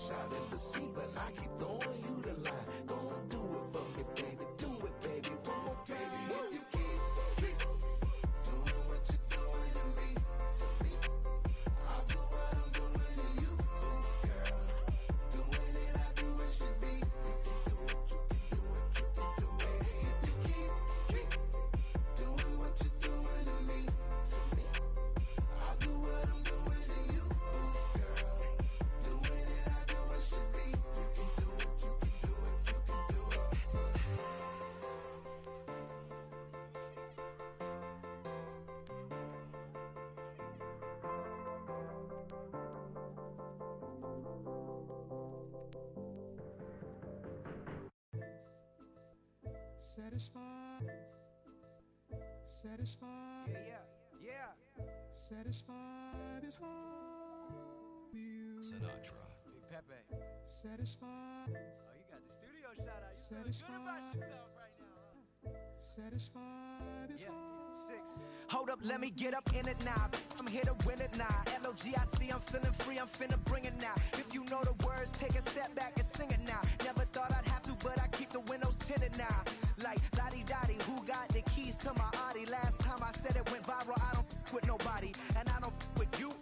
shot in the scene, but I keep throwing you the line. Go and do it for me, baby. Do it, baby. One more time. Baby, if you keep doing what you're doing to me, I'll do what I'm doing to you, girl. Doing it, I do what should be. You can do it, you can do it, you can do it. Baby, if you keep doing what you're doing to me, I'll do what I'm doing to you, girl. Doing it, I do what should be. You can do it, you can do it, you can do it. Satisfied. Yeah. Satisfied is all you. Sinatra. Big Pepe. Satisfied. Oh, you got the studio shot out. You feeling good about yourself right now, huh? Satisfied is all. 6. Hold up, let me get up in it now. I'm here to win it now. L-O-G-I-C, I'm feeling free, I'm finna bring it now. If you know the words, take a step back and sing it now. Never thought I'd have to, but I keep the windows tinted now. Like, lottie-dottie, who got the keys to my Audi? Last time I said it went viral, I don't with nobody. And I don't with you,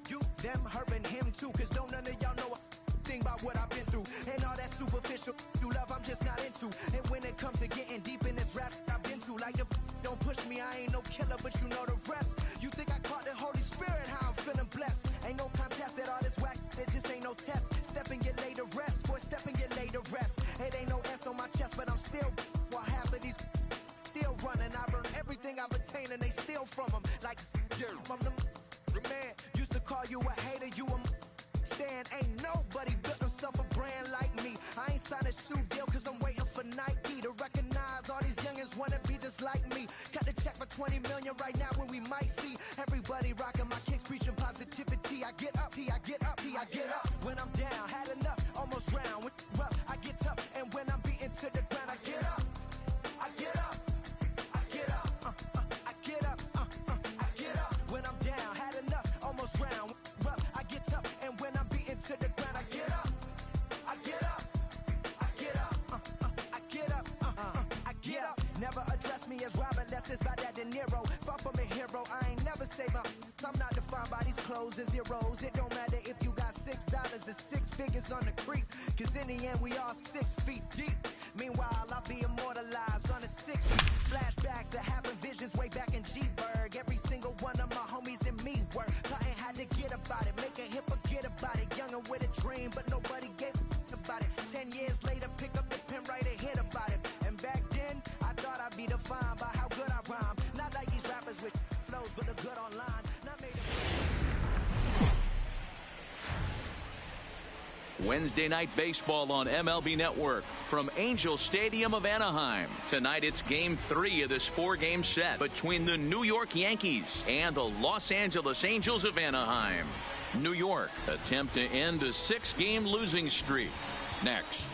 them, her, and him too. Cause don't none of y'all know a thing about what I've been through. And all that superficial you love, I'm just not into. And when it comes to getting deep in this rap I've been to, like the don't push me, I ain't no killer, but you know the rest. You think I caught the Holy Spirit, how I'm feeling blessed. Ain't no contest at all this whack, there just ain't no test. Step and get laid to rest, boy, step and get laid to rest. It ain't no S on my chest, but I'm still, while half of these still running. I burn everything I've attained and they steal from them. Like, yeah, I'm the man. Used to call you a hater, you a stand. Ain't nobody built himself a brand like me. I ain't signed a shoe deal cause I'm waiting for Nike to recognize all these youngins wanna be just like me. Got the check for 20 million right now when we might see everybody rocking my kicks, preaching positivity. I get up, I get up, I get up. When I'm down, had enough, almost drowned. When rough, I get tough, and when I'm beaten to the ground, I get up, I get up, I get up, I get up, I get up. When I'm down, had enough, almost drowned. Rough, I get tough, and when I'm beaten to the ground, I get up, I get up, I get up, I get up, I get up. Never address me as Robert unless it's by that De Niro. Far from a hero, I ain't never say my. I'm not defined by these clothes and zeros. It don't matter if you got $6 or 6 figures on the creek, cause in the end we all 6 feet deep. Meanwhile, I'll be immortalized on the 6 feet. Flashbacks of having visions way back in G-Berg. Every single one of my homies and me work. Plotting had to get about it, make a hit, forget about it. Younger with a dream, but nobody gave about it. 10 years later, pick up the pen, write a hit about it. And back then, I thought I'd be defined by how good I rhyme. Not like these rappers with flows, but the good online. Not made Wednesday Night Baseball on MLB Network from Angel Stadium of Anaheim. Tonight it's Game 3 of this 4-game set between the New York Yankees and the Los Angeles Angels of Anaheim. New York attempt to end a 6-game losing streak. Next.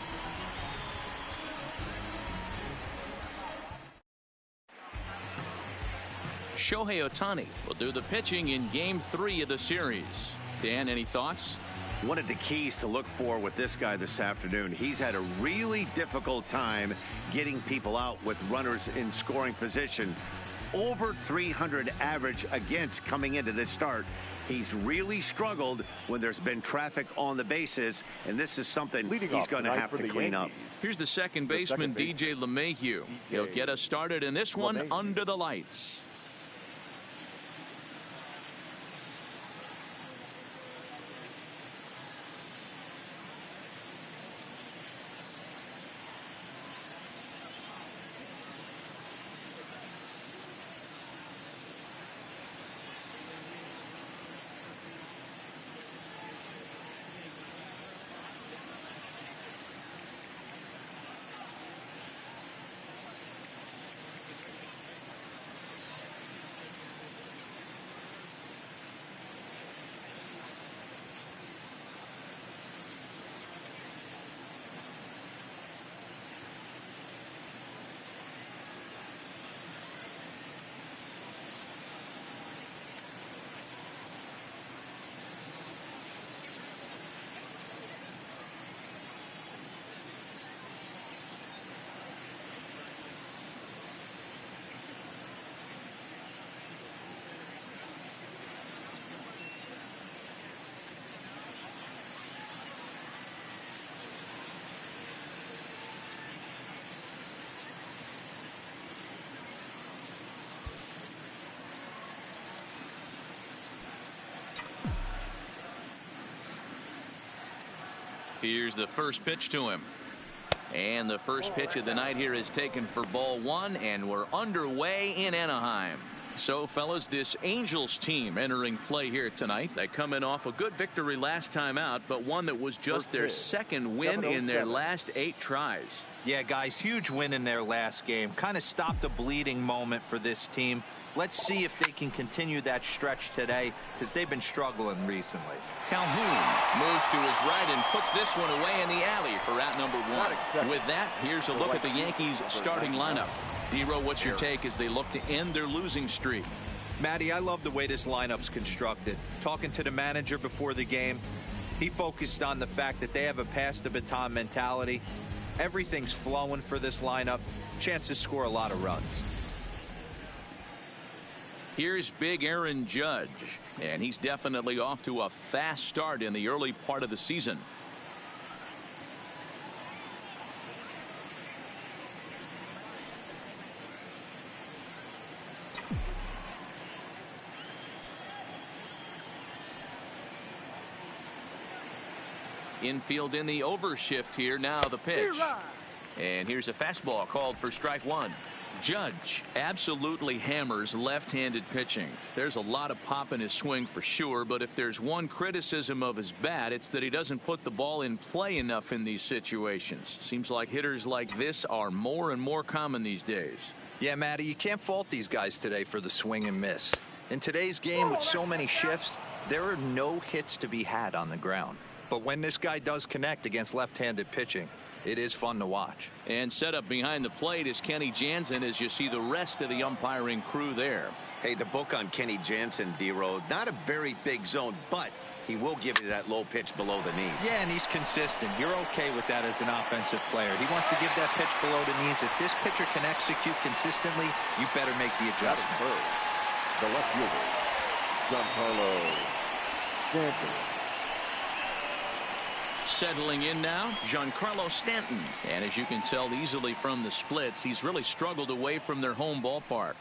Shohei Ohtani will do the pitching in Game 3 of the series. Dan, any thoughts? One of the keys to look for with this guy this afternoon, he's had a really difficult time getting people out with runners in scoring position. Over 300 average against coming into this start. He's really struggled when there's been traffic on the bases, and this is something he's going to have to clean up. Here's the second baseman, DJ LeMahieu. He'll get us started in this one under the lights. Here's the first pitch to him. And the first pitch of the night here is taken for ball one, and we're underway in Anaheim. So, fellas, this Angels team entering play here tonight. They come in off a good victory last time out, but one that was just their second win in their last 8 tries. Yeah, guys, huge win in their last game. Kind of stopped a bleeding moment for this team. Let's see if they can continue that stretch today, because they've been struggling recently. Calhoun moves to his right and puts this one away in the alley for out number 1. With that, here's a look at the Yankees starting lineup. D-Row, what's your take as they look to end their losing streak? Matty, I love the way this lineup's constructed. Talking to the manager before the game, he focused on the fact that they have a pass the baton mentality. Everything's flowing for this lineup. Chance to score a lot of runs. Here's big Aaron Judge, and he's definitely off to a fast start in the early part of the season. Infield in the overshift here. Now the pitch. And here's a fastball called for strike 1. Judge absolutely hammers left-handed pitching. There's a lot of pop in his swing for sure, but if there's one criticism of his bat, it's that he doesn't put the ball in play enough in these situations. Seems like hitters like this are more and more common these days. Yeah, Matty, you can't fault these guys today for the swing and miss. In today's game with so many shifts, there are no hits to be had on the ground. But when this guy does connect against left-handed pitching, it is fun to watch. And set up behind the plate is Kenny Jansen as you see the rest of the umpiring crew there. Hey, the book on Kenny Jansen, D-Road, not a very big zone, but he will give you that low pitch below the knees. Yeah, and he's consistent. You're okay with that as an offensive player. He wants to give that pitch below the knees. If this pitcher can execute consistently, you better make the adjustment. The left fielder, Giancarlo Stanton. Settling in now, Giancarlo Stanton. And as you can tell easily from the splits, he's really struggled away from their home ballpark.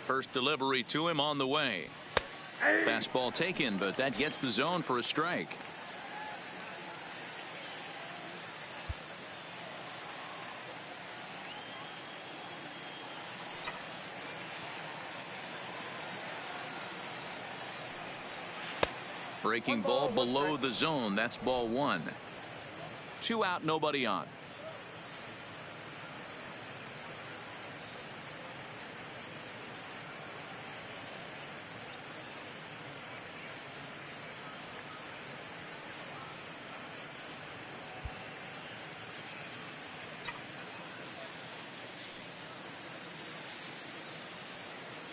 First delivery to him on the way. Fastball taken, but that gets the zone for a strike. Breaking ball below the zone. That's ball 1. 2 out, nobody on.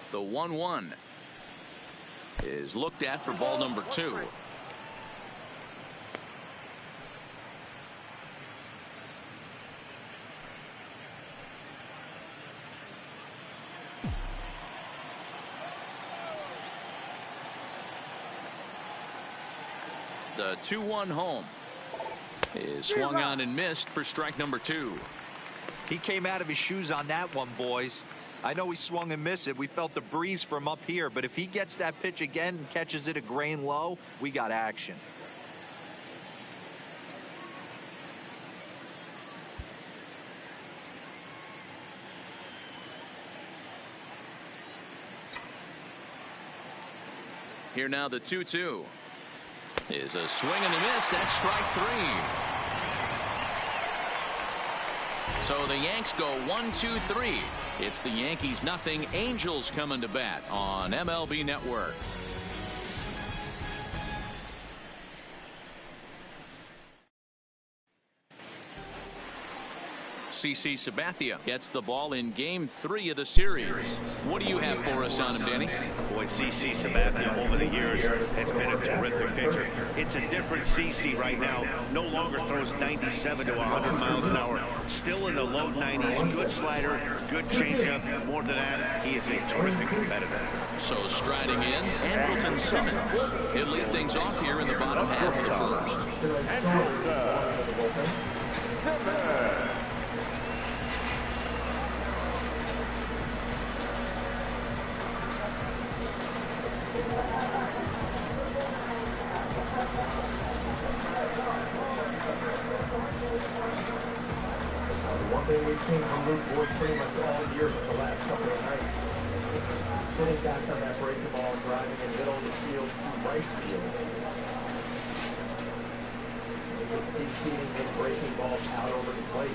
The 1-1 is looked at for ball number 2. The 2-1 home is swung on and missed for strike number 2. He came out of his shoes on that one, boys. I know he swung and missed it. We felt the breeze from up here, but if he gets that pitch again and catches it a grain low, we got action. Here now the 2-2 is a swing and a miss. That's strike 3. So the Yanks go 1-2-3. It's the Yankees nothing. Angels coming to bat on MLB Network. CC Sabathia gets the ball in game 3 of the series. What do you have for us on him, Danny? Boy, CC Sabathia over the years has been a terrific pitcher. It's a different CC right now. No longer throws 97 to 100 miles an hour. Still in the low 90s. Good slider, good changeup. More than that, he is a terrific competitor. So striding in, Andrelton Simmons. He'll lead things off here in the bottom half of the first. One thing we've seen from Luke Boyd pretty much all year for the last couple of nights. Sitting back on that breaking ball, driving in the middle of the field to right field. He's feeding his breaking balls out over the plate.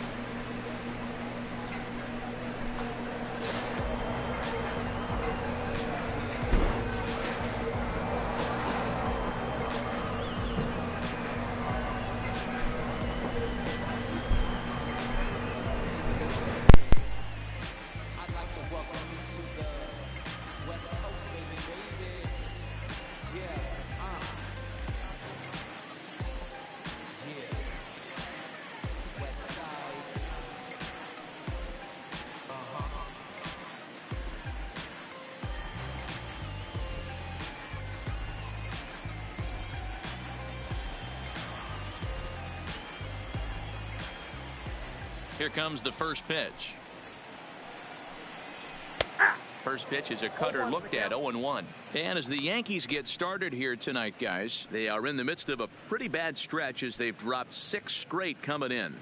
Here comes the first pitch. First pitch is a cutter looked at, 0-1. And as the Yankees get started here tonight, guys, they are in the midst of a pretty bad stretch as they've dropped 6 straight coming in.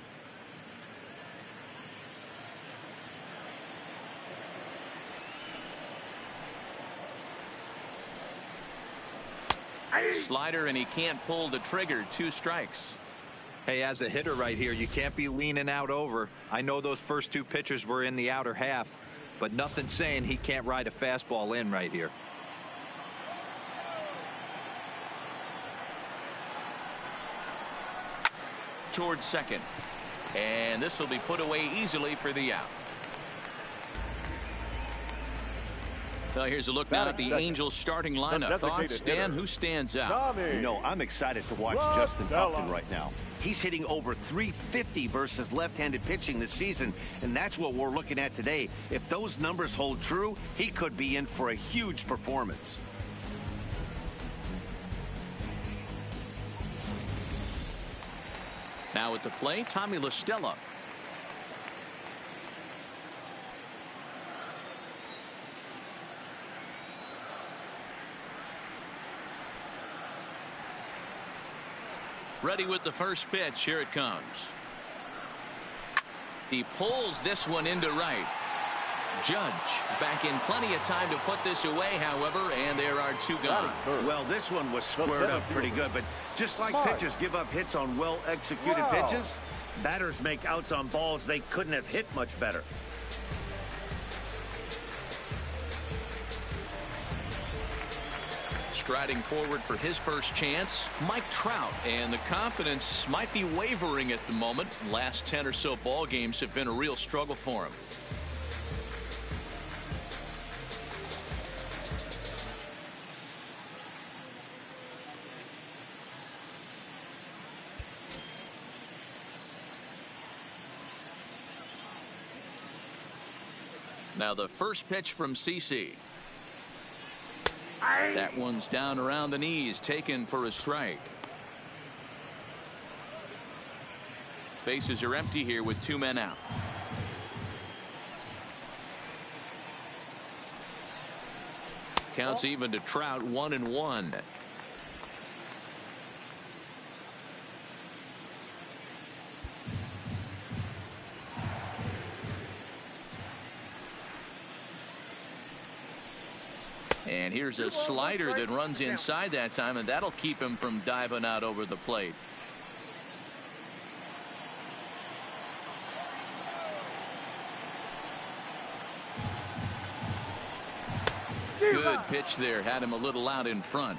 Slider, and he can't pull the trigger. 2 strikes. Hey, as a hitter right here, you can't be leaning out over. I know those first 2 pitches were in the outer half, but nothing saying he can't ride a fastball in right here. Towards second. And this will be put away easily for the out. Well, here's a look now at the Angels starting lineup. Thoughts, Dan? Who stands out? You know, I'm excited to watch Justin Upton right now. He's hitting over .350 versus left-handed pitching this season, and that's what we're looking at today. If those numbers hold true, he could be in for a huge performance. Now at the plate, Tommy La Stella. Ready with the first pitch. Here it comes. He pulls this one into right. Judge back in plenty of time to put this away, however, and there are 2 gone. Well, this one was squared up pretty good, but just like pitchers give up hits on well-executed pitches, batters make outs on balls they couldn't have hit much better. Striding forward for his first chance, Mike Trout, and the confidence might be wavering at the moment. Last 10 or so ball games have been a real struggle for him. Now the first pitch from CeCe. That one's down around the knees, taken for a strike. Bases are empty here with 2 men out. Counts even to Trout, 1-1. And here's a slider that runs inside that time, and that'll keep him from diving out over the plate. Good pitch there, had him a little out in front.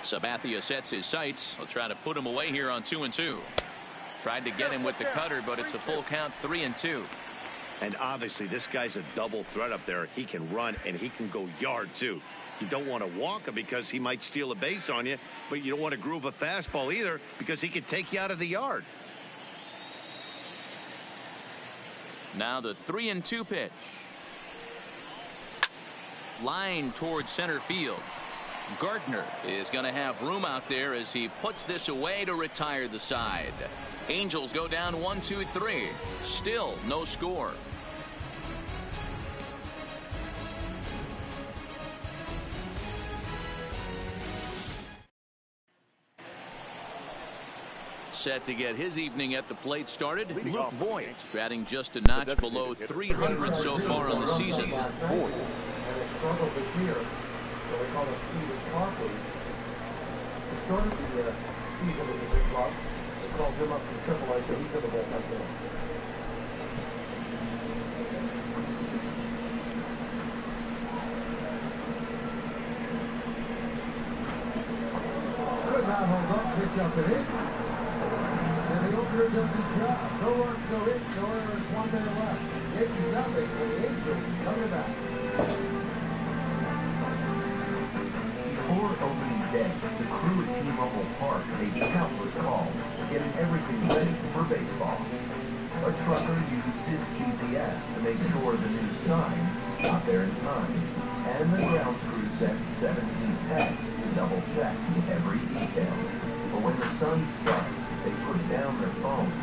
Sabathia sets his sights. He'll try to put him away here on 2-2. Tried to get him with the cutter, but it's a full count, 3-2. And obviously, this guy's a double threat up there. He can run and he can go yard, too. You don't want to walk him because he might steal a base on you, but you don't want to groove a fastball either because he could take you out of the yard. Now the 3-2 pitch. Line towards center field. Gardner is going to have room out there as he puts this away to retire the side. Angels go down 1-2-3. Still no score. Set to get his evening at the plate started. Luke Voigt batting just a notch below 300 so far on the season. And they struggled this year, so they call him Stephen Tarpley. He started the season with the big club. They called him up from AAA, so he's in the bullpen there. Good now, hold up, pitch up and in. And the opener does his job. No runs, no hits, no errors, 1 minute left. Yankees nothing, and the Angels coming back. Before opening day, the crew at T-Mobile Park made countless calls, getting everything ready for baseball. A trucker used his GPS to make sure the new signs got there in time. And the grounds crew sent 17 texts to double-check every detail. But when the sun set, they put down their phones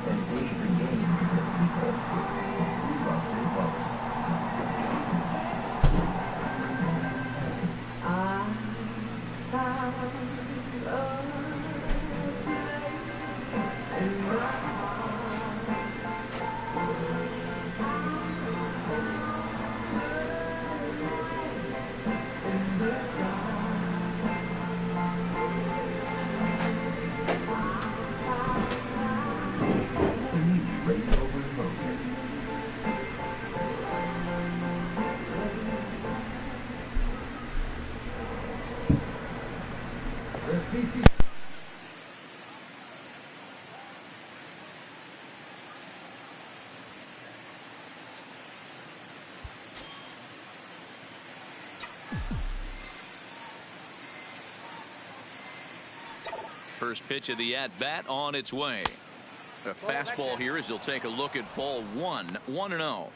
and gave the game to the people who loved it most. I found a place in my First pitch of the at-bat on its way. A fastball here as he'll take a look at ball 1, 1-0.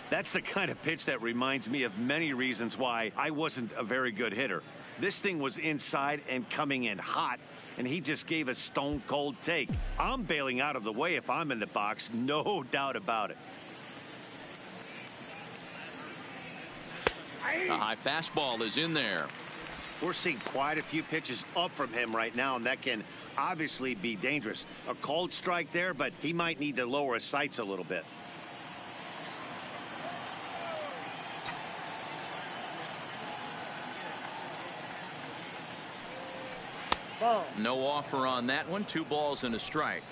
That's the kind of pitch that reminds me of many reasons why I wasn't a very good hitter. This thing was inside and coming in hot, and he just gave a stone-cold take. I'm bailing out of the way if I'm in the box, no doubt about it. A high fastball is in there. We're seeing quite a few pitches up from him right now, and that can obviously be dangerous. A cold strike there, but he might need to lower his sights a little bit. No offer on that one. 2 balls and a strike.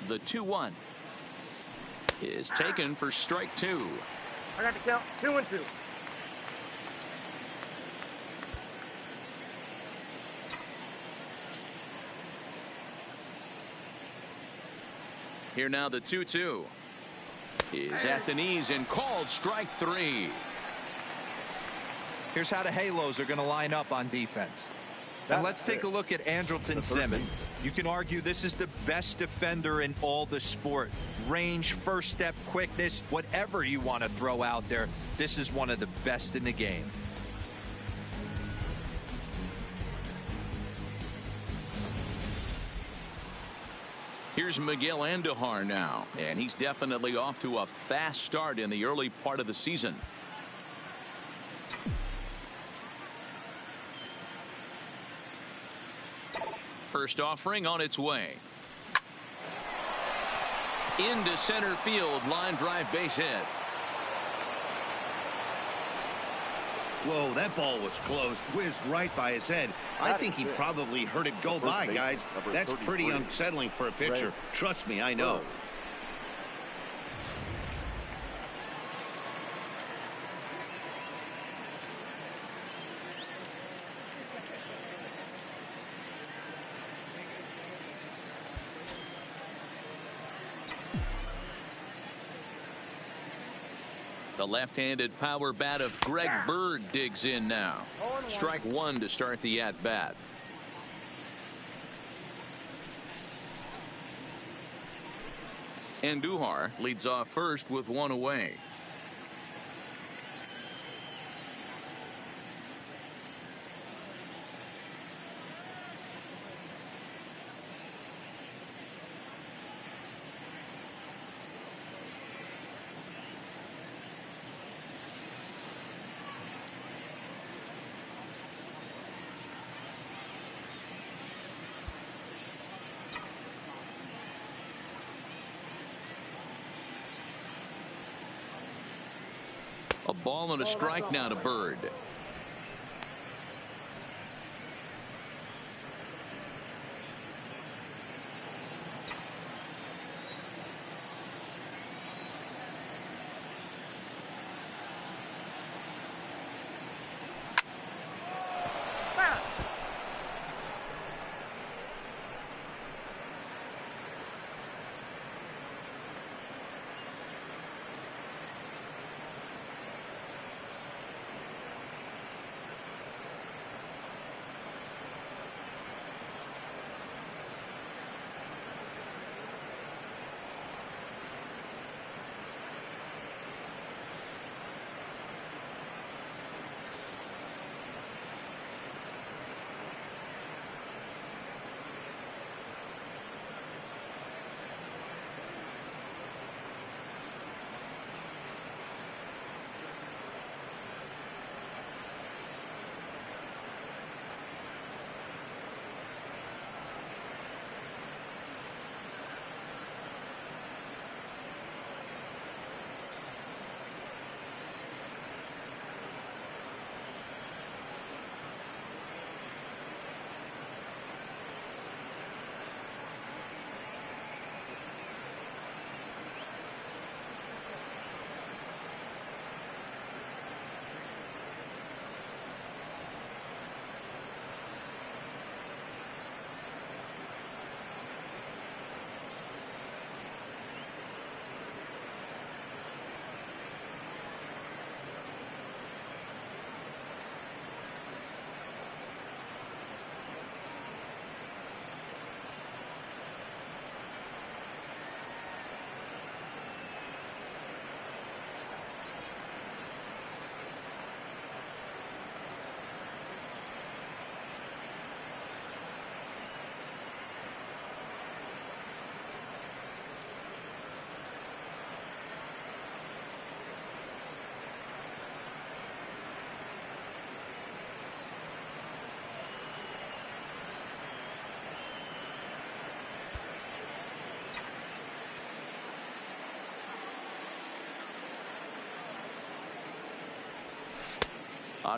The 2-1 is taken for strike 2. I got the count 2-2. Here now the 2-2 is at the knees and called strike 3. Here's how the Halos are going to line up on defense. And let's take a look at Andrelton Simmons. You can argue this is the best defender in all the sport. Range, first step, quickness, whatever you want to throw out there, this is one of the best in the game. Here's Miguel Andujar now, and he's definitely off to a fast start in the early part of the season. First offering on its way. Into center field, line drive, base hit. Whoa, that ball was close, whizzed right by his head. I think he probably heard it go by, guys. That's pretty unsettling for a pitcher. Trust me, I know. The left-handed power bat of Greg Bird digs in now. Strike one to start the at-bat. Andujar leads off first with one away. A ball and a strike now to Bird.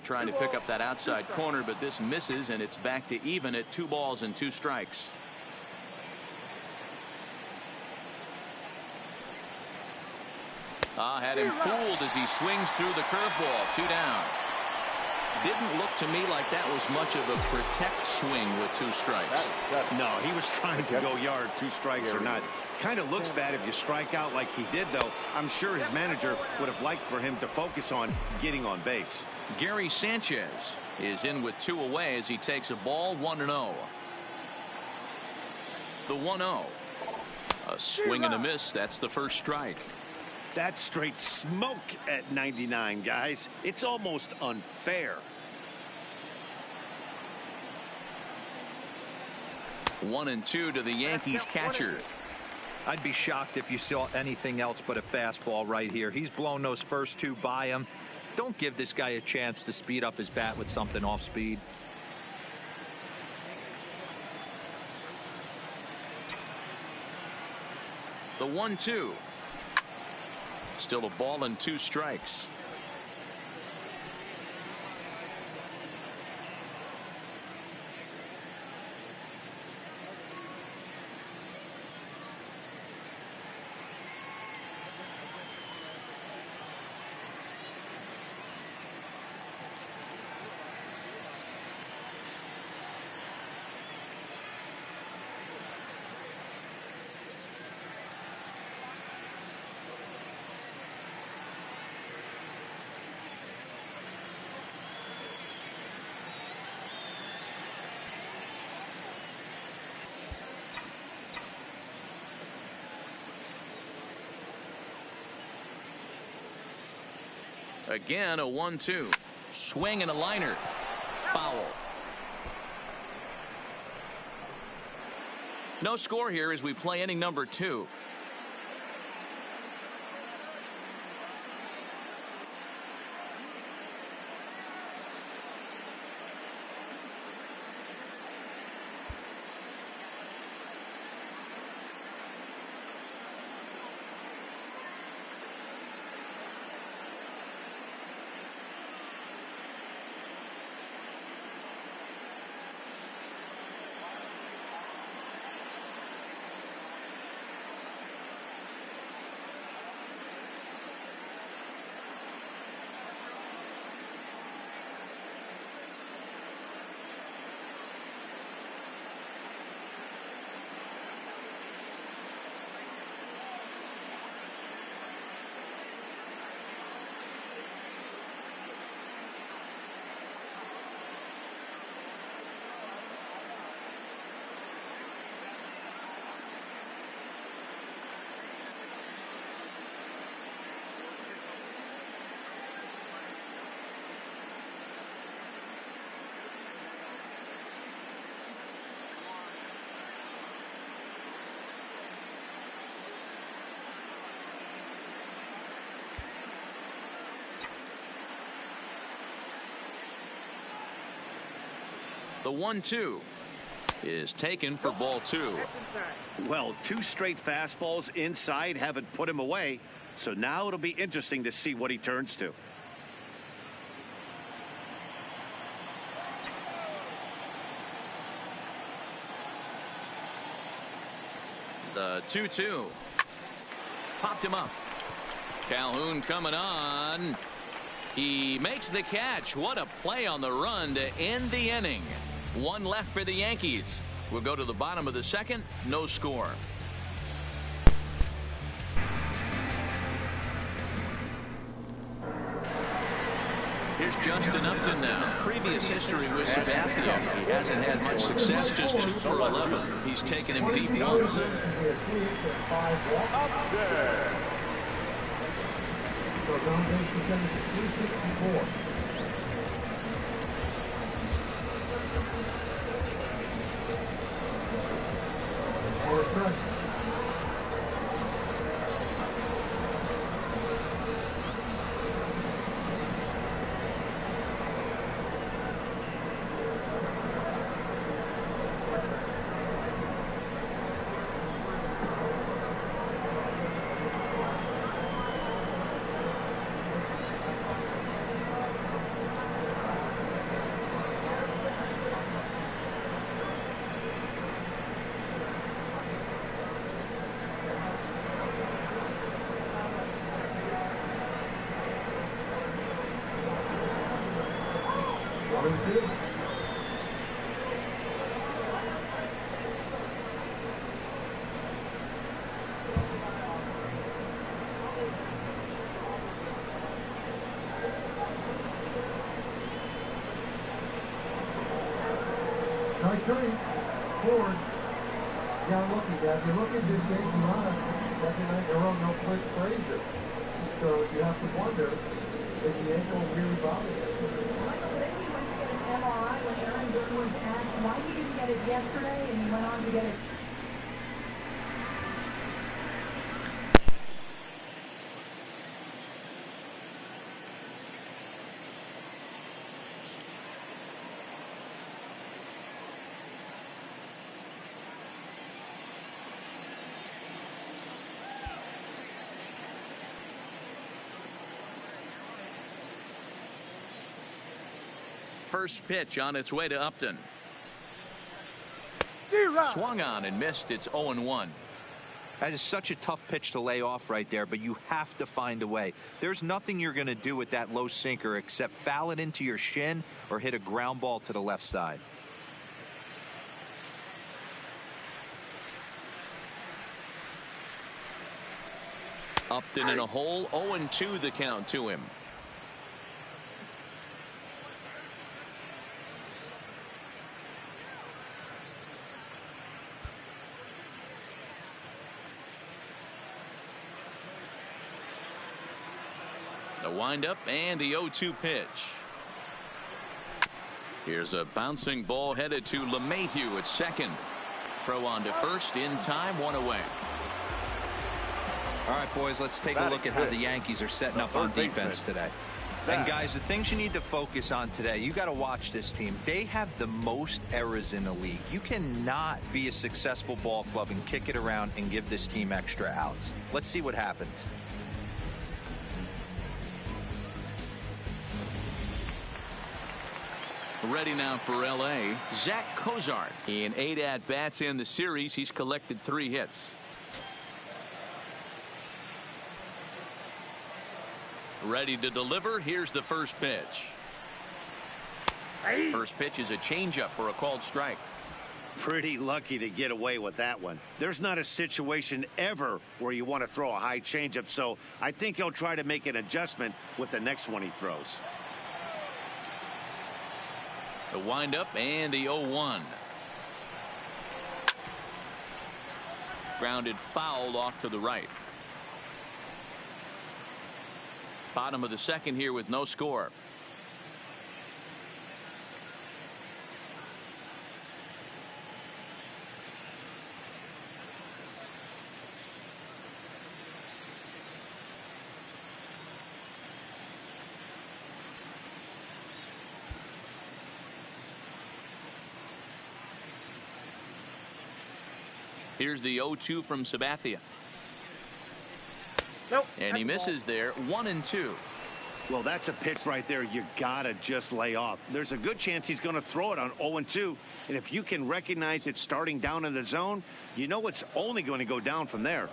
Trying to pick up that outside corner, but this misses, and it's back to even at 2 balls and 2 strikes. Had him fooled as he swings through the curveball. 2 down. Didn't look to me like that was much of a protect swing with 2 strikes. No, he was trying to go yard, 2 strikes or not. Kind of looks bad if you strike out like he did, though. I'm sure his manager would have liked for him to focus on getting on base. Gary Sanchez is in with 2 away as he takes a ball, 1-0. The 1-0. A swing and a miss. That's the first strike. That's straight smoke at 99, guys. It's almost unfair. 1-2 to the Yankees catcher. I'd be shocked if you saw anything else but a fastball right here. He's blown those first 2 by him. Don't give this guy a chance to speed up his bat with something off speed. The 1-2. Still a ball and 2 strikes. Again, a 1-2. Swing and a liner. Foul. No score here as we play inning number 2. The 1-2 is taken for ball 2. Well, 2 straight fastballs inside haven't put him away. So now it'll be interesting to see what he turns to. The 2-2. Popped him up. Calhoun coming on. He makes the catch. What a play on the run to end the inning. 1 left for the Yankees. We'll go to the bottom of the 2nd. No score. Here's Justin Upton now. Previous history with Sabathia. He hasn't had much success. Just 2 for 11. He's taken him deep once. Strike 3, Ford. Now look at that. If you look at this Yankee lineup, second night in a row, no Clint Frazier. So you have to wonder if the ankle really bothered him. Michael, then he went to get an MRI when Aaron Boone was asked why he didn't get it yesterday, and he went on to get it. first pitch on its way to Upton. Swung on and missed. It's 0-1. That is such a tough pitch to lay off right there, but you have to find a way. There's nothing you're going to do with that low sinker except foul it into your shin or hit a ground ball to the left side. Upton in a hole. 0-2 the count to him. The windup and the 0-2 pitch. Here's a bouncing ball headed to LeMahieu at second. Throw on to first in time, 1 away. All right, boys, let's take a look at how the Yankees are setting up on defense today. And guys, the things you need to focus on today, you got to watch this team. They have the most errors in the league. You cannot be a successful ball club and kick it around and give this team extra outs. Let's see what happens. Ready now for LA, Zach Cozart. In 8 at-bats in the series, he's collected 3 hits. Ready to deliver. Here's the first pitch. First pitch is a changeup for a called strike. Pretty lucky to get away with that one. There's not a situation ever where you want to throw a high changeup, so I think he'll try to make an adjustment with the next one he throws. The windup and the 0-1. Grounded foul off to the right. Bottom of the second here with no score. Here's the 0-2 from Sabathia. Nope. And he misses there. 1-2. Well, that's a pitch right there you gotta just lay off. There's a good chance he's going to throw it on 0-2, and if you can recognize it starting down in the zone, you know it's only going to go down from there.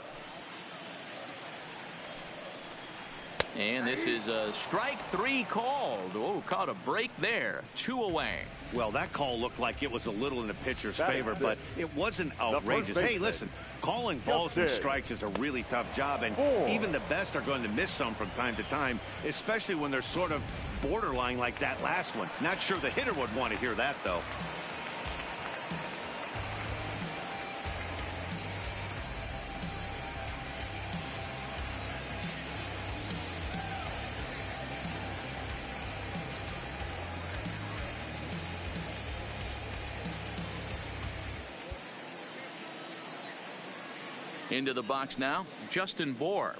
And this is a strike 3 called. Oh, caught a break there. 2 away. Well, that call looked like it was a little in the pitcher's favor, but it wasn't outrageous. Hey, listen, calling balls and strikes is a really tough job, and even the best are going to miss some from time to time, especially when they're sort of borderline like that last one. Not sure the hitter would want to hear that, though. Into the box now, Justin Bohr.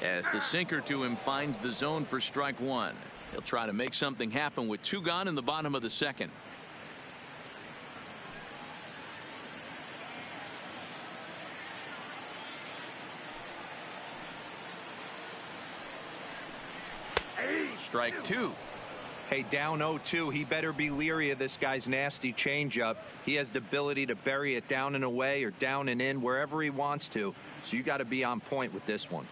As the sinker to him finds the zone for strike 1. He'll try to make something happen with 2 gone in the bottom of the second. Strike 2. Hey, down 0-2, he better be leery of this guy's nasty changeup. He has the ability to bury it down and away or down and in wherever he wants to. So you got to be on point with this one.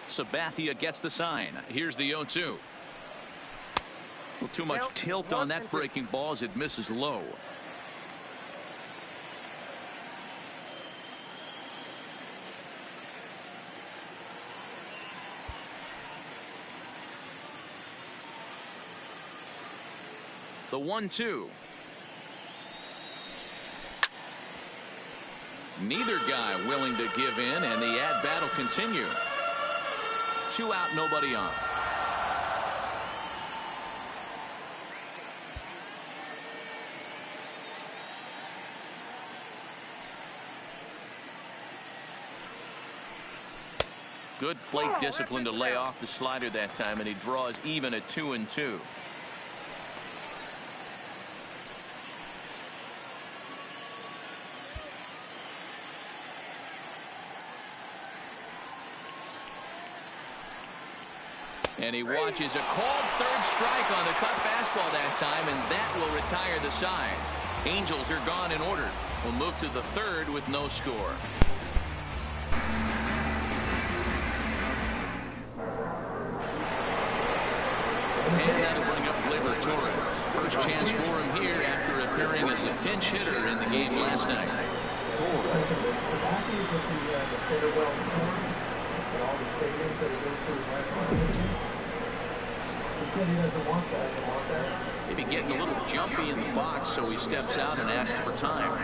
Sabathia gets the sign. Here's the 0-2. Too much tilt on that breaking ball as it misses low. The 1-2. Neither guy willing to give in, and the at-bat will continue. 2 out, nobody on. Good plate discipline to lay off the slider that time, and he draws even at 2-2. And he watches a called third strike on the cut fastball that time, and that will retire the side. Angels are gone in order. We'll move to the third with no score. And that'll bring up Gleyber Torres. First chance for him here after appearing as a pinch hitter in the game last night. Maybe getting a little jumpy in the box, so he steps out and asks for time.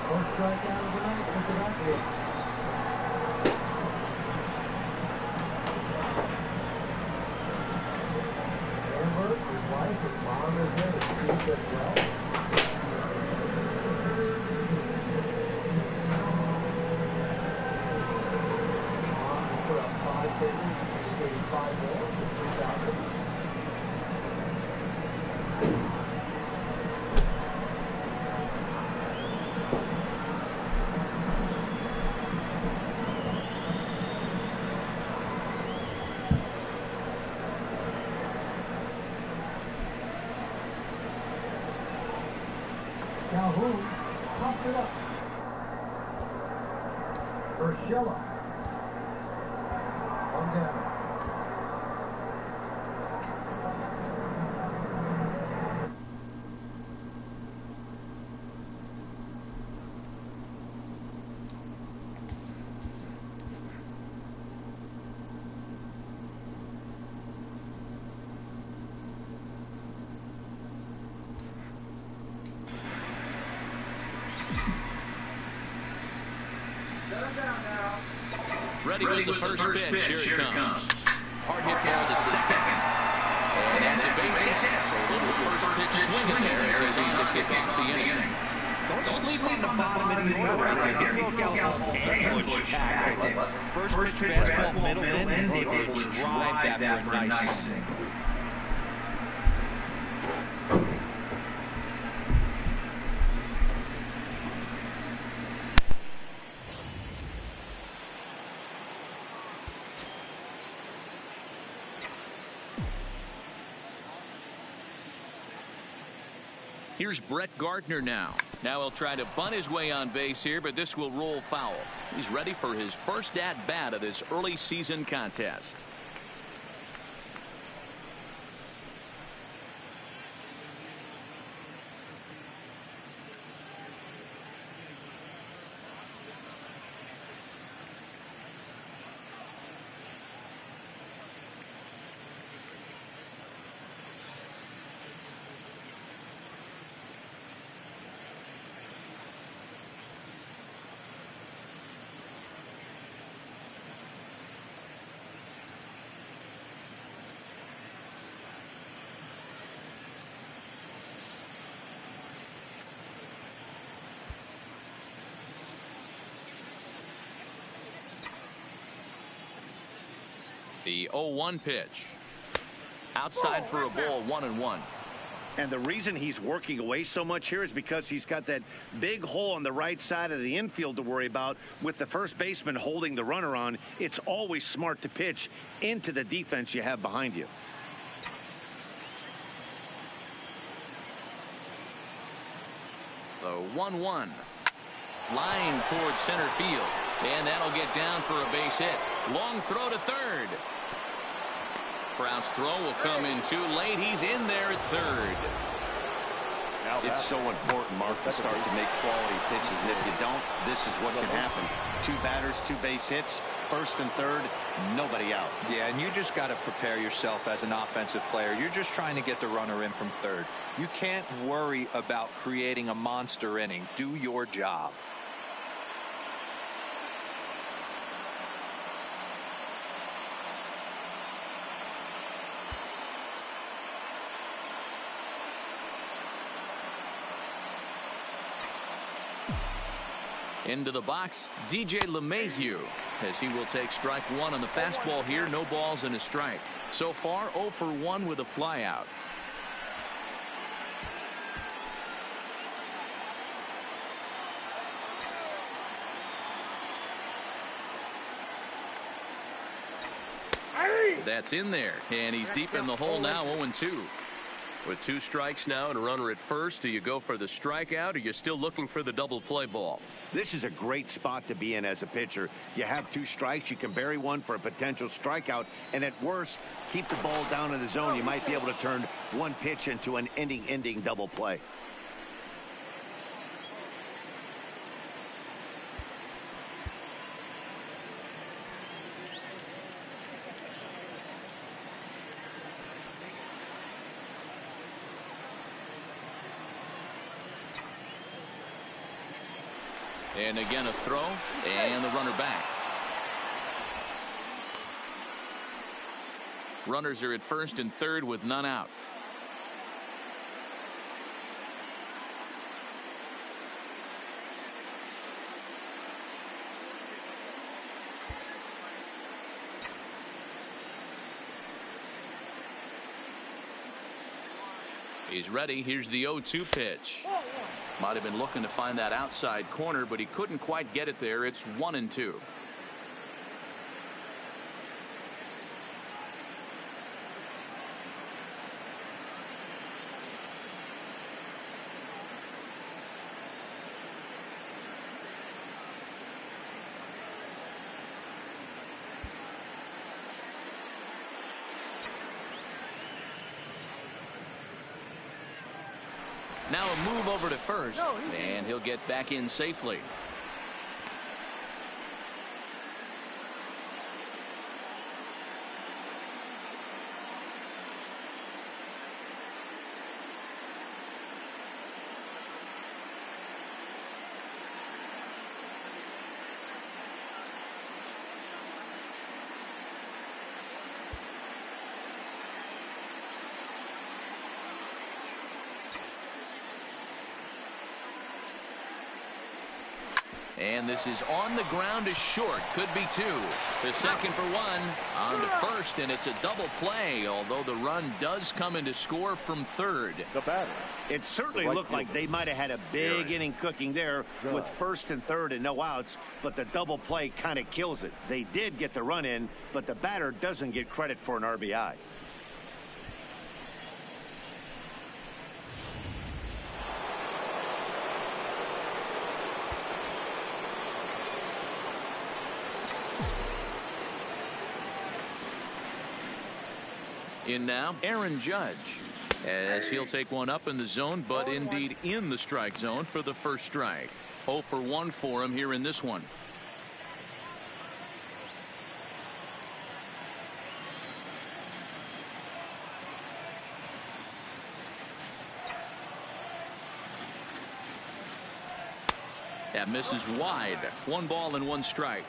First strikeout of the night for Sabathia. Amber, his wife, his mom is there. His kids as well. Mom put up 5 figures. He gave 5 more for 3,000. Calhoun pops it up. Urshela. One down. Ready with the first pitch. Here it comes. Hard hit ball to second. And that's a base hit. So a little first pitch swinging there as he's to kick off the inning. Don't sleep on the bottom of the order right there. Look out, ambush tactics. First pitch fastball, middle in, and they will drive that for a nice thing. Here's Brett Gardner now. Now he'll try to bunt his way on base here, but this will roll foul. He's ready for his first at-bat of this early season contest. The 0-1 pitch. Outside for a ball, 1-1. And the reason he's working away so much here is because he's got that big hole on the right side of the infield to worry about. With the first baseman holding the runner on, it's always smart to pitch into the defense you have behind you. The 1-1. Line towards center field. And that'll get down for a base hit. Long throw to third. Trout's throw will come in too late. He's in there at third. It's so important, Mark, to start to make quality pitches. And if you don't, this is what can happen. 2 batters, 2 base hits, first and third, nobody out. Yeah, and you just got to prepare yourself as an offensive player. You're just trying to get the runner in from third. You can't worry about creating a monster inning. Do your job. Into the box, DJ LeMahieu, as he will take strike one on the fastball here. No balls and a strike. So far, 0 for 1 with a flyout. That's in there, and he's deep in the hole now, 0-2. With 2 strikes now and a runner at first, do you go for the strikeout, or you're still looking for the double play ball? This is a great spot to be in as a pitcher. You have 2 strikes, you can bury one for a potential strikeout, and at worst, keep the ball down in the zone. You might be able to turn one pitch into an ending double play. And again a throw, and the runner back. Runners are at first and third with none out. He's ready. Here's the 0-2 pitch. Might have been looking to find that outside corner, but he couldn't quite get it there. It's 1-2. Now a move over to first, and he'll get back in safely. And this is on the ground is short. Could be 2. To second for 1. On to first, and it's a double play, although the run does come in to score from third. The batter. It certainly looked like they might have had a big inning cooking there with first and third and no outs, but the double play kind of kills it. They did get the run in, but the batter doesn't get credit for an RBI. In now, Aaron Judge, as he'll take one up in the zone, but indeed in the strike zone for the first strike. 0 for 1 for him here in this one. That misses wide. 1 ball and 1 strike.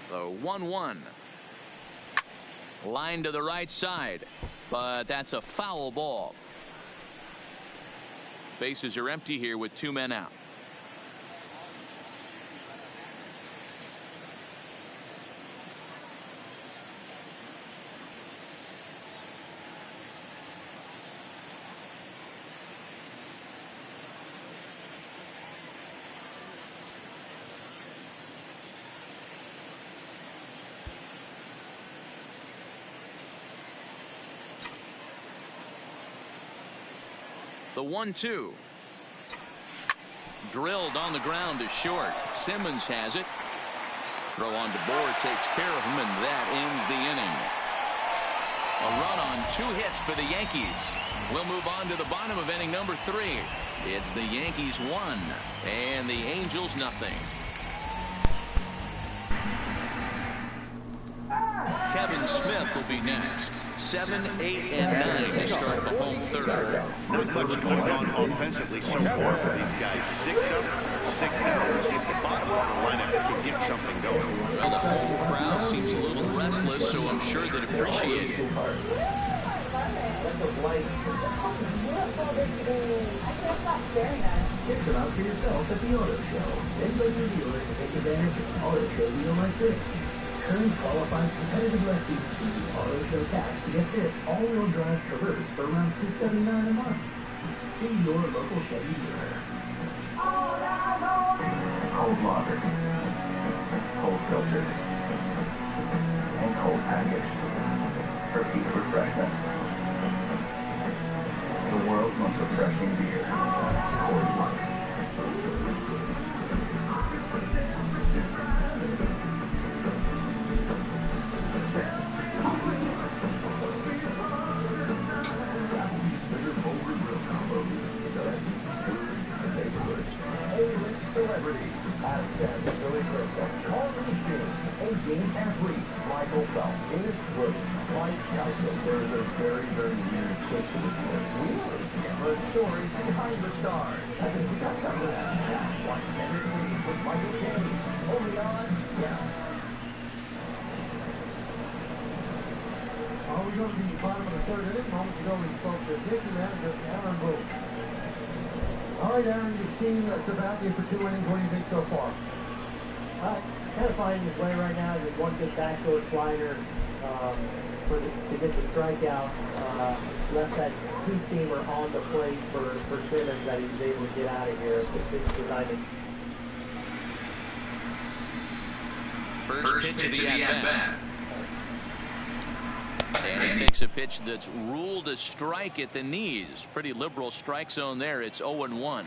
The 1-1. Line to the right side, but that's a foul ball. Bases are empty here with 2 men out. The 1-2. Drilled on the ground is short. Simmons has it. Throw on to Bohr takes care of him, and that ends the inning. A run on 2 hits for the Yankees. We'll move on to the bottom of inning number 3. It's the Yankees 1 and the Angels nothing. Martin Smith will be next. 7, 8, and 9 to start the home third. Not much going on offensively so far for these guys. 6 up, 6 down. See if the bottom of the lineup can get something going. Well, the home crowd seems a little restless, so I'm sure they'd appreciate it. Check them out for yourself at the Auto Show. Then go to your dealer to take advantage of an Auto Show deal like this. Current qualified competitive lessees use Auto Show tax to get this all-wheel drive Traverse for around $279 a month. See your local Chevy dealer. Cold lagered, cold filtered, and cold packaged for peak refreshment. The world's most refreshing beer, Coors Light. Celebrities, Adam Sandler, Billy Crystal, Charlie Sheen, A-game athletes, Michael Phelps, Dennis Williams, Mike Tyson. There's a very, very weird twist to this one. Really? The stories behind the stars. I think we got some of that. Watch Tennis Leagues with Michael Caine. Only on, yeah. We go to the bottom of the third inning. Moments ago, we spoke to Yankee manager Aaron Boone. All right, Aaron, you've seen Sabathia for 2 innings. What do you think so far? Kind of finding his way right now. There's one good backdoor slider to get the strikeout. Left that two-seamer on the plate for Simmons that he was able to get out of here. First pitch of the at-bat. And he takes a pitch that's ruled a strike at the knees. Pretty liberal strike zone there. It's 0-1.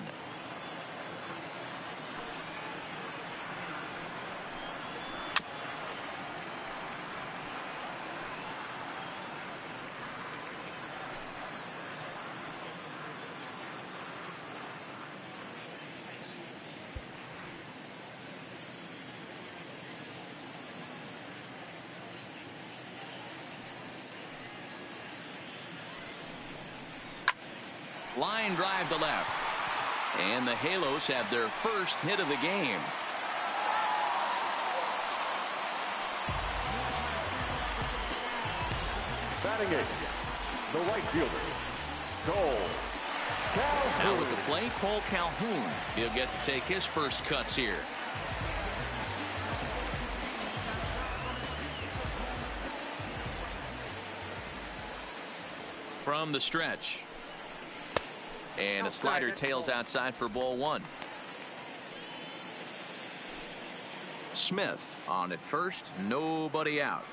Line drive to left. And the Halos have their first hit of the game. Batting eighth, the right fielder, Cole Calhoun. Now with the plate, Cole Calhoun. He'll get to take his first cuts here. From the stretch. And a slider tails outside for ball 1. Smith on at first, nobody out.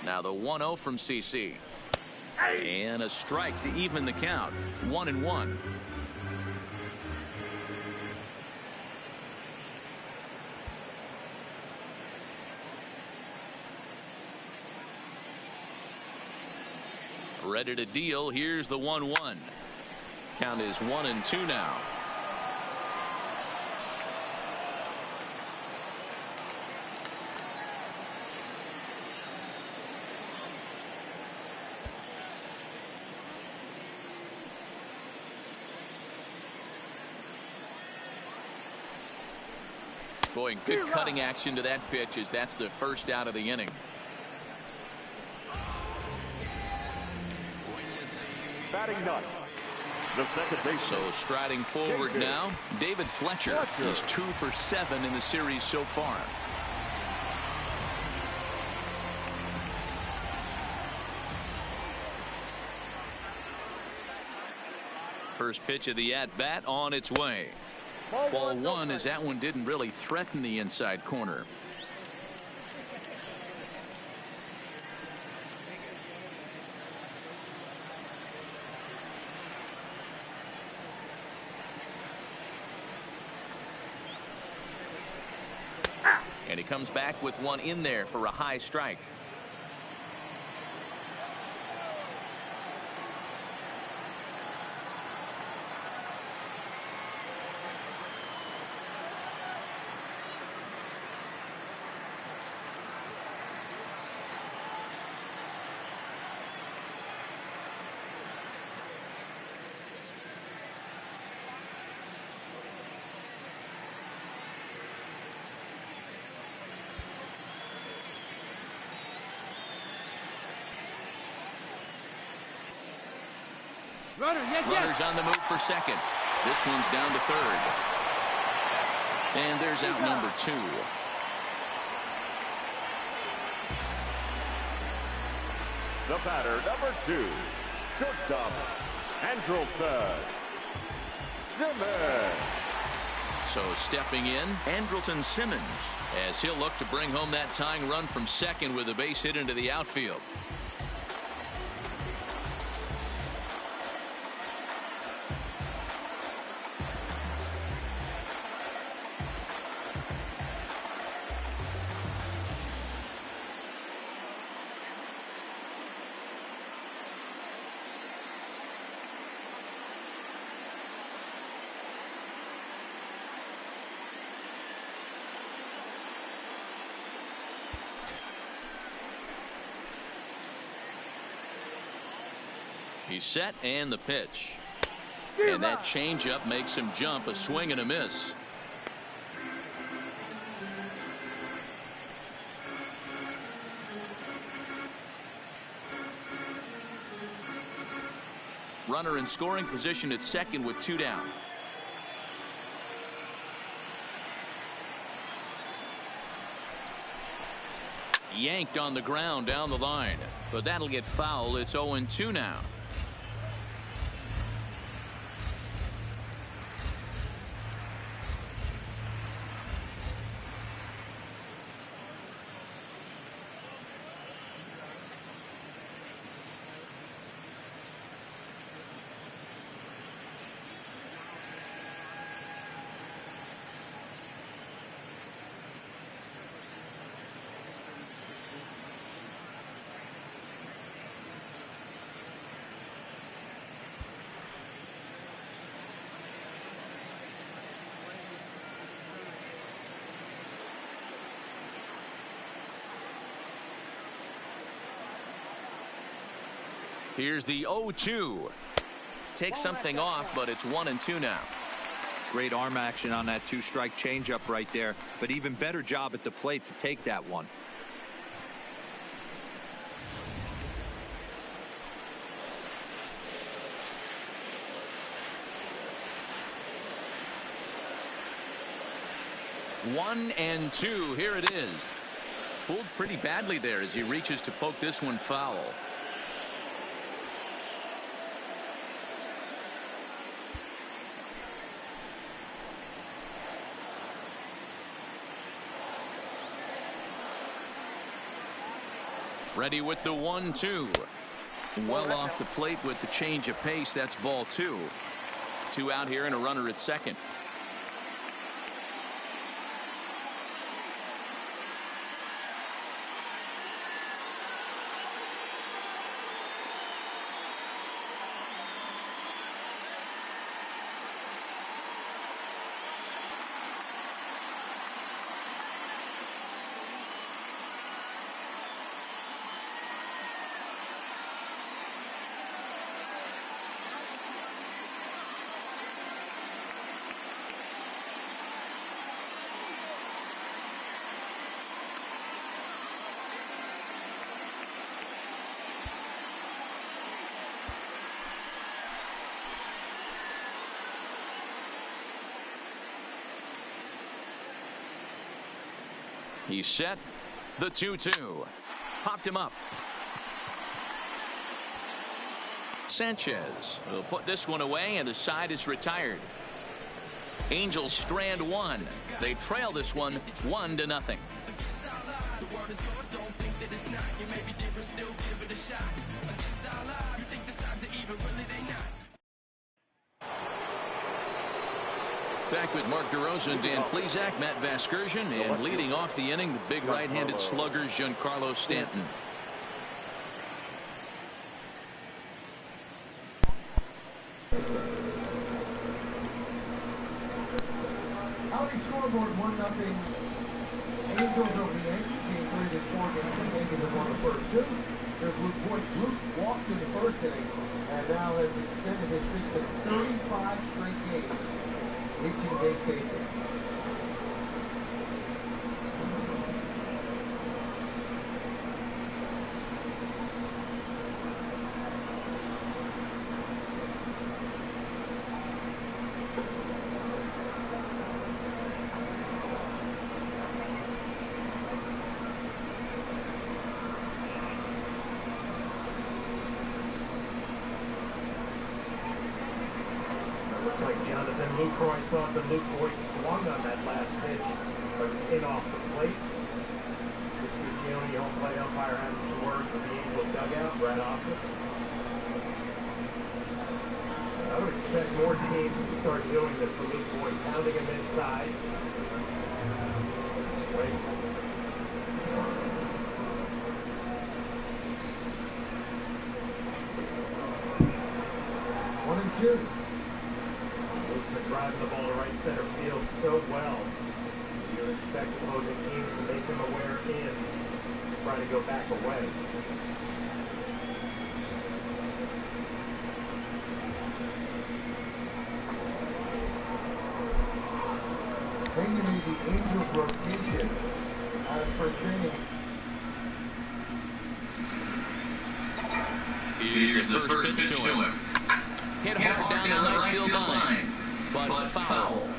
Now the 1-0 from CC. And a strike to even the count. 1-1. Ready to deal. Here's the 1-1. Count is 1-2 now. Boy, good cutting action to that pitch as that's the first out of the inning. Batting ninth, the second baseman. So striding forward now, David Fletcher is 2 for 7 in the series so far. First pitch of the at-bat on its way. Ball 1 as that one didn't really threaten the inside corner. And he comes back with one in there for a high strike. Runners on the move for second. This one's down to third. And there's out number 2. The batter, number 2, shortstop, Andrelton Simmons. So stepping in, Andrelton Simmons, as he'll look to bring home that tying run from second with a base hit into the outfield. He's set, and the pitch. And that changeup makes him jump, a swing and a miss. Runner in scoring position at second with 2 down. Yanked on the ground down the line, but that'll get foul. It's 0-2 now. Here's the 0-2. Takes something off, but it's 1-2 now. Great arm action on that 2-strike changeup right there, but even better job at the plate to take that one. One and two. Here it is. Fooled pretty badly there as he reaches to poke this one foul. Ready with the 1-2. Well off the plate with the change of pace. That's ball 2. 2 out here and a runner at second. He's set. The 2-2. Popped him up. Sanchez will put this one away, and the side is retired. Angels strand one. They trail this one 1-0. Back with Mark DeRosa, Dan Plesac, Matt Vasgersian, and leading off the inning, the big right-handed slugger, Giancarlo Stanton. Howdy scoreboard 1-0. Angels over the Yankees. Game 3 this 4 games. The Yankees have won the first 2. There's Luke Voigt. Luke walked in the first inning and now has extended his streak to 35 straight games. Reaching base safety. like Jonathan Lucroy thought that Luke Voigt swung on that last pitch, but it's in off the plate. Mr. Gioni, home plate umpire, having some words with the Angel dugout. Brad Osmus. I would expect more teams to start doing this for Luke Voigt, pounding him inside. Swing. 1-2. Bozeman driving the ball to right center field so well. You would expect opposing teams to make him aware in, try to go back away. Bringing in the Angels rotation as for training. Here's the first pitch to him. Hit hard down the right field line, but foul.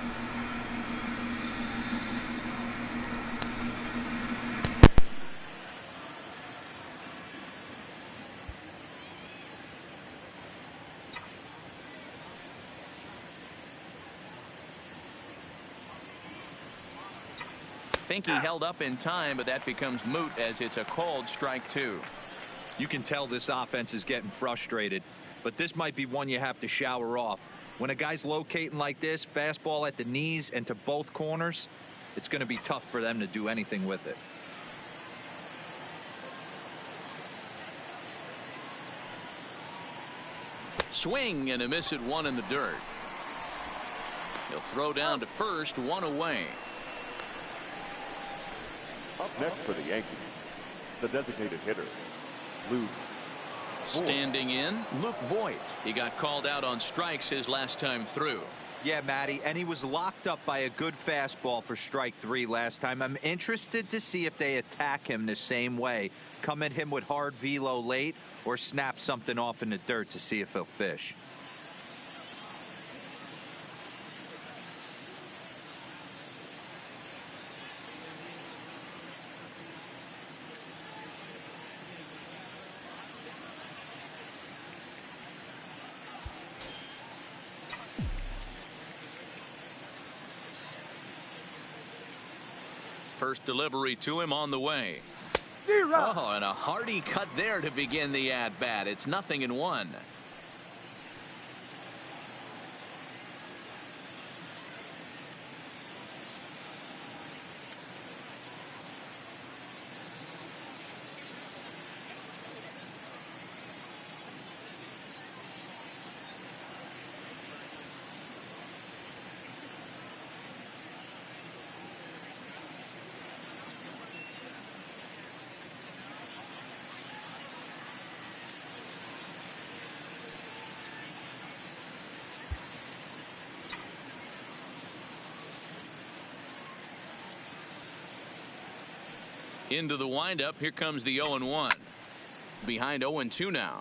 Think he held up in time, but that becomes moot as it's a called strike two. You can tell this offense is getting frustrated, but this might be one you have to shower off. When a guy's locating like this, fastball at the knees and to both corners, it's going to be tough for them to do anything with it. Swing and a miss at one in the dirt. He'll throw down to first, one away. Up next for the Yankees, the designated hitter, Luke. Standing in, Luke Voigt. He got called out on strikes his last time through. Yeah, Matty, and he was locked up by a good fastball for strike three last time. I'm interested to see if they attack him the same way. Come at him with hard velo late or snap something off in the dirt to see if he'll fish. First delivery to him on the way. Oh, and a hearty cut there to begin the at-bat. It's 0-1. Into the windup. Here comes the 0-1. Behind 0-2 now.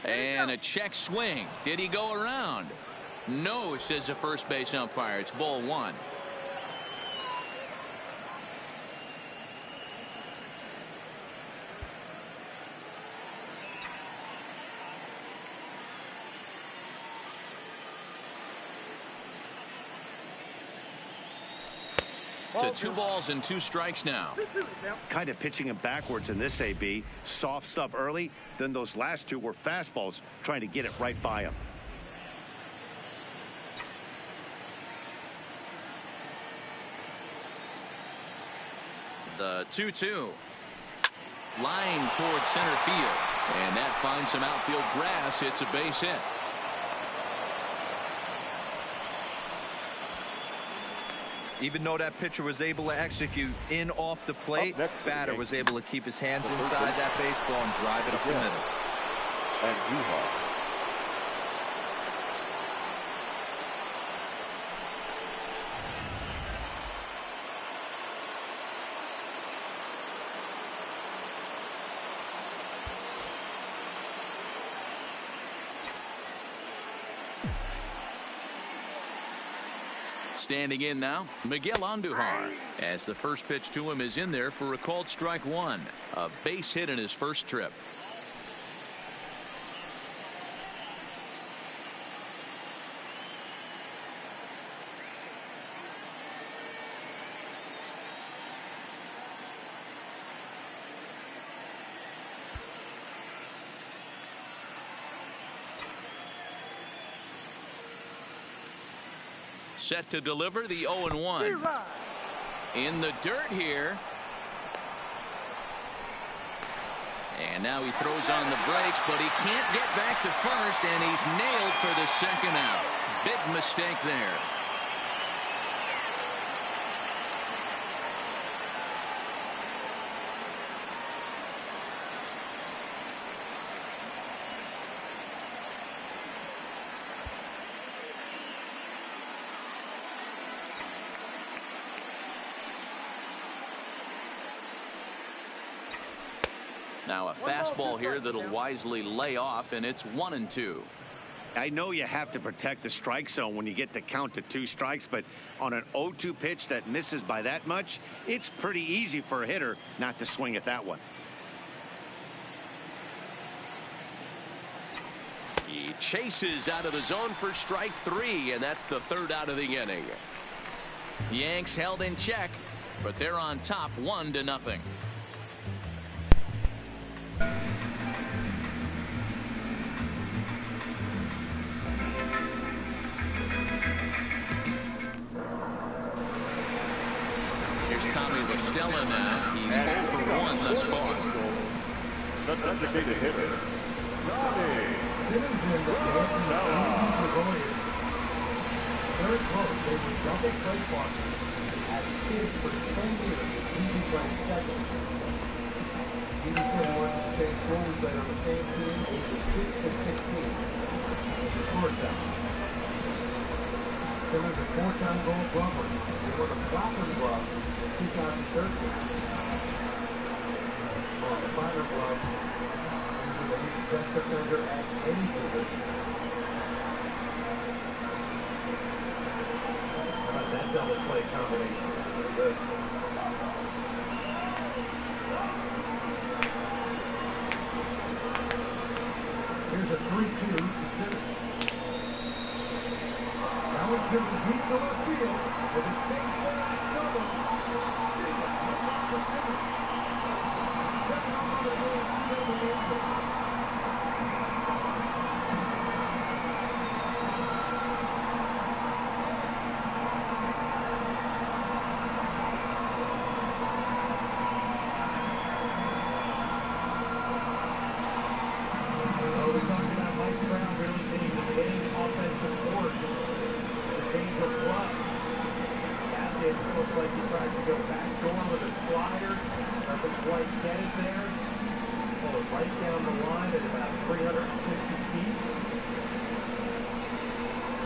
And a check swing. Did he go around? No, says the first base umpire. It's ball one. To 2 balls and 2 strikes now. Kind of pitching him backwards in this AB. Soft stuff early, then those last 2 were fastballs trying to get it right by him. The 2-2. Line towards center field. And that finds some outfield grass. It's a base hit. Even though that pitcher was able to execute in off the plate, batter was able to keep his hands inside that baseball and drive it up the middle. And Yuha. Standing in now, Miguel Andujar, as the first pitch to him is in there for a called strike one. A base hit in his first trip. Set to deliver the 0-1. In the dirt here. And now he throws on the brakes, but he can't get back to first, and he's nailed for the second out. Big mistake there. Now a fastball here that'll wisely lay off, and it's 1-2. I know you have to protect the strike zone when you get the count to 2 strikes, but on an 0-2 pitch that misses by that much, it's pretty easy for a hitter not to swing at that one. He chases out of the zone for strike 3, and that's the 3rd out of the inning. Yanks held in check, but they're on top 1-0. Stella now. He's over 1 thus far. The designated hitter, Johnny. Very close. They were double play partners as kids for 10 years. He played second. He played on the same school. We played on the same team. Ages 6 to 16. Shortstop. Simmons a 4-time Gold Glover. He won a Platinum Glove in 2013. On the Platinum Glove, he was the best defender at any position. How about that double play combination? Very good. Here's a 3-2 to Simmons. Now it's him to deep to left field. If it stays there, it's double. See ya. For Simmons. Second home run of the game, still the Angels. Well, we talked about Mike Trout really being the main offensive force. It looks like he tries to go back door with a slider. Doesn't quite get it there. Pull it right down the line at about 360 feet.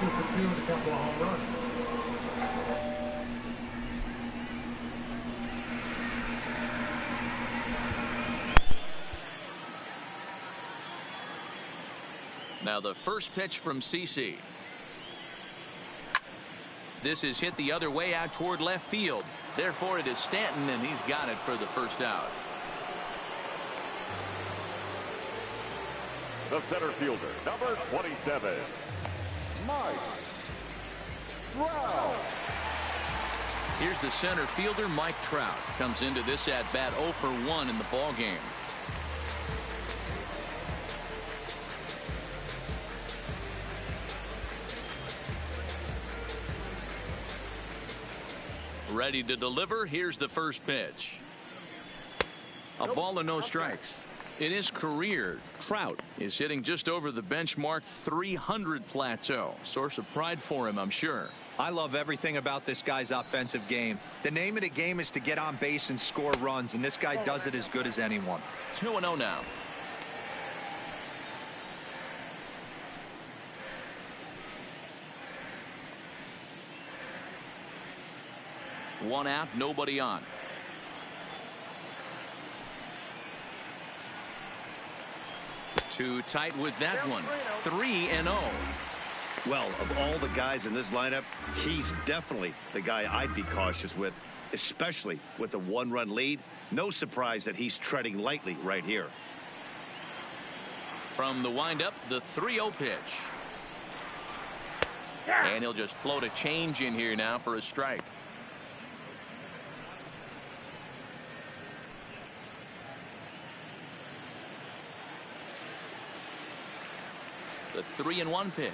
2 for 2 and a couple of home runs. Now the first pitch from CeCe. This is hit the other way out toward left field. Therefore, it is Stanton, and he's got it for the first out. The center fielder, number 27, Mike Trout. Here's the center fielder, Mike Trout. Comes into this at-bat 0 for 1 in the ballgame. Ready to deliver. Here's the first pitch. A ball and no strikes. In his career, Trout is hitting just over the benchmark 300 plateau. Source of pride for him, I'm sure. I love everything about this guy's offensive game. The name of the game is to get on base and score runs, and this guy does it as good as anyone. 2-0 now. One out, nobody on. Too tight with that one. 3-0. Well, of all the guys in this lineup, he's definitely the guy I'd be cautious with, especially with a one-run lead. No surprise that he's treading lightly right here. From the windup, the 3-0 pitch. And he'll just float a change in here now for a strike. The 3-1 pitch.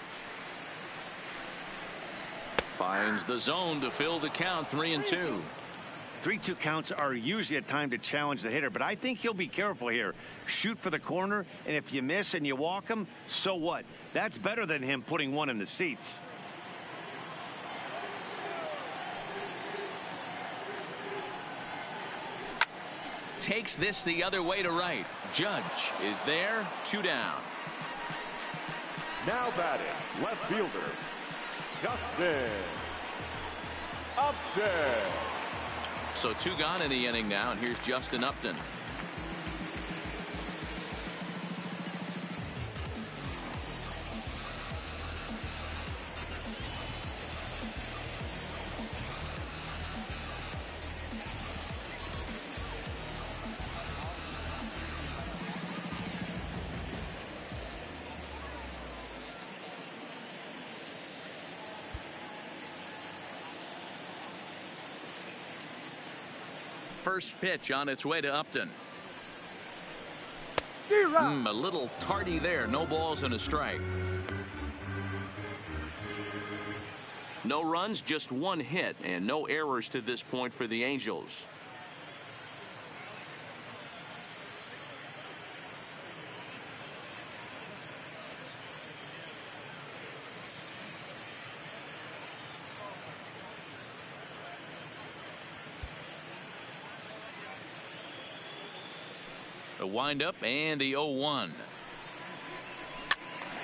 Finds the zone to fill the count. 3-2. 3-2 counts are usually a time to challenge the hitter, but I think he'll be careful here. Shoot for the corner, and if you miss and you walk him, so what? That's better than him putting one in the seats. Takes this the other way to right. Judge is there. 2 down. Now batting, left fielder, Justin Upton. So 2 gone in the inning now, and here's Justin Upton. First pitch on its way to Upton. A little tardy there. No balls and a strike. No runs, just 1 hit, and no errors to this point for the Angels. The windup and the 0-1.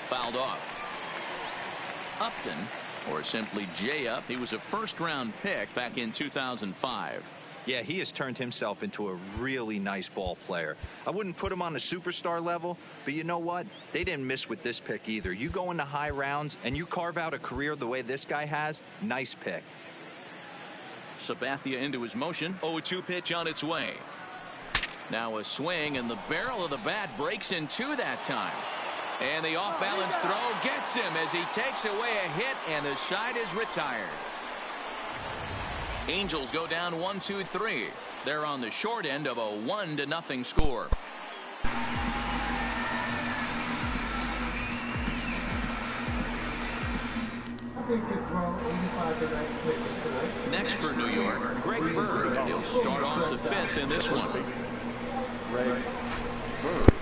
Fouled off. Upton, or simply J-Up, he was a first-round pick back in 2005. Yeah, he has turned himself into a really nice ball player. I wouldn't put him on the superstar level, but you know what? They didn't miss with this pick either. You go into high rounds and you carve out a career the way this guy has, nice pick. Sabathia into his motion. 0-2 pitch on its way. Now a swing, and the barrel of the bat breaks in 2 that time. And the off-balance throw gets him as he takes away a hit, and the side is retired. Angels go down 1-2-3. They're on the short end of a 1-0 score. Next for New York, Greg Bird. He'll start off the 5th in this one. Greg Bird.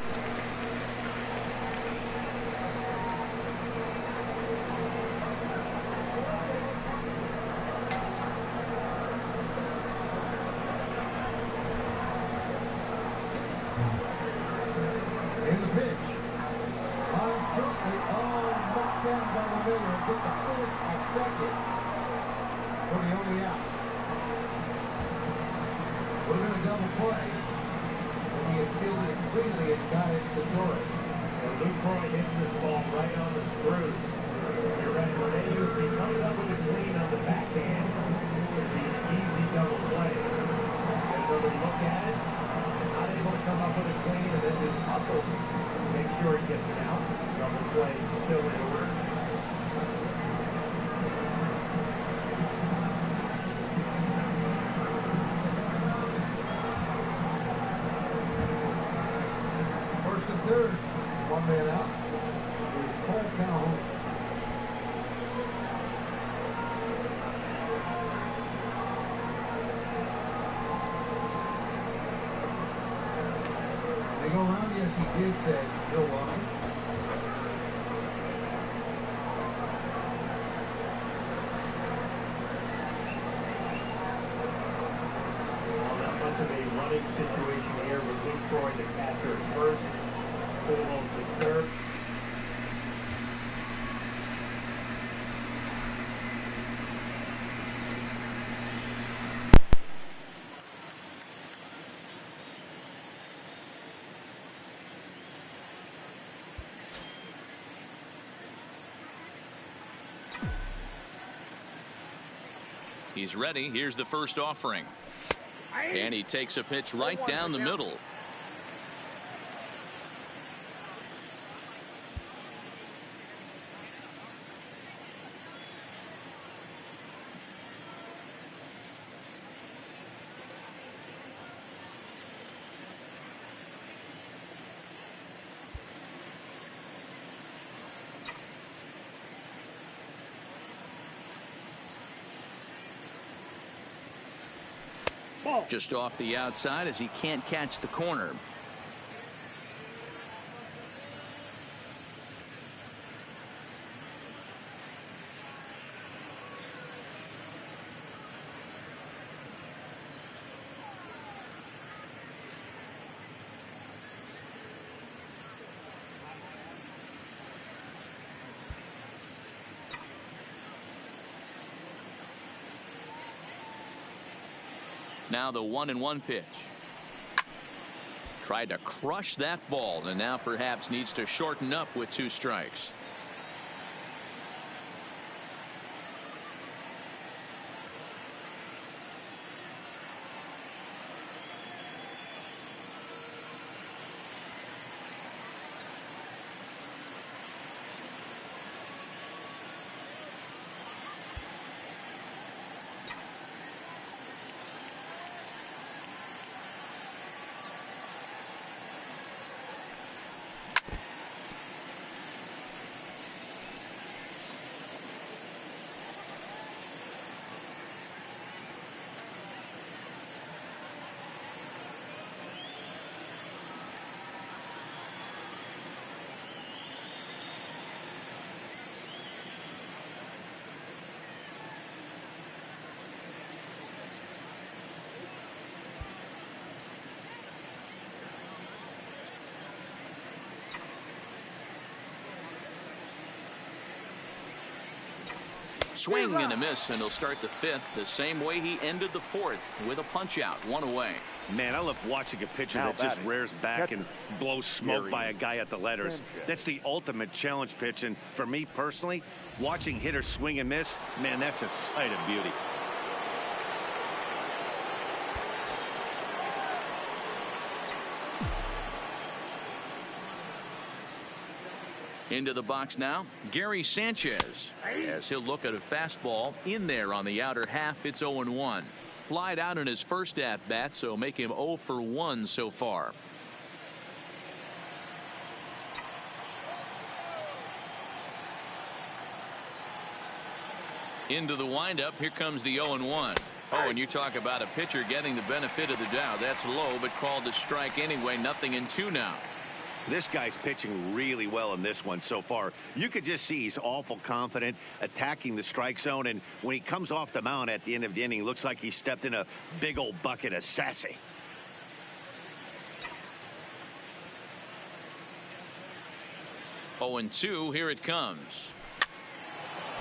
In the pitch. Line shortly. Knocked down by the Miller. Get the first and second. For the only out. We're going to double play. He had fielded it cleanly and got it to Torres. Well, Lucroy hits this ball right on the screws. You're right, Renee, if he comes up with a clean on the backhand, it'll be an easy double play. Get another look at it. Not able to come up with a clean, and then just hustles to make sure he gets it out. Double play still in order. Third, 1 man out. Cole Calhoun. go around? Yes, he did say, Milwaukee. Not much of a running situation here with Luke Troy, the catcher at first, Pujols at third. He's ready. Here's the first offering. And he takes a pitch right down the middle. Just off the outside as he can't catch the corner. Now the 1-1 pitch. Tried to crush that ball and now perhaps needs to shorten up with 2 strikes. Swing and a miss, and he'll start the 5th the same way he ended the 4th with a punch out, 1 away. Man, I love watching a pitcher that just rears back and blows smoke by a guy at the letters. That's the ultimate challenge pitch, and for me personally, watching hitters swing and miss, man, that's a sight of beauty. Into the box now, Gary Sanchez, as he'll look at a fastball in there on the outer half. It's 0-1. Flied out in his first at bat, so make him 0 for 1 so far. Into the windup. Here comes the 0-1. Oh, and you talk about a pitcher getting the benefit of the doubt. That's low, but called a strike anyway. 0-2 now. This guy's pitching really well in this one so far. You could just see he's awful confident attacking the strike zone, and when he comes off the mound at the end of the inning, looks like he stepped in a big old bucket of sassy. Oh, 2, here it comes.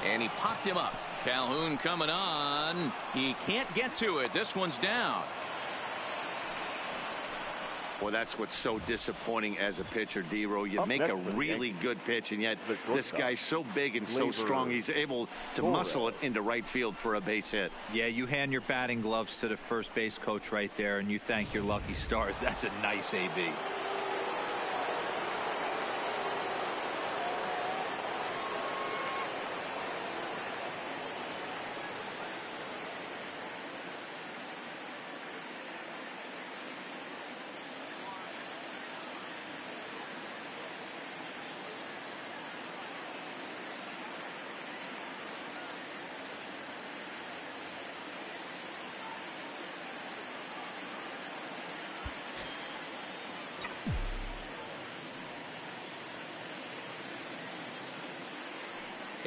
And he popped him up. Calhoun coming on. He can't get to it. This one's down. Well, that's what's so disappointing as a pitcher, D-Row. You make a really good pitch, and yet this guy's so big and so strong, he's able to muscle it into right field for a base hit. Yeah, you hand your batting gloves to the first base coach right there, and you thank your lucky stars. That's a nice AB.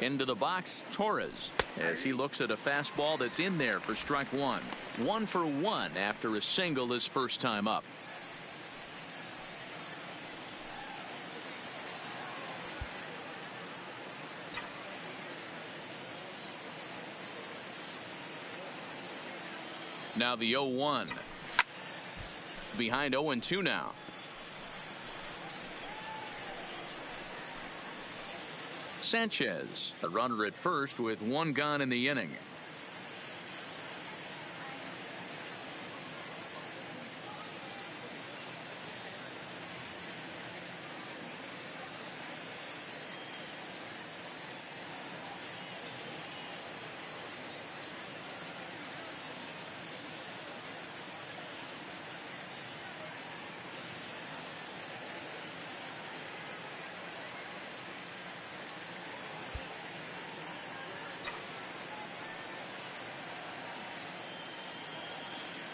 Into the box, Torres, as he looks at a fastball that's in there for strike one. 1 for 1 after a single his first time up. Now the 0-1. Behind 0-2 now. Sanchez, a runner at first with 1 gone in the inning.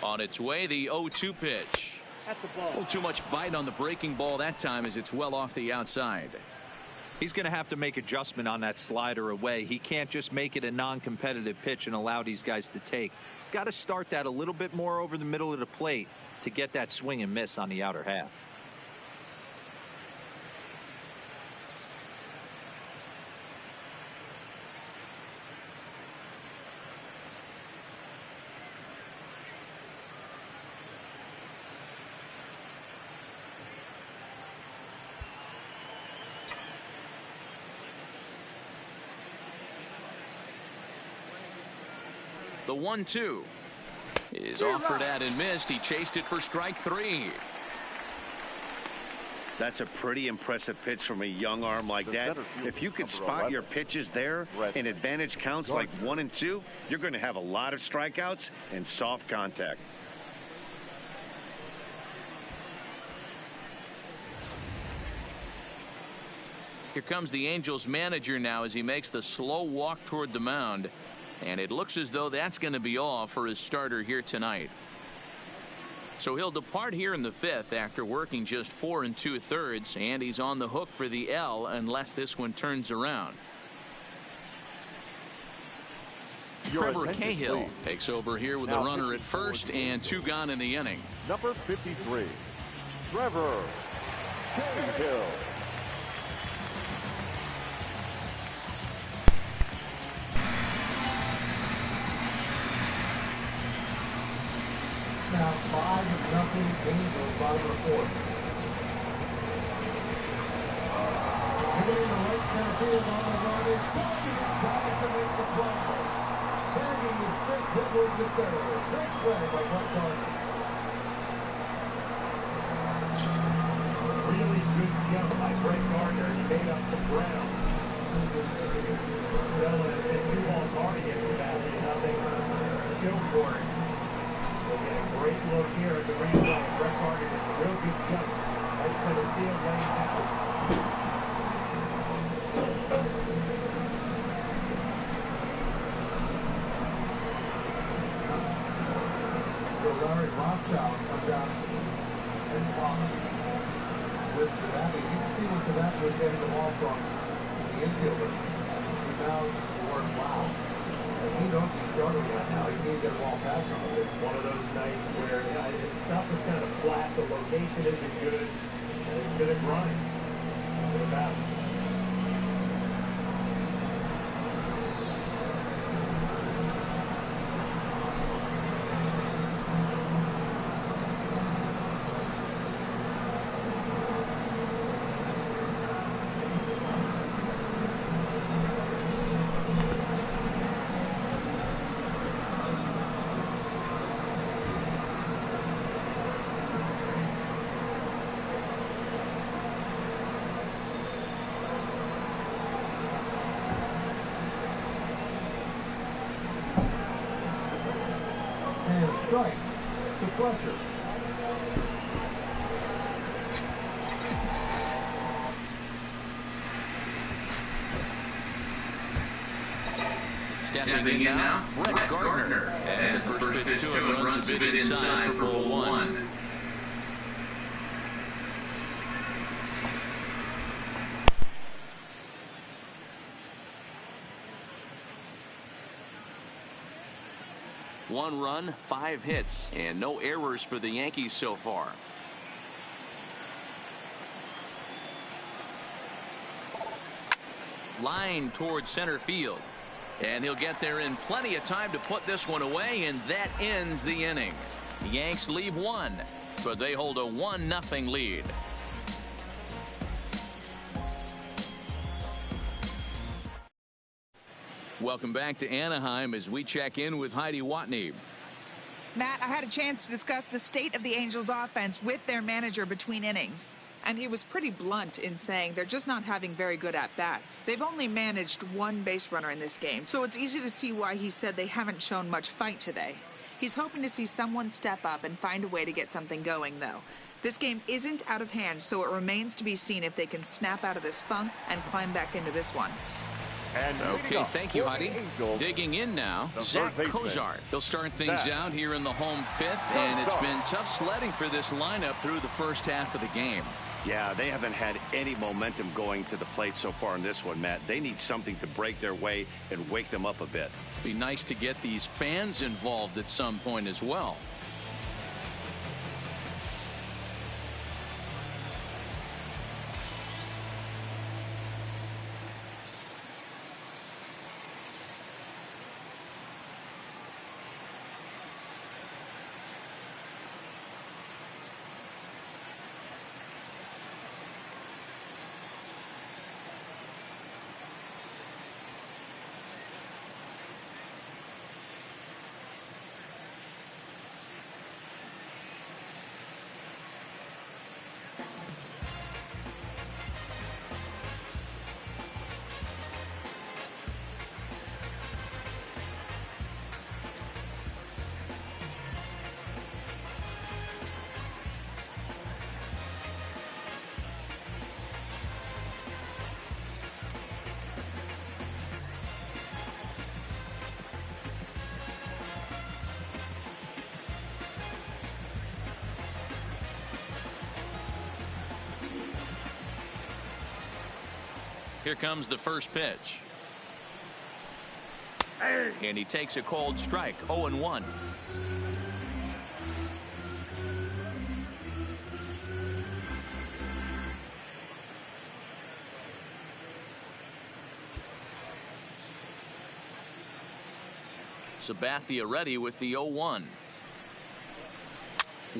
On its way, the 0-2 pitch. At the ball. A little too much bite on the breaking ball that time as it's well off the outside. He's going to have to make adjustment on that slider away. He can't just make it a non-competitive pitch and allow these guys to take. He's got to start that a little bit more over the middle of the plate to get that swing and miss on the outer half. The 1-2 is offered at and missed. He chased it for strike 3. That's a pretty impressive pitch from a young arm like that. If you could spot your pitches there in advantage counts like 1 and 2, you're going to have a lot of strikeouts and soft contact. Here comes the Angels manager now as he makes the slow walk toward the mound. And it looks as though that's going to be all for his starter here tonight. So he'll depart here in the 5th after working just 4 2/3, and he's on the hook for the L unless this one turns around. Trevor Cahill takes over here with a runner at first and 2 gone in the inning. Number 53, Trevor Cahill. Now 5-0 Angels by the 4th. Hitting the right center field on the run is trying to make the play. Tagging his big hit towards the third. Big play by Brett Gardner. Really good jump by Brett Gardner. He made up some ground. Still, it's 2 balls hard against Sabathia. Nothing to show for it. We'll get a great look here at the replay. Brett Gardner did a real good jump. Right center field, lane center. So Larry Rothschild comes out and talks with Sabathia. You can see when Sabathia was getting the ball from the infielder. He bowed the word wow. And he knows he's struggling right now. He can't get a ball past him. It's one of those nights where his stuff is kind of flat, the location isn't good, and it's going to grind. What about it? Strike to Fletcher. Stepping in now, Brett Gardner. As the first pitch to him runs a bit inside for ball 1. 1 run, 5 hits, and no errors for the Yankees so far. Line towards center field. And he'll get there in plenty of time to put this one away, and that ends the inning. The Yanks leave 1, but they hold a 1-0 lead. Welcome back to Anaheim as we check in with Heidi Watney. Matt, I had a chance to discuss the state of the Angels offense with their manager between innings. And he was pretty blunt in saying they're just not having very good at-bats. They've only managed 1 base runner in this game, so it's easy to see why he said they haven't shown much fight today. He's hoping to see someone step up and find a way to get something going, though. This game isn't out of hand, so it remains to be seen if they can snap out of this funk and climb back into this one. Okay, thank you, Heidi. Digging in now, Zach Cozart. He'll start things out here in the home 5th, and it's been tough sledding for this lineup through the first half of the game. Yeah, they haven't had any momentum going to the plate so far in this one, Matt. They need something to break their way and wake them up a bit. Be nice to get these fans involved at some point as well. Here comes the first pitch. And he takes a cold strike, 0-1. Sabathia ready with the 0-1.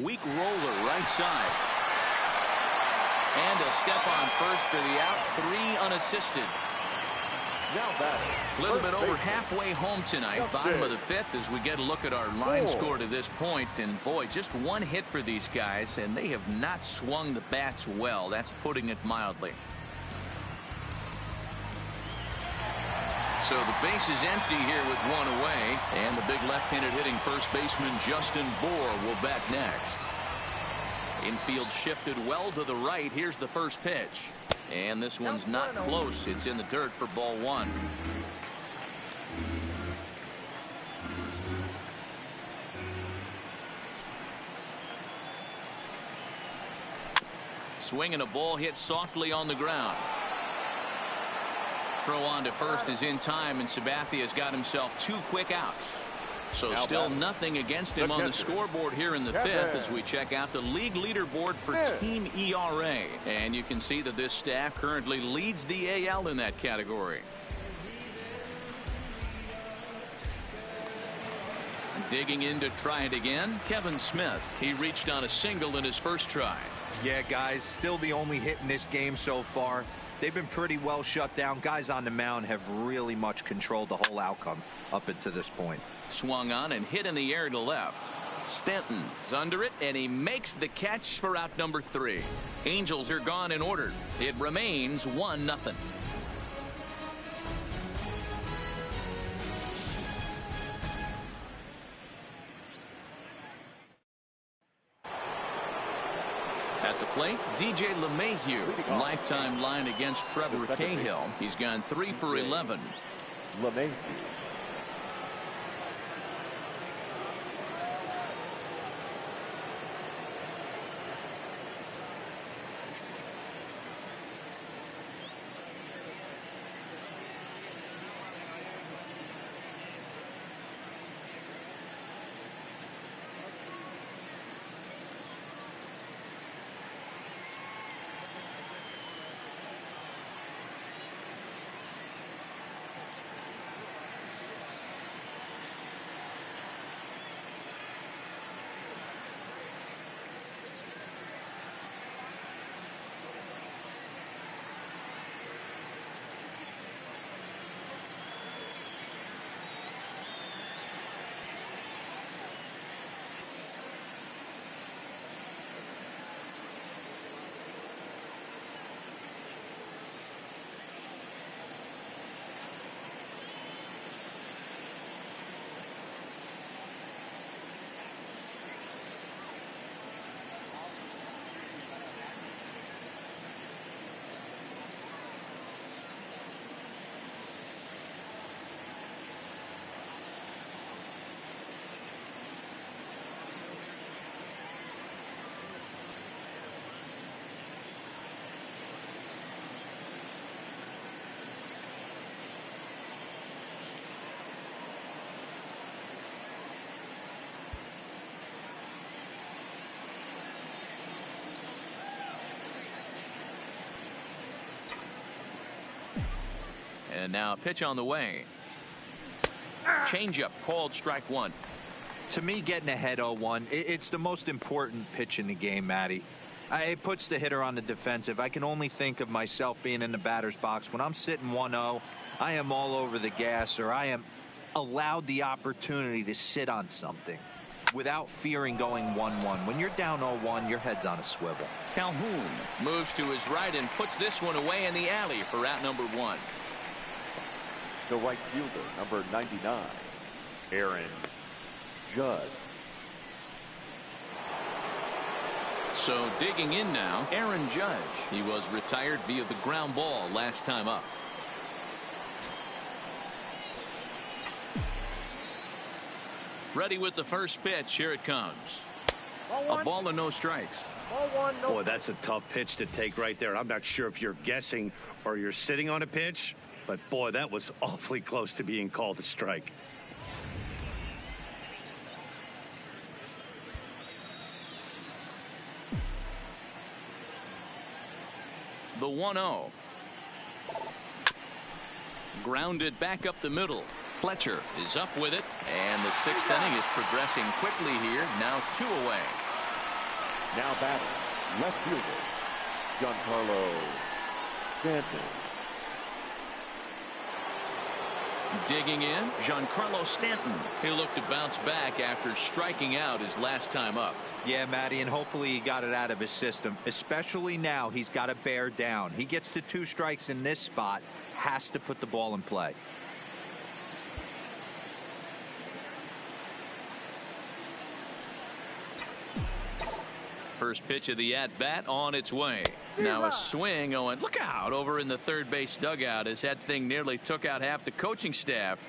Weak roller right side. And a step on first for the out, 3 unassisted. A little bit over halfway home tonight, bottom of the 5th, as we get a look at our line score to this point. And boy, just 1 hit for these guys, and they have not swung the bats well. That's putting it mildly. So the base is empty here with 1 away, and the big left-handed hitting first baseman Justin Bour will bat next. Infield shifted well to the right. Here's the first pitch. And this one's not close. It's in the dirt for ball 1. Swinging a ball hit softly on the ground. Throw on to first is in time, and Sabathia's got himself 2 quick outs. So still nothing against him on the scoreboard here in the 5th as we check out the league leaderboard for team ERA. And you can see that this staff currently leads the AL in that category. Digging in to try it again, Kevin Smith. He reached on a single in his first try. Yeah, guys, still the only hit in this game so far. They've been pretty well shut down. Guys on the mound have really much controlled the whole outcome up until this point. Swung on and hit in the air to left. Stanton's under it, and he makes the catch for out number 3. Angels are gone in order. It remains 1-0. At the plate, DJ LeMahieu, lifetime line against Trevor Cahill. He's gone 3 for 11. LeMahieu. And now pitch on the way. Changeup called strike one. To me, getting ahead 0-1, it's the most important pitch in the game, Matty. It puts the hitter on the defensive. I can only think of myself being in the batter's box. When I'm sitting 1-0, I am all over the gas, or I am allowed the opportunity to sit on something without fearing going 1-1. When you're down 0-1, your head's on a swivel. Calhoun moves to his right and puts this one away in the alley for out number one. The right fielder, number 99, Aaron Judge. So digging in now, Aaron Judge. He was retired via the ground ball last time up. Ready with the first pitch. Here it comes. A ball and no strikes. Boy, that's a tough pitch to take right there. I'm not sure if you're guessing or you're sitting on a pitch, but boy, that was awfully close to being called a strike. The 1-0. Grounded back up the middle. Fletcher is up with it, and the sixth inning is progressing quickly here. Now 2 away. Now batting, left fielder, Giancarlo Stanton. Digging in, Giancarlo Stanton. He looked to bounce back after striking out his last time up. Yeah, Matty, and hopefully he got it out of his system. Especially now, he's got to bear down. He gets the 2 strikes in this spot, has to put the ball in play. First pitch of the at-bat on its way. Now a swing, Owen. Look out over in the third base dugout as that thing nearly took out half the coaching staff.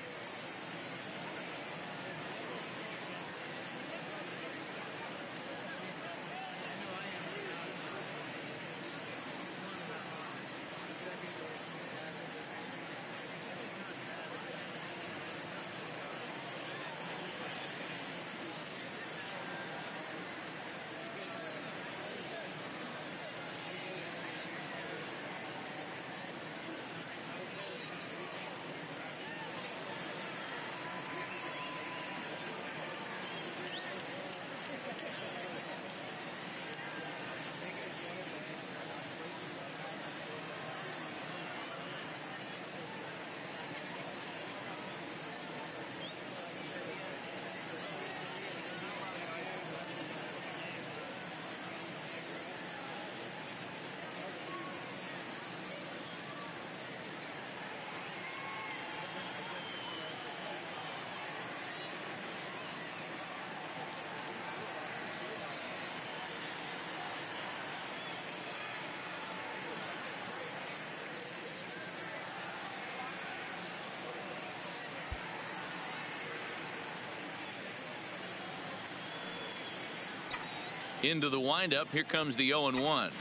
Into the windup. Here comes the 0-1.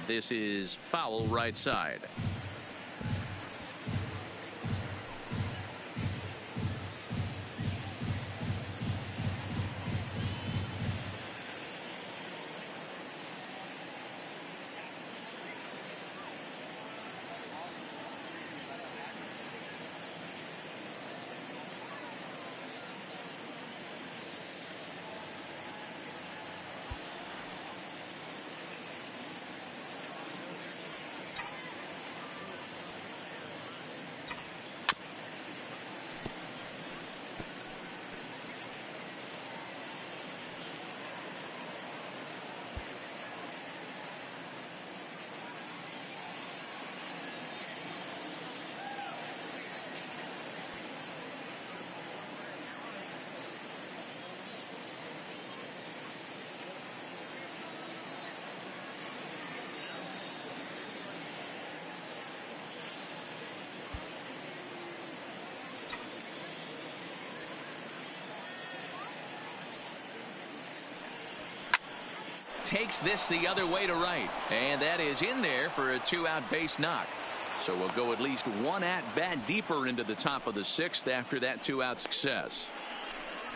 This is foul right side. Takes this the other way to right, and that is in there for a 2-out base knock. So we'll go at least 1 at bat deeper into the top of the 6th after that 2-out success.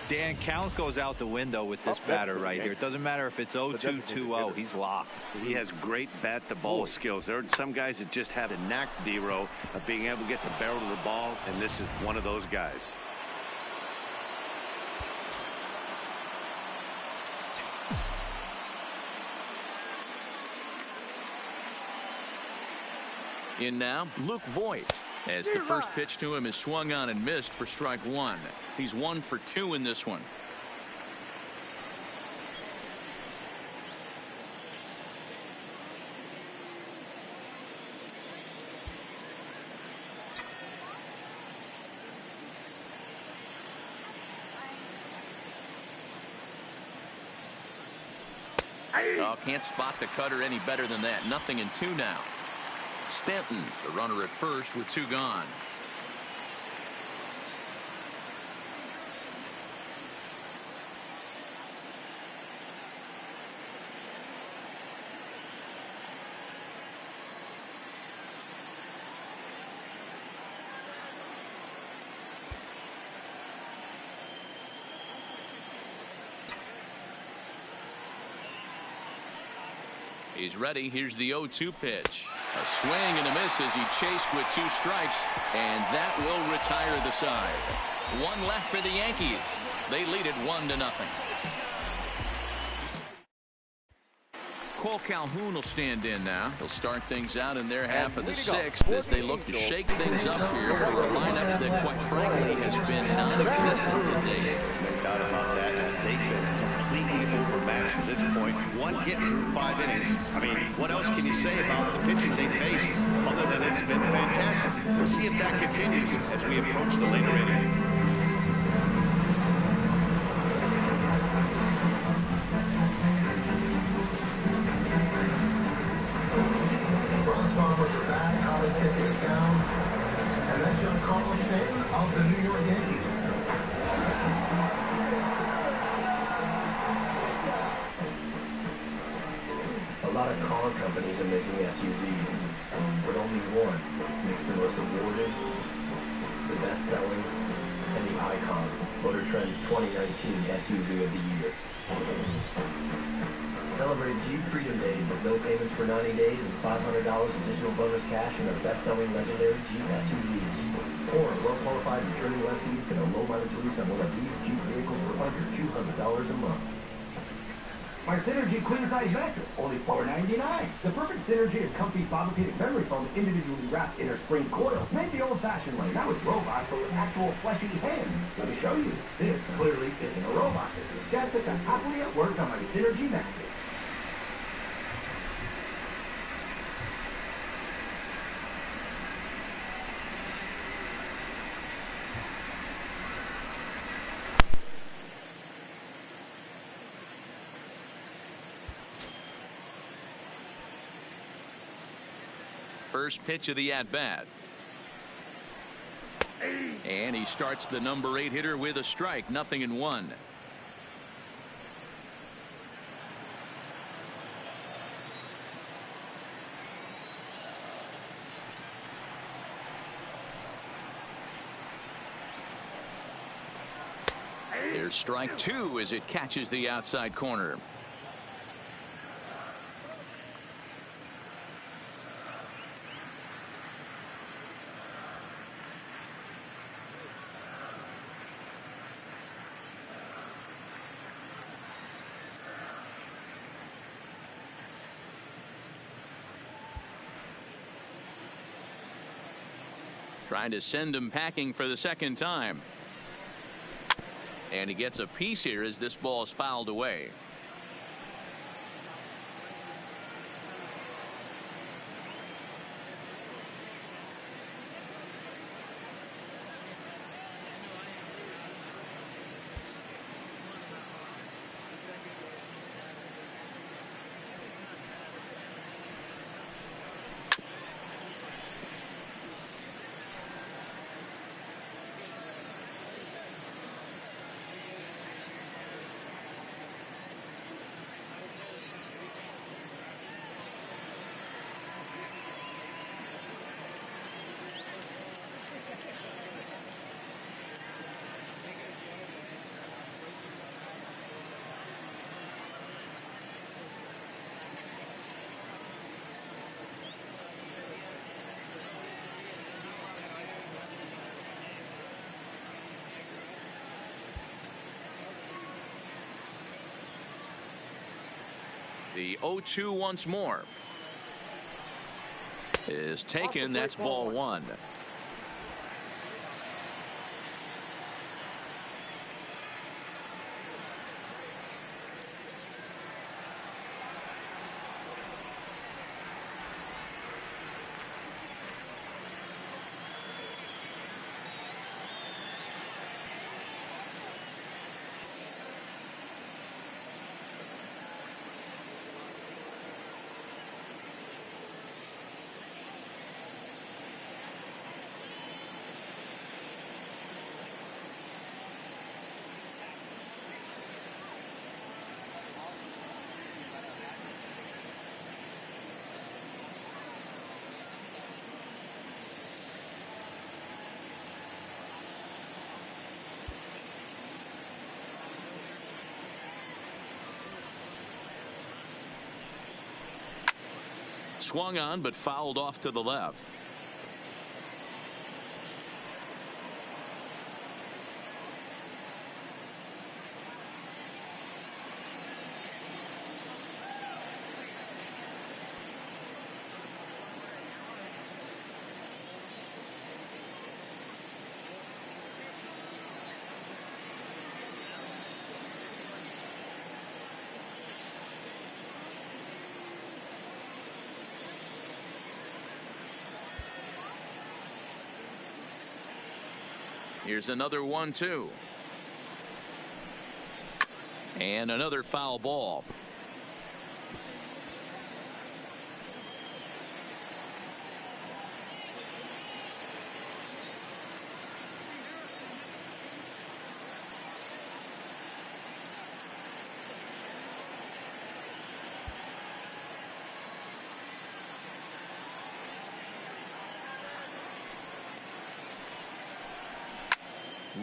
Dan, count goes out the window with this batter right here. It doesn't matter if it's 0-2, 2-0. He's locked. He has great bat-to-ball skills. There are some guys that just have a knack, D-Row, of being able to get the barrel of the ball, and this is one of those guys. In now, Luke Voigt, as the first pitch to him is swung on and missed for strike one. He's 1 for 2 in this one. Oh, can't spot the cutter any better than that. 0-2 now. Stanton, the runner at first with 2 gone. He's ready. Here's the 0-2 pitch. A swing and a miss as he chased with 2 strikes, and that will retire the side. 1 left for the Yankees. They lead it 1-0. Cole Calhoun will stand in now. He'll start things out in their half of the 6th as they look to shake things up here for a lineup that, quite frankly, has been non-existent today. No doubt about that. They've been completely overmatched at this point. 1 hit through 5 innings. I mean, what else can you say about the pitching they faced other than it's been fantastic? We'll see if that continues as we approach the later inning. Bombers are back, hottest hit in town, and that's John Carlin Taylor of the New York Yankees. A lot of car companies are making SUVs, but only one makes the most awarded, the best-selling, and the icon. Motor Trend's 2019 SUV of the Year. Celebrate Jeep Freedom Days with no payments for 90 days and $500 additional bonus cash in our best-selling legendary Jeep SUVs. Or well-qualified returning lessees get a low-mileage lease on one of these Jeep vehicles for under $200 a month. My Synergy queen-size mattress, only $4.99. The perfect synergy of comfy Fabricated memory foam individually wrapped inner spring coils made the old-fashioned way, not with robots, but with actual fleshy hands. Let me show you. This clearly isn't a robot. This is Jessica happily at work on my Synergy mattress. First pitch of the at-bat. And he starts the number 8 hitter with a strike. 0-1. There's strike 2 as it catches the outside corner. Trying to send him packing for the second time. And he gets a piece here as this ball is fouled away. The 0-2 once more. Is taken. That's ball one. Swung on, but fouled off to the left. Here's another 1-2. And another foul ball.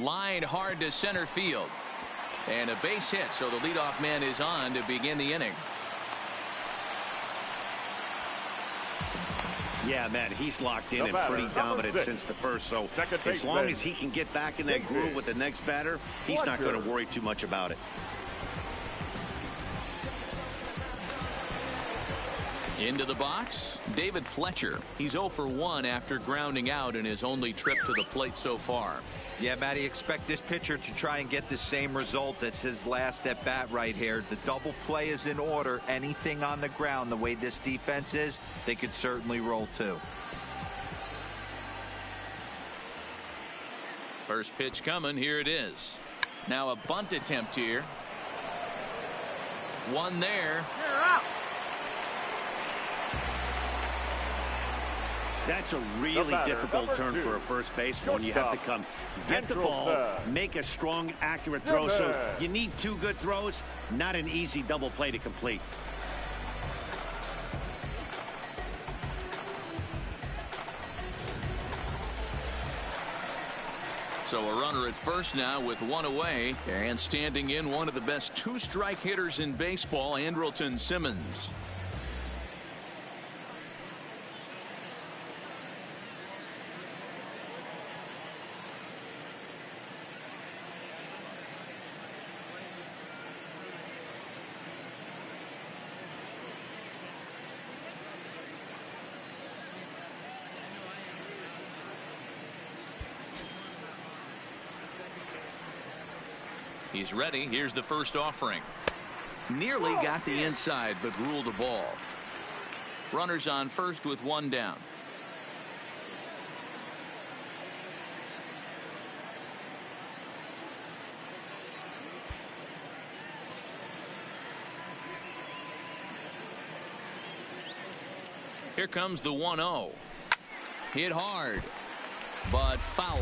Lined hard to center field. And a base hit, so the leadoff man is on to begin the inning. Yeah, Matt, he's locked in and pretty dominant since the first. So as long as he can get back in that groove with the next batter, he's not going to worry too much about it. Into the box, David Fletcher. He's 0 for 1 after grounding out in his only trip to the plate so far. Yeah, Matty, expect this pitcher to try and get the same result as his last at bat right here. The double play is in order. Anything on the ground, the way this defense is, they could certainly roll too. First pitch coming. Here it is. Now a bunt attempt here. One there. You're out. That's a really difficult turn for a first baseman when you have to come get the ball, make a strong, accurate throw. So you need two good throws, not an easy double play to complete. So a runner at first now with one away, and standing in one of the best two-strike hitters in baseball, Andrelton Simmons. He's ready. Here's the first offering. Nearly got the inside, but ruled a ball. Runners on first with one down. Here comes the 1-0. Hit hard, but foul.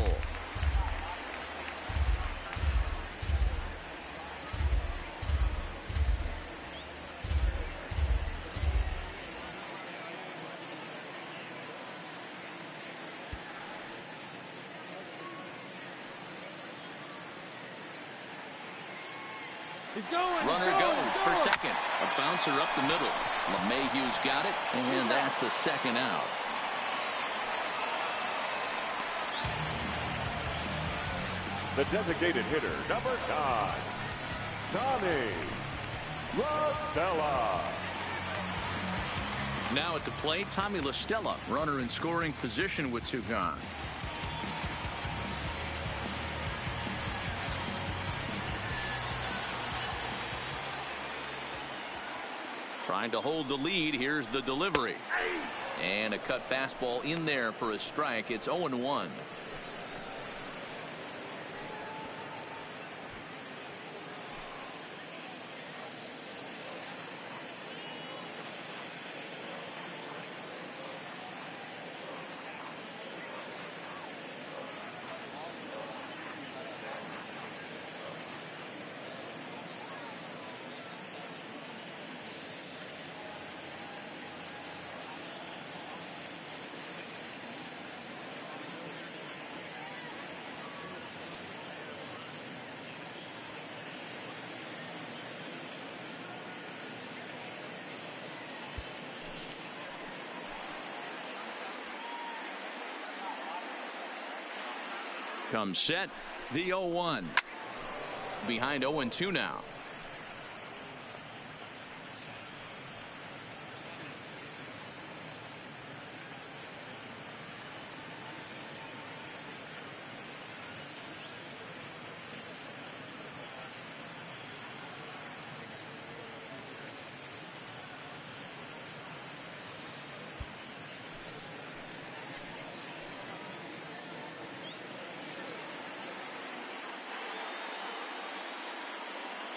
Runner goes for second. A bouncer up the middle. LeMahieu's got it, and that's the second out. The designated hitter, number 9, Tommy La Stella. Now at the plate, Tommy La Stella, runner in scoring position with 2 gone. Trying to hold the lead. Here's the delivery. And a cut fastball in there for a strike. It's 0-1. Comes set, the 0-1. Behind 0-2 now.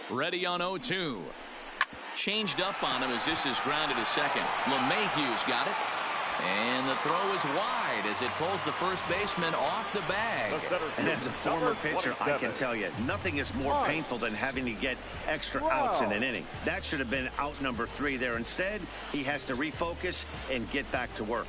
Ready on 0-2. Changed up on him as this is grounded to second. LeMahieu's got it. And the throw is wide as it pulls the first baseman off the bag. And as a former pitcher, I can tell you, nothing is more painful than having to get extra outs in an inning. That should have been out number 3 there. Instead, he has to refocus and get back to work.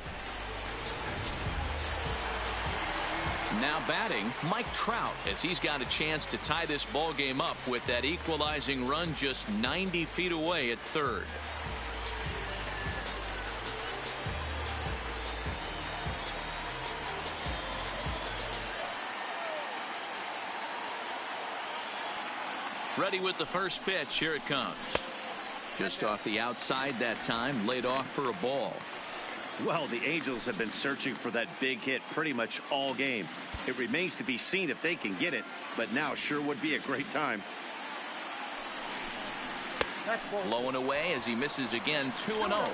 Now batting, Mike Trout, as he's got a chance to tie this ball game up with that equalizing run just 90 feet away at third. Ready with the first pitch. Here it comes. Just off the outside that time, laid off for a ball. Well, the Angels have been searching for that big hit pretty much all game. It remains to be seen if they can get it, but now sure would be a great time. Low and away as he misses again. 2-0.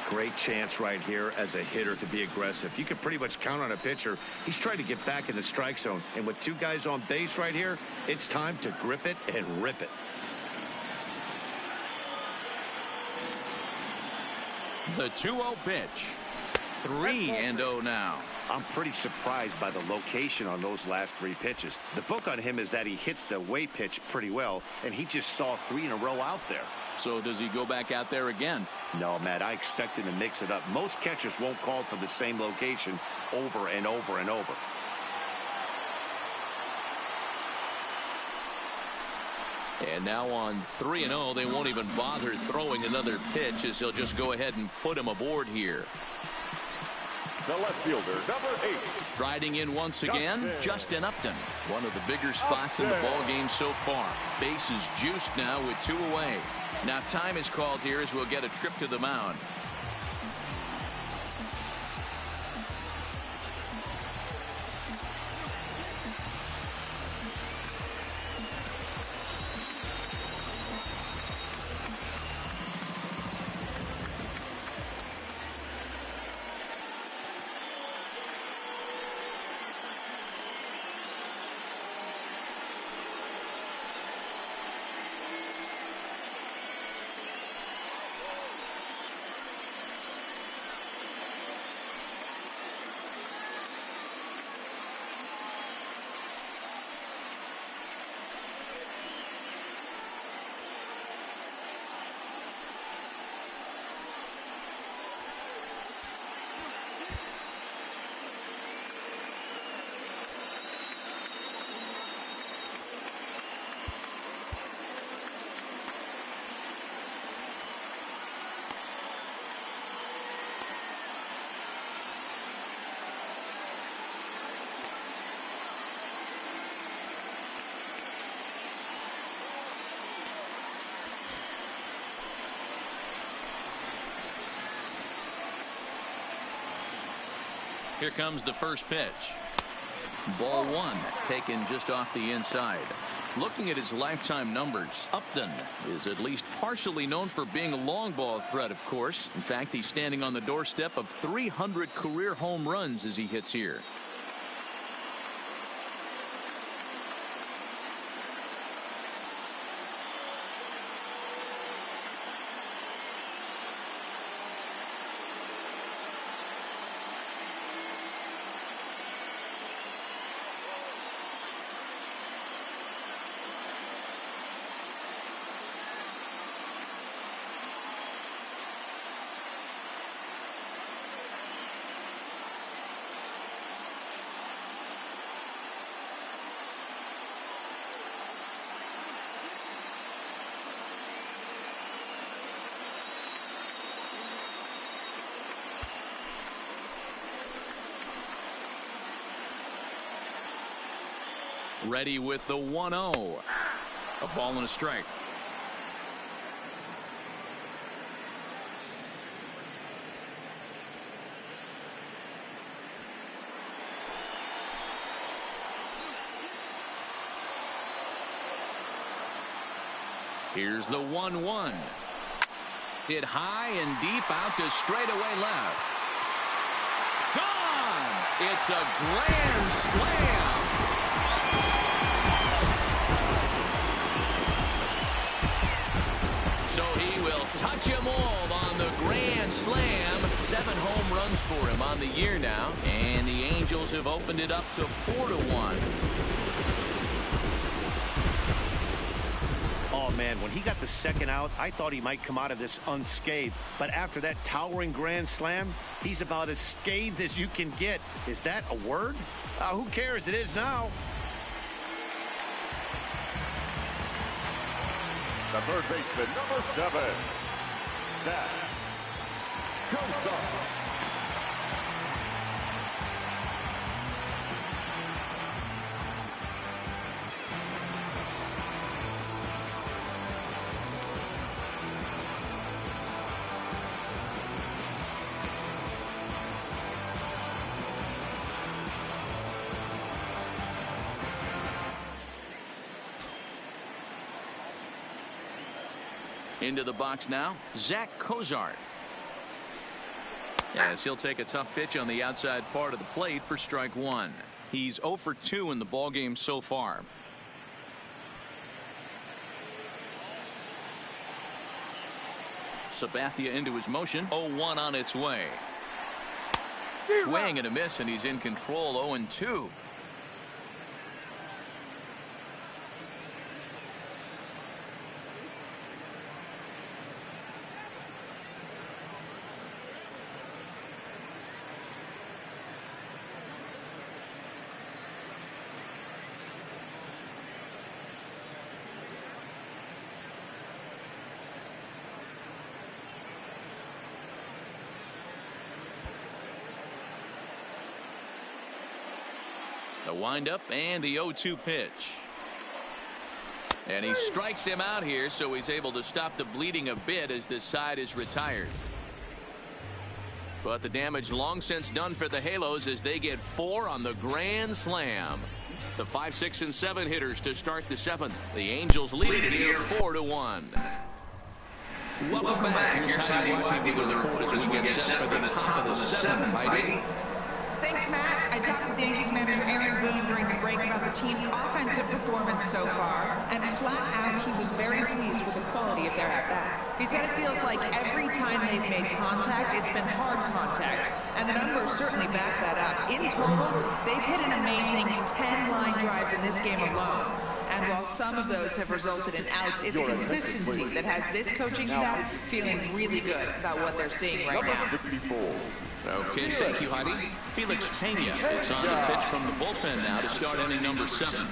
Great chance right here as a hitter to be aggressive. You can pretty much count on a pitcher. He's trying to get back in the strike zone, and with 2 guys on base right here, it's time to grip it and rip it. The 2-0 pitch. 3-0 now. I'm pretty surprised by the location on those last 3 pitches. The book on him is that he hits the away pitch pretty well, and he just saw 3 in a row out there. So does he go back out there again? No, Matt, I expect him to mix it up. Most catchers won't call for the same location over and over and over. And now on 3-0, they won't even bother throwing another pitch as they'll just go ahead and put him aboard here. The left fielder, number 8. Striding in once again, Justin Upton. One of the bigger spots in the ball game so far. Bases juiced now with 2 away. Now time is called here as we'll get a trip to the mound. Here comes the first pitch. Ball one, taken just off the inside. Looking at his lifetime numbers, Upton is at least partially known for being a long ball threat, of course. In fact, he's standing on the doorstep of 300 career home runs as he hits here. Ready with the 1-0. A ball and a strike. Here's the 1-1. Hit high and deep out to straightaway left. Gone! It's a grand slam. So he will touch him all on the grand slam. 7 home runs for him on the year now. And the Angels have opened it up to 4-1. Oh, man, when he got the second out, I thought he might come out of this unscathed. But after that towering grand slam, he's about as scathed as you can get. Is that a word? Who cares? It is now. The third baseman, number 7, Zach Cosa. Into the box now, Zach Cozart. As he'll take a tough pitch on the outside part of the plate for strike one. He's 0 for 2 in the ballgame so far. Sabathia into his motion. 0-1 on its way. Swing and a miss, and he's in control. 0-2. The windup and the 0-2 pitch. And he strikes him out here, so he's able to stop the bleeding a bit as this side is retired. But the damage long since done for the Halos as they get 4 on the grand slam. The 5, 6, and 7 hitters to start the 7th. The Angels lead it here 4-1. Welcome back. Here's Heidi White with the report as we get set for the top of the 7th. Heidi. Thanks, Matt. I talked with the Yankees manager Aaron Boone during the break about the team's offensive performance so far, and flat out he was very pleased with the quality of their at-bats. He said it feels like every time they've made contact, it's been hard contact, and the numbers certainly back that up. In total, they've hit an amazing 10 line drives in this game alone. And while some of those have resulted in outs, it's consistency that has this coaching staff feeling really good about what they're seeing right now. Okay, thank you, Heidi. Felix Pena is on the pitch from the bullpen now to start inning number 7.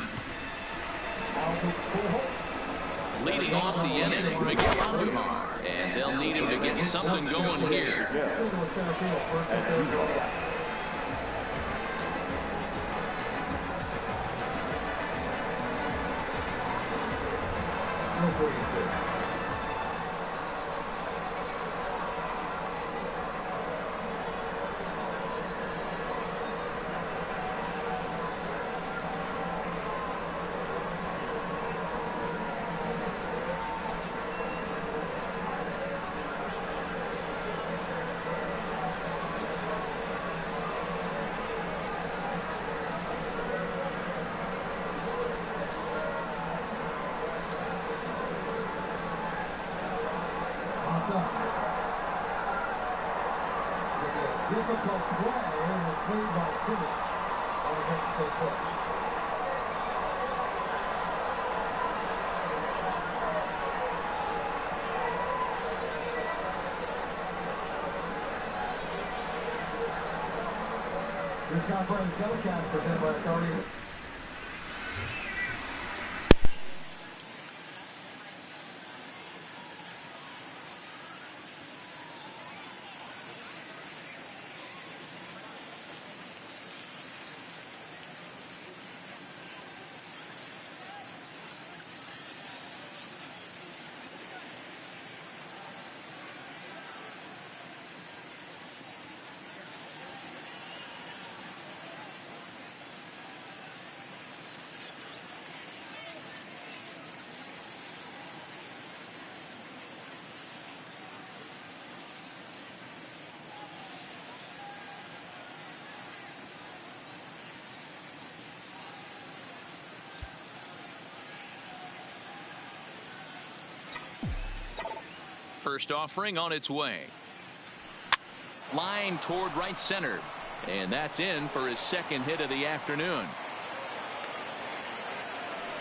Leading off the inning, Miguel Andujar, and they'll need him to get something going here. difficult play, and it's made by Simmons on the next play. This conference telecast presented by Authority. First offering on its way. Line toward right center. And that's in for his second hit of the afternoon.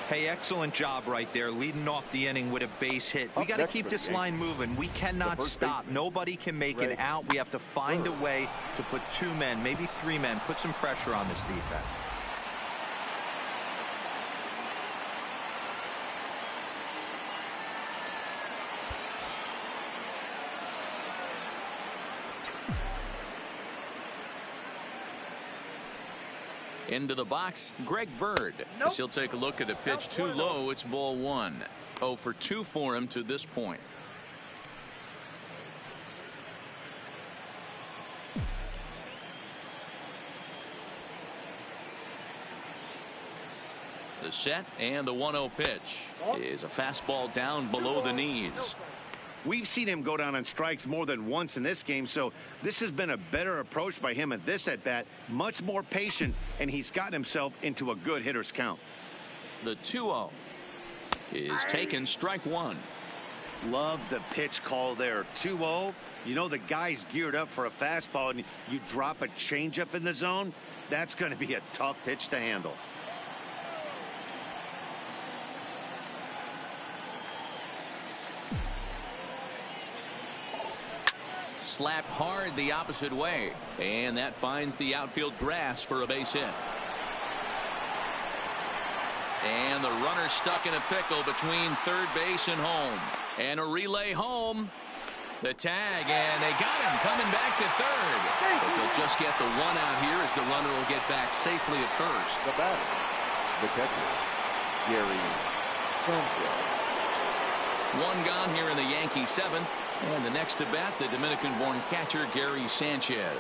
Hey, excellent job right there, leading off the inning with a base hit. We got to keep this line moving. We cannot stop. Nobody can make an out. We have to find a way to put 2 men, maybe 3 men, put some pressure on this defense. Into the box, Greg Bird. As he'll take a look at a pitch too low. It's ball 1. 0 for 2 for him to this point. The set and the 1-0 pitch is a fastball down below the knees. We've seen him go down on strikes more than once in this game, so this has been a better approach by him at this at-bat. Much more patient, and he's gotten himself into a good hitter's count. The 2-0 is taken, strike 1. Love the pitch call there. 2-0. You know the guy's geared up for a fastball, and you drop a changeup in the zone. That's going to be a tough pitch to handle. Slapped hard the opposite way, and that finds the outfield grass for a base hit. And the runner stuck in a pickle between third base and home. And a relay home. The tag, and they got him coming back to third. But they'll just get the 1 out here as the runner will get back safely at first. The batter, the catcher, Gary Sanchez. 1 gone here in the Yankee 7th. And the next to bat, the Dominican-born catcher, Gary Sanchez.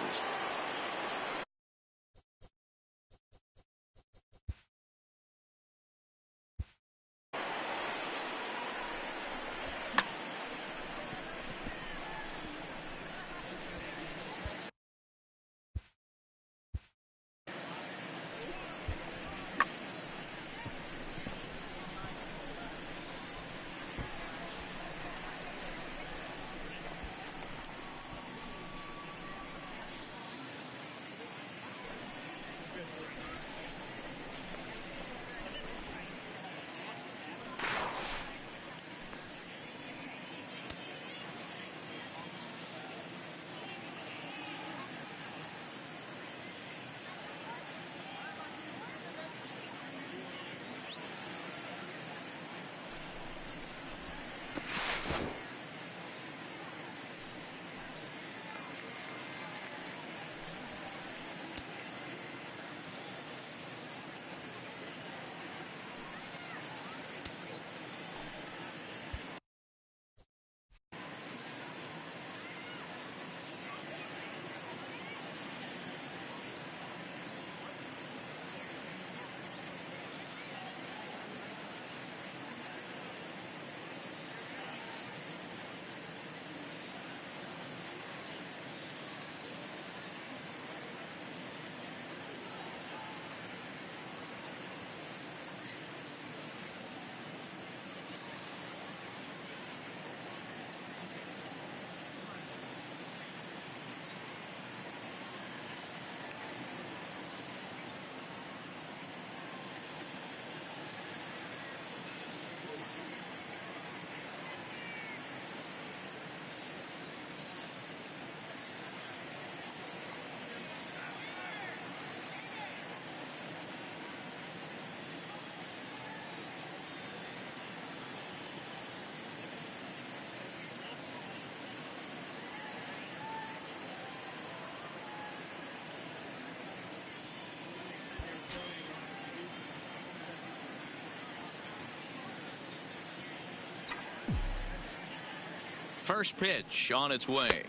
First pitch on its way.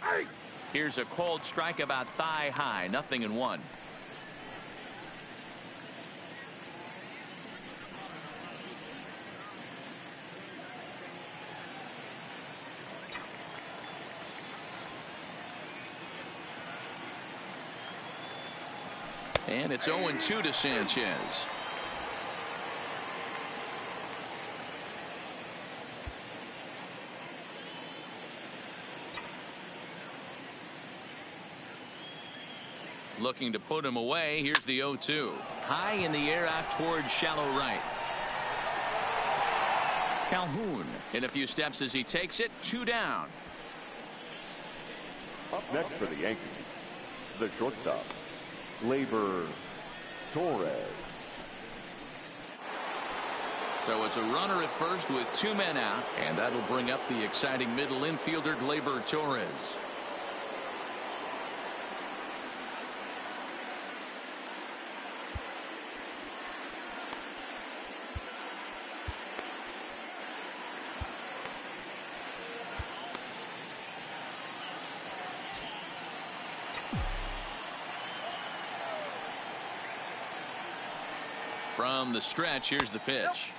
Here's a cold strike about thigh high. 0-1. And it's 0-2 to Sanchez. Looking to put him away. Here's the 0-2. High in the air out towards shallow right. Calhoun in a few steps as he takes it. 2 down. Up next for the Yankees, the shortstop, Gleyber Torres. So it's a runner at first with 2 men out, and that'll bring up the exciting middle infielder Gleyber Torres. From the stretch, here's the pitch.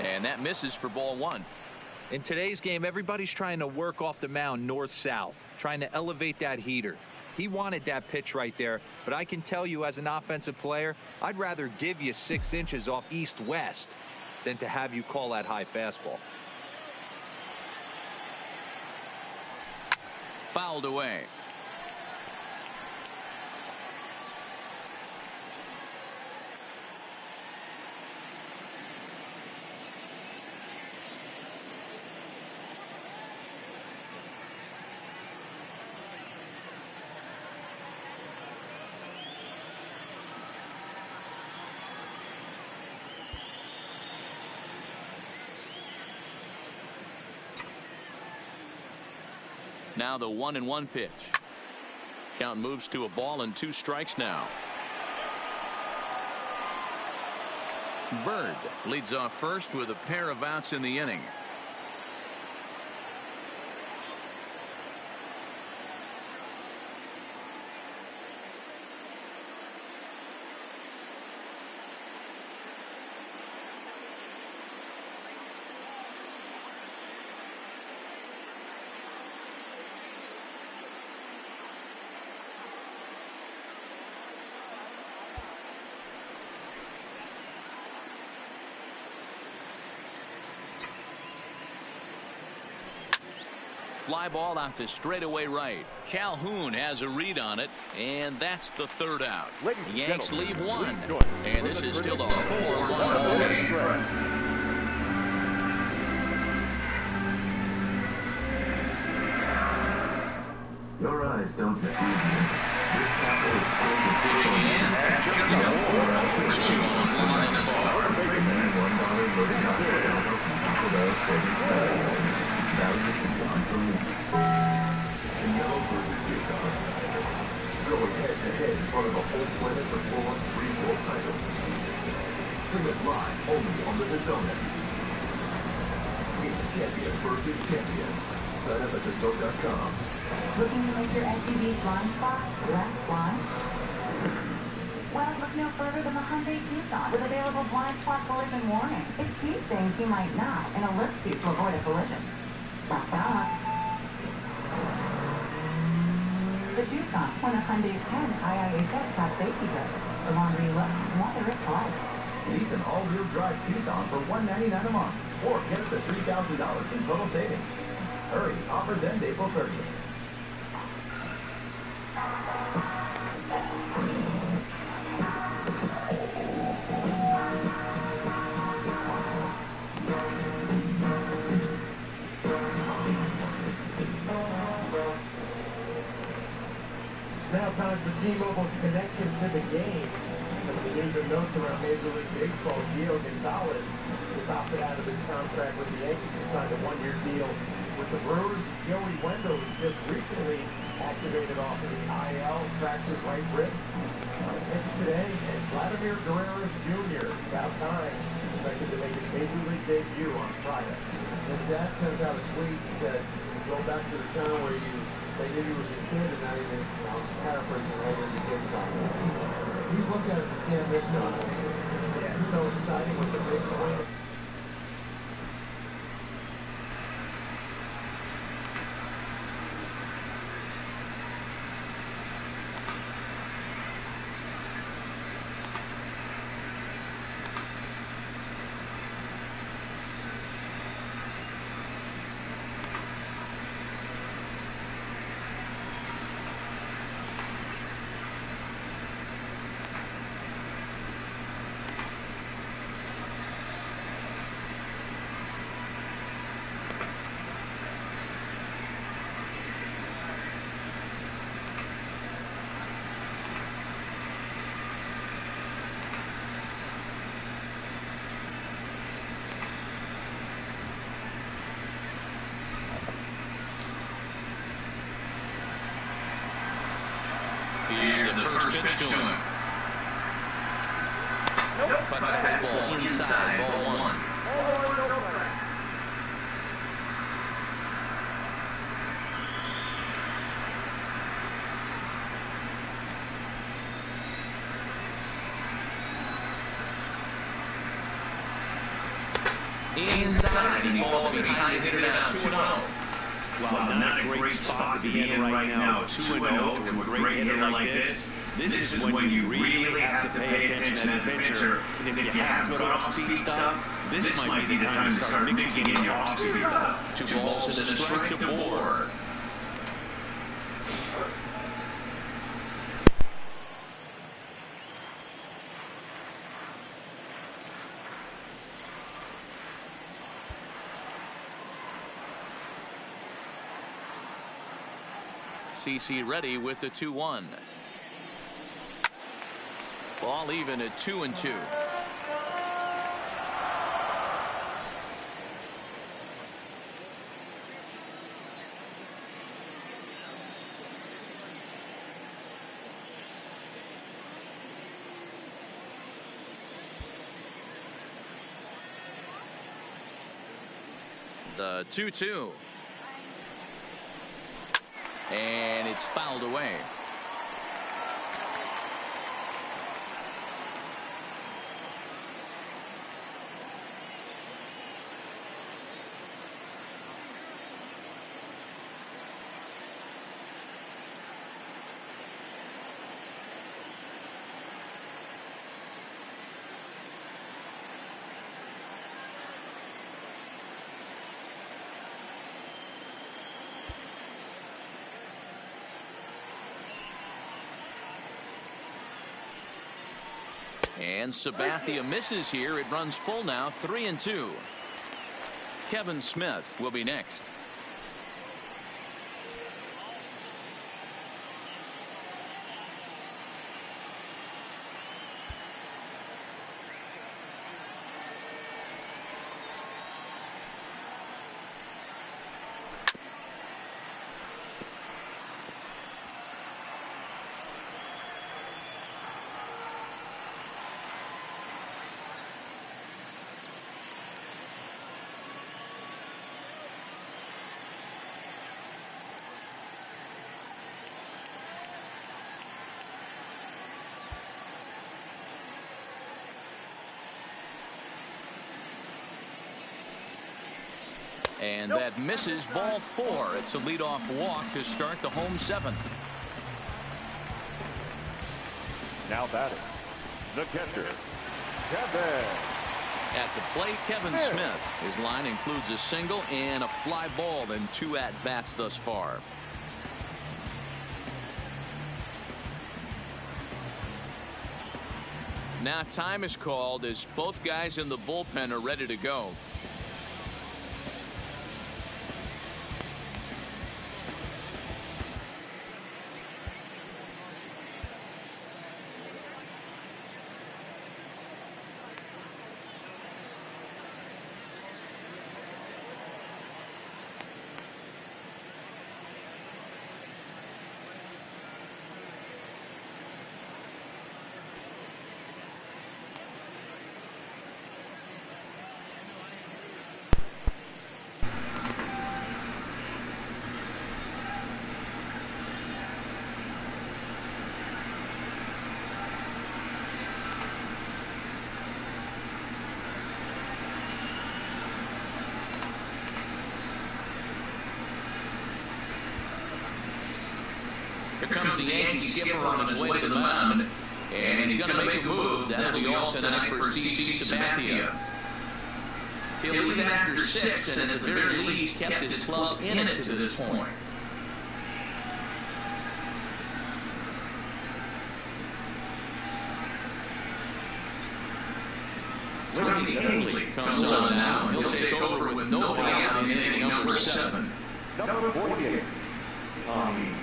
And that misses for ball 1. In today's game, everybody's trying to work off the mound north-south, trying to elevate that heater. He wanted that pitch right there, but I can tell you as an offensive player, I'd rather give you 6 inches off east-west than to have you call that high fastball. Fouled away. Now the 1-1 pitch. Count moves to a ball and 2 strikes now. Bird leads off first with a pair of outs in the inning. Fly ball out to straightaway right. Calhoun has a read on it, and that's the 3rd out. The Yanks leave 1, and this is still a 4-1 ball game. Your eyes don't deceive you. This apple is filled with just a Going head-to-head in front of a whole planet for 4 free world titles. Stream it live only on the DAZN. It's champion versus champion. Sign up at DAZN.com. Looking to make your SUV blind spot less blind? Well, look no further than the Hyundai Tucson with available blind spot collision warning. It's these things you might not and alerts you to avoid a collision. Like that. The Tucson, one of Hyundai's 10 IIHS top safety risks. The longer you look, the more the risk lies. Lease an all-wheel drive Tucson for $199 a month, or get up to $3,000 in total savings. Hurry, offers end April 30th. Now time for T-Mobile's connection to the game. Some of the news and notes around Major League Baseball. Gio Gonzalez was opted out of his contract with the Yankees and signed a 1-year deal with the Brewers. Joey Wendell was just recently activated off of the IL, fractured right wrist. Pitch today, and Vladimir Guerrero Jr. About time, expected to make his Major League debut on Friday. His dad sent out a tweet that go back to the time where they knew he was a kid, and now you're, paraphrasing later, the kid's on. He's looked at as a kid, this time. Yeah, it's so exciting with the big swing. Here's the first pitch to him. Nope. Fastball inside, ball one. Inside, he falls behind, hit it out 2-0. Well, not a great spot to be in right now. 2-0 to a great hitter like this. This is when you really have to pay attention as a pitcher. And if you have good off-speed stuff, this might be the time to start mixing in your off-speed stuff. 2 balls and a strike to Bohr. CC ready with the 2-1. Ball even at 2-2. The 2-2. And it's fouled away. And Sabathia misses here. It runs full now, 3-2. Kevin Smith will be next. And that misses, ball 4. It's a leadoff walk to start the home 7th. Now batting, the catcher, Kevin. At the plate, Kevin Smith. His line includes a single and a fly ball in 2 at-bats thus far. Now time is called as both guys in the bullpen are ready to go. Here comes the Yankee skipper on his way to the mound, and he's going to make a move. That'll be all tonight for CC Sabathia. He'll leave after 6, and at the very least kept his club in it to this point. Tommy Kingley comes on now, and he'll take over with nobody out in inning number 7. Number 48, Tommy Kingley.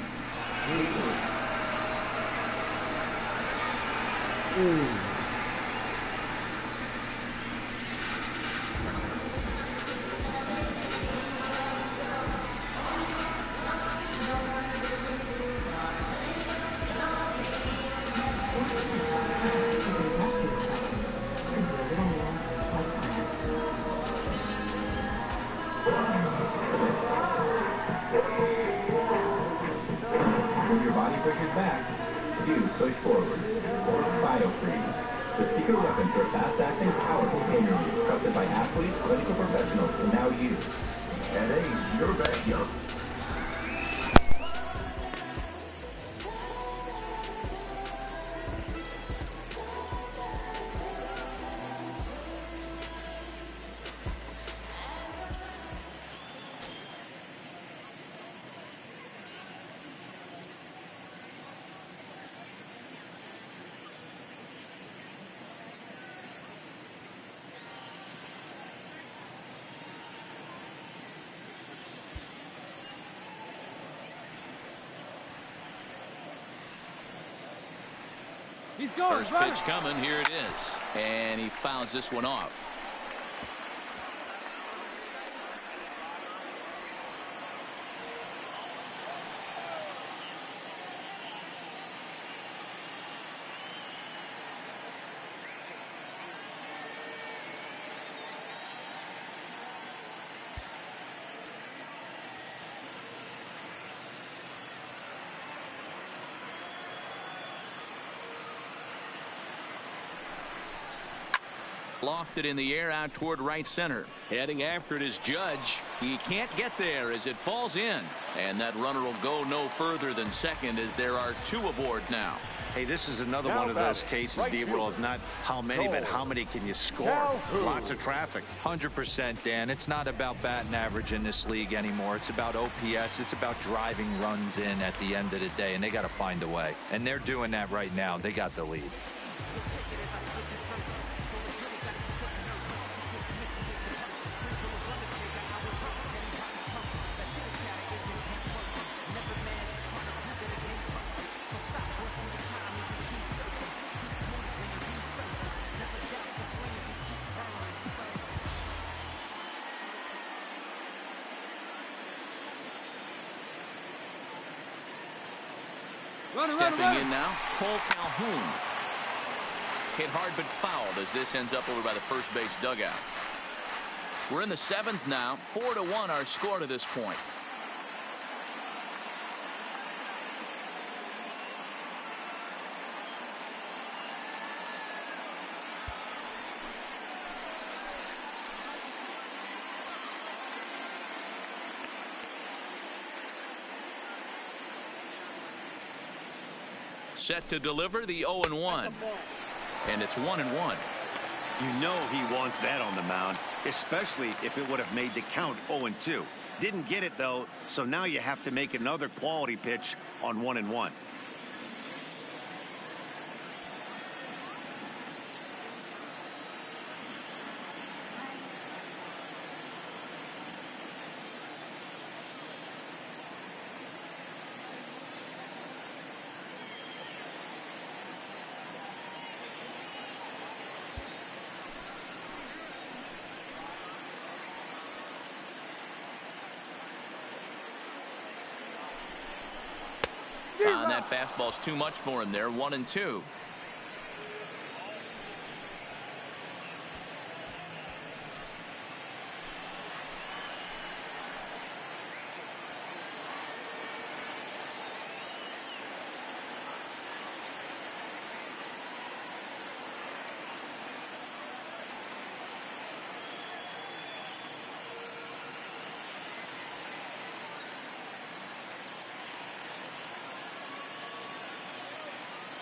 When your body pushes back, you push forward. Or BioFreeze, the secret weapon for fast-acting, powerful pain relief, trusted by athletes, clinical professionals, and now you. At Ace, you're back young. He's going. First pitch coming. Here it is. And he fouls this one off. Lofted in the air out toward right center. Heading after it is Judge. He can't get there as it falls in. And that runner will go no further than second as there are 2 aboard now. Hey, this is another one of those cases, Gabriel, of not how many, but how many can you score? Lots of traffic. 100%, Dan. It's not about batting average in this league anymore. It's about OPS. It's about driving runs in at the end of the day, and they got to find a way. And they're doing that right now. They got the lead. Stepping in now, Cole Calhoun. Hit hard but fouled as this ends up over by the first base dugout. We're in the 7th now. 4-1 our score to this point. Set to deliver the 0-1. And it's 1-1. You know he wants that on the mound, especially if it would have made the count 0-2. Didn't get it, though, so now you have to make another quality pitch on 1-1. And that fastball's too much for him there. 1-2.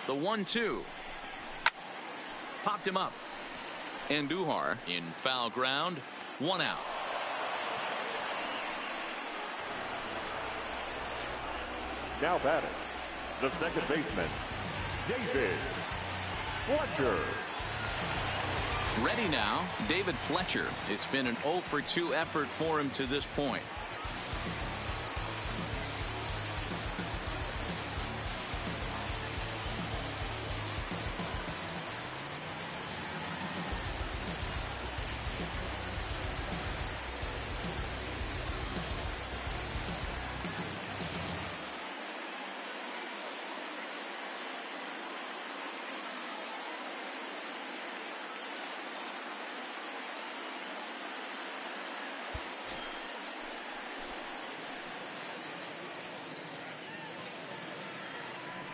The 1-2. Popped him up. Andujar in foul ground. 1 out. Now batting, the second baseman, David Fletcher. Ready now, David Fletcher. It's been an 0 for 2 effort for him to this point.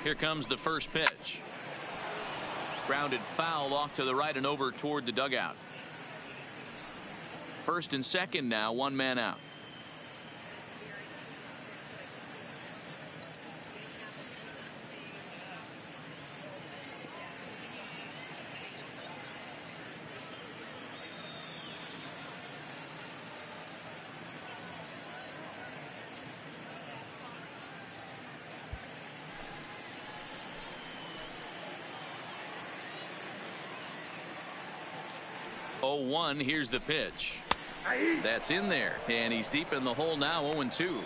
Here comes the first pitch. Grounded foul off to the right and over toward the dugout. First and second now, 1 man out. Oh, 1. Here's the pitch. That's in there, and he's deep in the hole now. 0-2.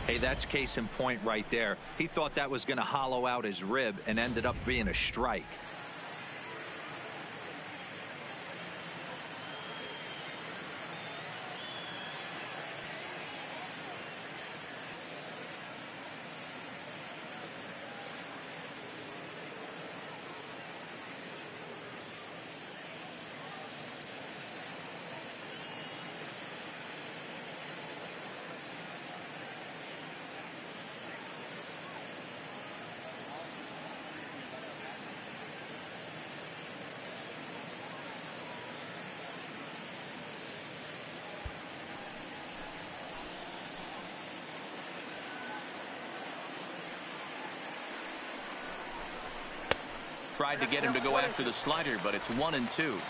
Hey, that's case in point right there. He thought that was going to hollow out his rib and ended up being a strike. Tried to get him to go after the slider, but it's 1-2.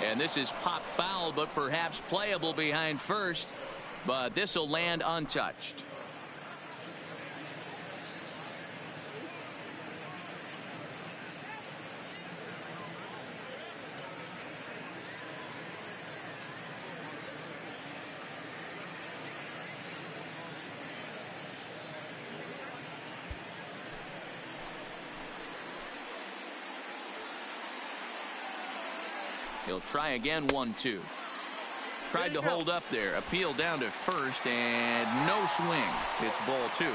And this is pop foul, but perhaps playable behind first. But this will land untouched. He'll try again. 1-2. Tried to hold up there. Appeal down to first and no swing. It's ball 2.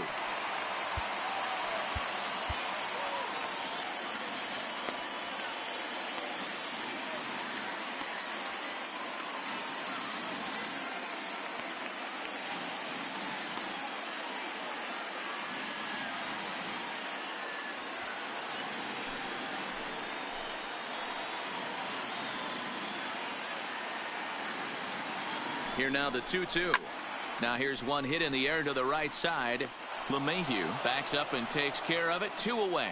Here now the 2-2. Now here's one hit in the air to the right side. LeMahieu backs up and takes care of it. 2 away.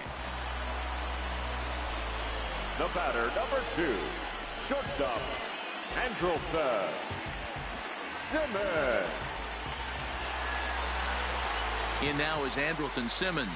The batter, number 2, shortstop, Andrelton Simmons. In now is Andrelton Simmons.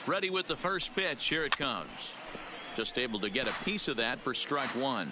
Ready with the first pitch. Here it comes. Just able to get a piece of that for strike one.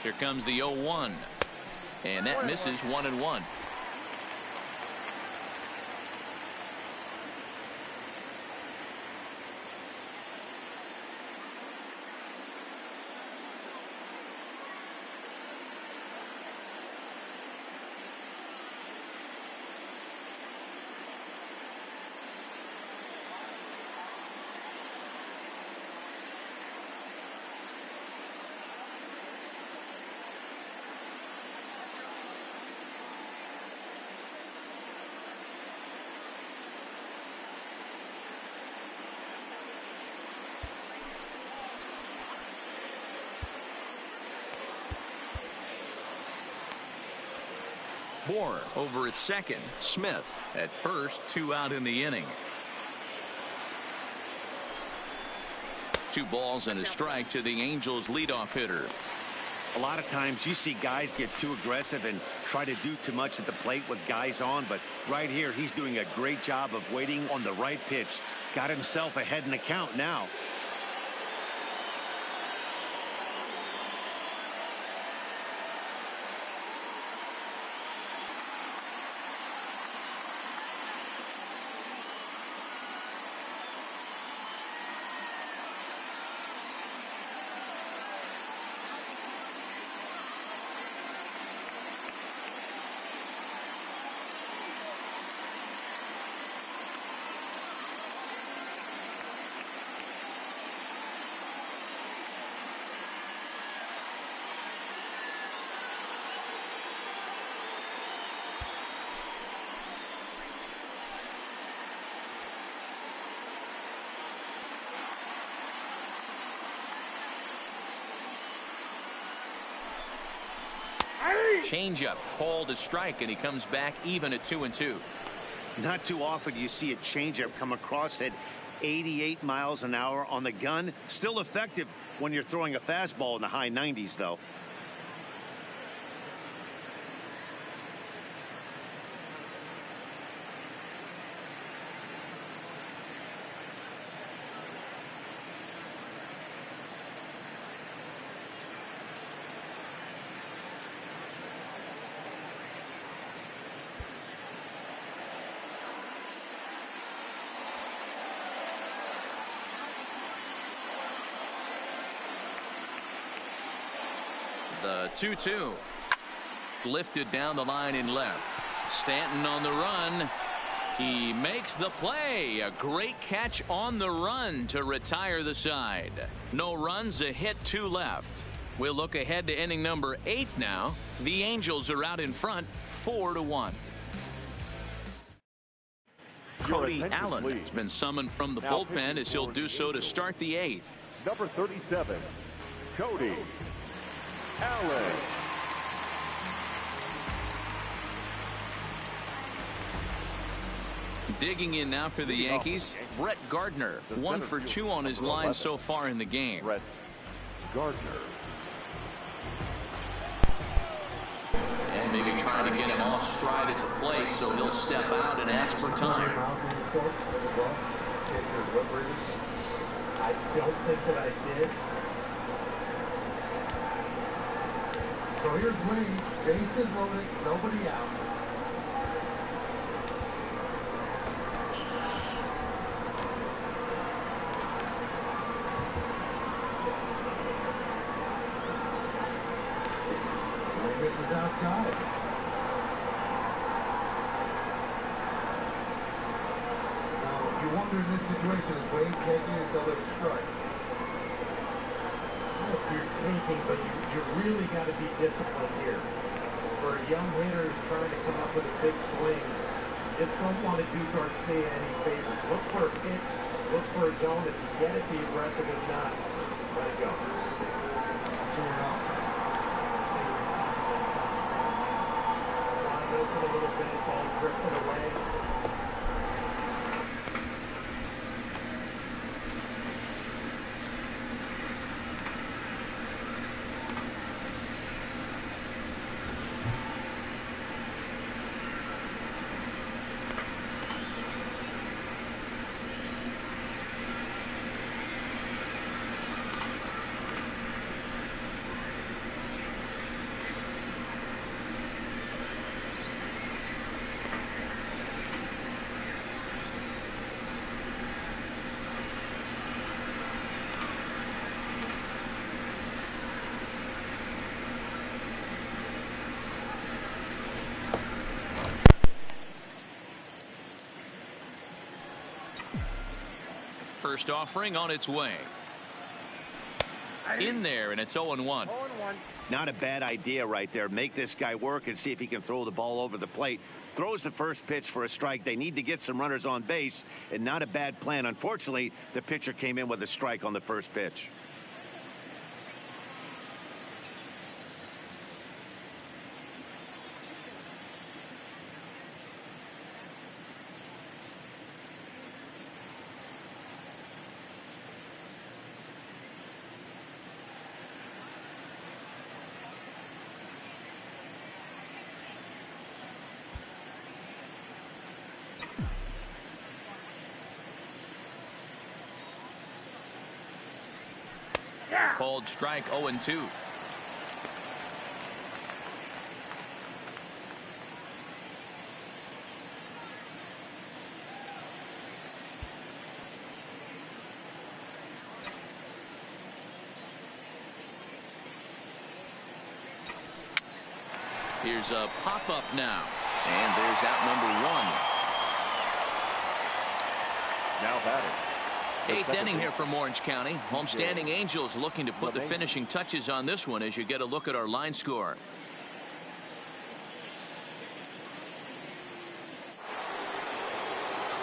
Here comes the 0-1, and that misses 1-1. Moore over at second. Smith at first. 2 out in the inning. 2 balls and a strike to the Angels leadoff hitter. A lot of times you see guys get too aggressive and try to do too much at the plate with guys on, but right here he's doing a great job of waiting on the right pitch. Got himself ahead in the count now. Changeup called a strike, and he comes back even at 2-2. Not too often you see a changeup come across at 88 miles an hour on the gun. Still effective when you're throwing a fastball in the high 90s, though. The 2-2 lifted down the line in left. Stanton on the run. He makes the play. A great catch on the run to retire the side. No runs, a hit, 2 left. We'll look ahead to inning number 8 now. The Angels are out in front 4-1. Cody Allen has been summoned from the bullpen as he'll do so to start the 8th. Number 37, Cody Allen. Digging in now for the Yankees, Brett Gardner. 1 for 2 on his line so far in the game. Brett Gardner. And maybe trying to get him off stride at the plate, so he'll step out and ask for time. I don't think that I did. So here's Lee, bases loaded, nobody out. This is outside. Now, you wonder in this situation, is Wade taking it until there's a strike? If you're taking, but you really got to be disciplined here. For a young hitter who's trying to come up with a big swing, you just don't want to do Garcia any favors. Look for a pitch, look for a zone. If you get it, be aggressive. If not, let it go. Wide open a little bit, ball drifting away. First offering on its way. In there, and it's 0-1. Not a bad idea right there. Make this guy work and see if he can throw the ball over the plate. Throws the first pitch for a strike. They need to get some runners on base, and not a bad plan. Unfortunately, the pitcher came in with a strike on the first pitch. Called strike 0-2. Here's a pop-up now. And there's out number 1. Now batting. Eighth inning here from Orange County. Homestanding Angels looking to put the finishing touches on this one as you get a look at our line score.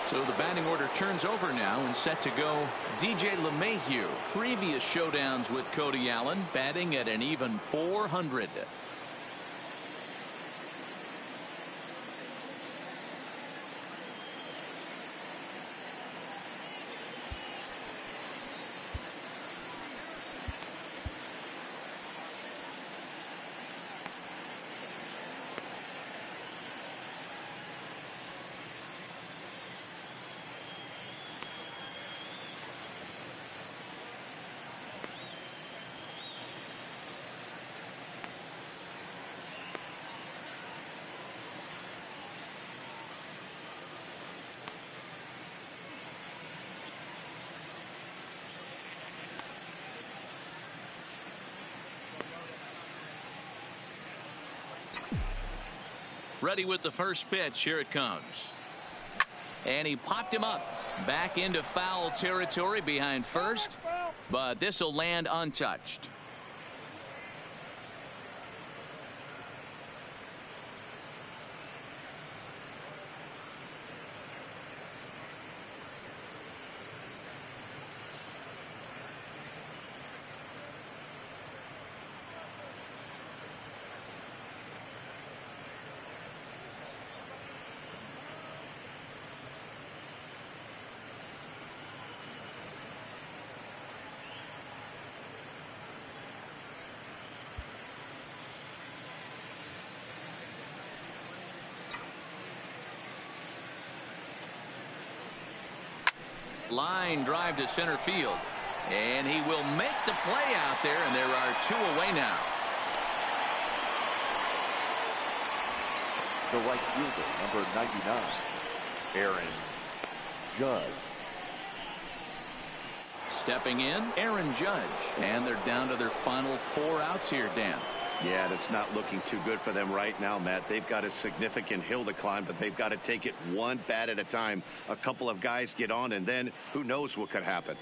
So the batting order turns over now and set to go DJ LeMahieu. Previous showdowns with Cody Allen batting at an even .400. Ready with the first pitch. Here it comes. And he popped him up. Back into foul territory behind first. But this will land untouched. Line drive to center field. And he will make the play out there, and there are 2 away now. The right fielder, number 99, Aaron Judge. Stepping in, Aaron Judge. And they're down to their final 4 outs here, Dan. Yeah, that's not looking too good for them right now, Matt. They've got a significant hill to climb, but they've got to take it one bat at a time. A couple of guys get on, and then who knows what could happen.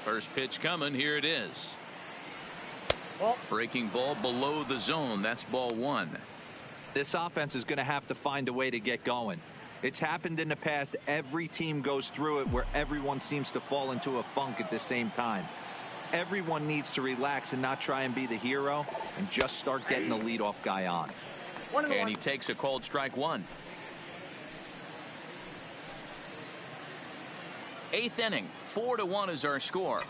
First pitch coming. Here it is. Breaking ball below the zone. That's ball one. This offense is going to have to find a way to get going. It's happened in the past. Every team goes through it where everyone seems to fall into a funk at the same time. Everyone needs to relax and not try and be the hero and just start getting the leadoff guy on. And he takes a called strike one. Eighth inning. 4-1 is our score.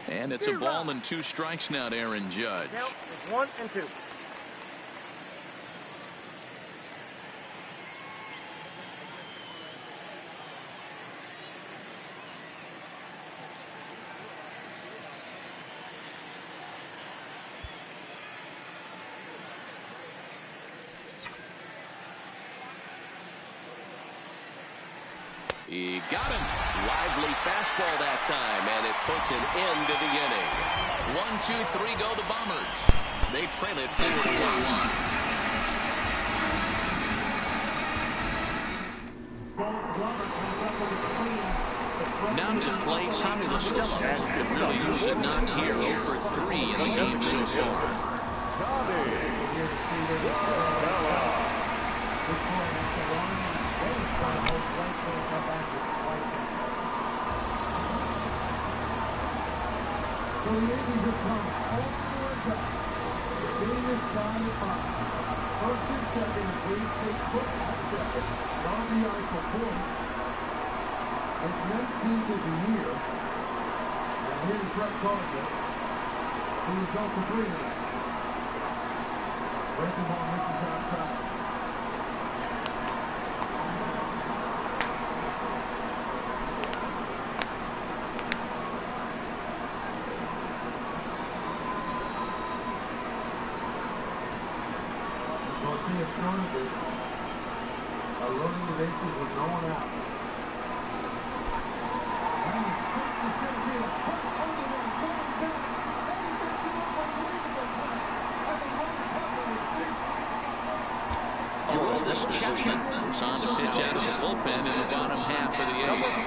And it's a ball and 2 strikes now to Aaron Judge. Count is 1 and 2. He got him. Lively fastball that time, and it puts an end to the inning. 1, 2, 3 go the Bombers. They trail it 4-1. Now to the plate, Tommy LaStella. Could really use a knock here. 0 for 3 in the game so far. So the Yankees have come home to attack. The game is tied at 5. First and second, Wade State put at second. RBI for point. It's 19th of the year. And here's Brett Gardner, who is 0 for 3 tonight. Breaking ball misses outside. Started this by loading the bases with no one out. And he's quick to center field. Truck under one, going back. And he makes an unbelievable play. And the runners have to retreat. This Chapman is on the pitch out of the bullpen in the bottom half of the 8th.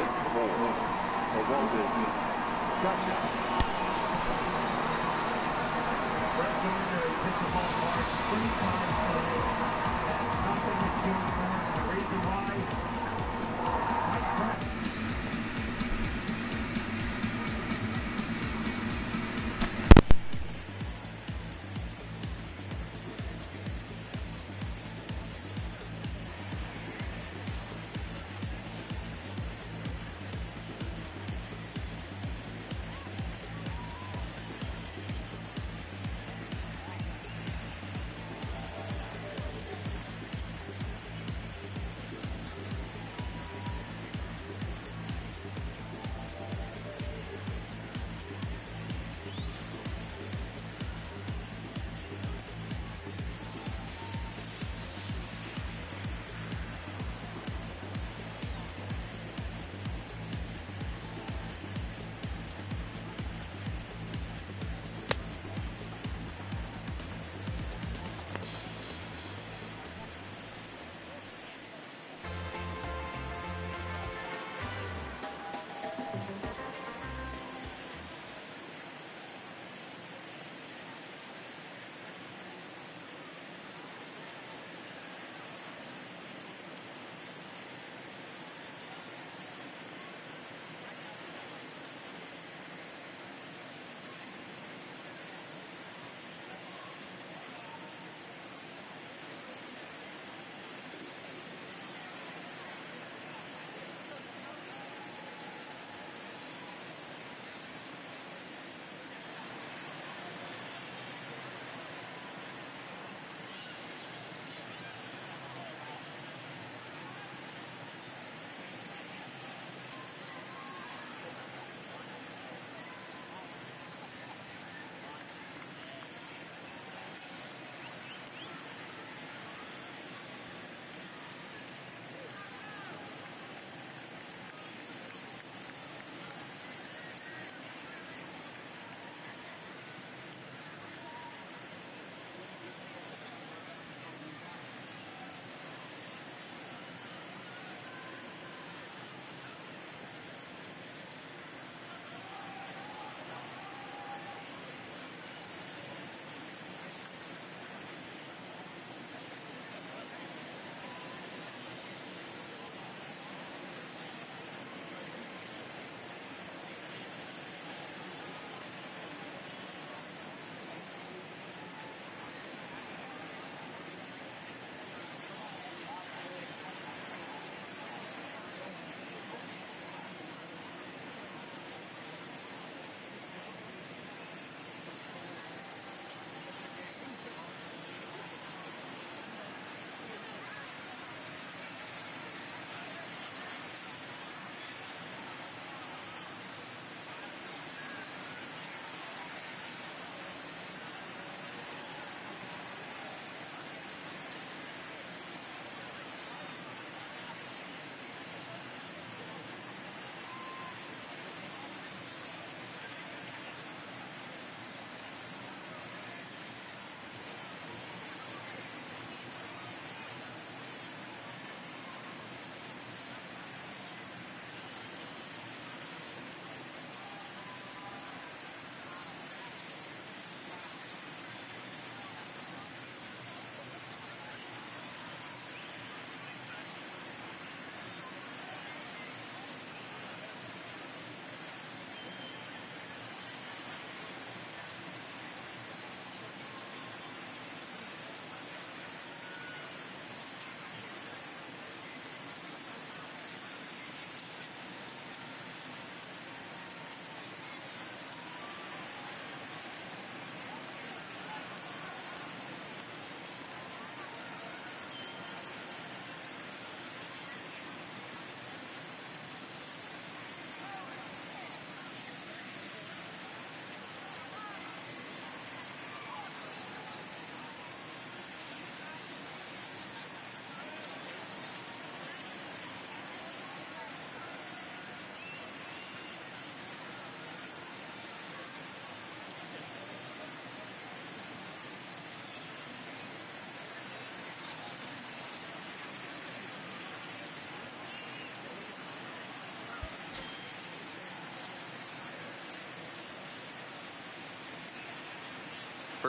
Brett Gardner has hit the ball hard 3 times today. Nothing is doing more. The reason why, Mike Trout.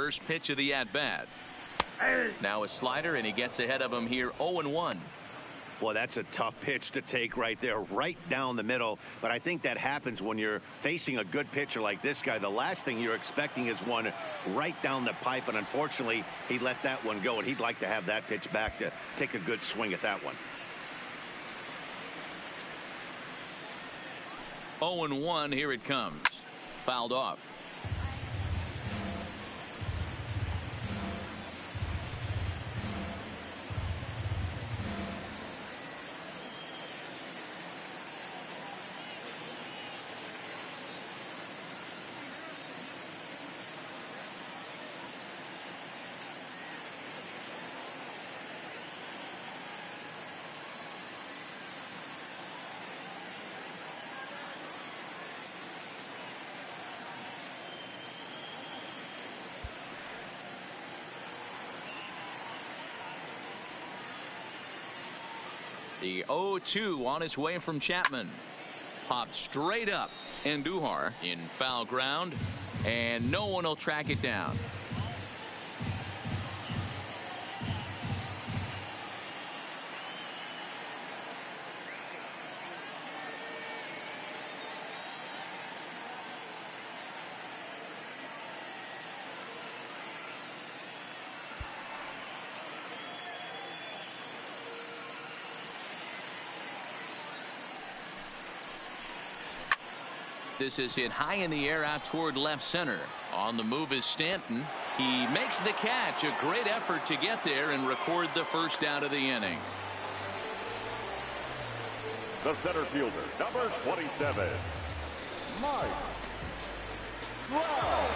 First pitch of the at-bat. Now a slider, and he gets ahead of him here 0-1. Well, that's a tough pitch to take right there, right down the middle. But I think that happens when you're facing a good pitcher like this guy. The last thing you're expecting is one right down the pipe, and unfortunately, he let that one go, and he'd like to have that pitch back to take a good swing at that one. 0-1, here it comes. Fouled off. The 0-2 on its way from Chapman. Popped straight up. Andujar in foul ground, and no one will track it down. This is hit high in the air out toward left center. On the move is Stanton. He makes the catch. A great effort to get there and record the first out of the inning. The center fielder, number 27, Mike Trout.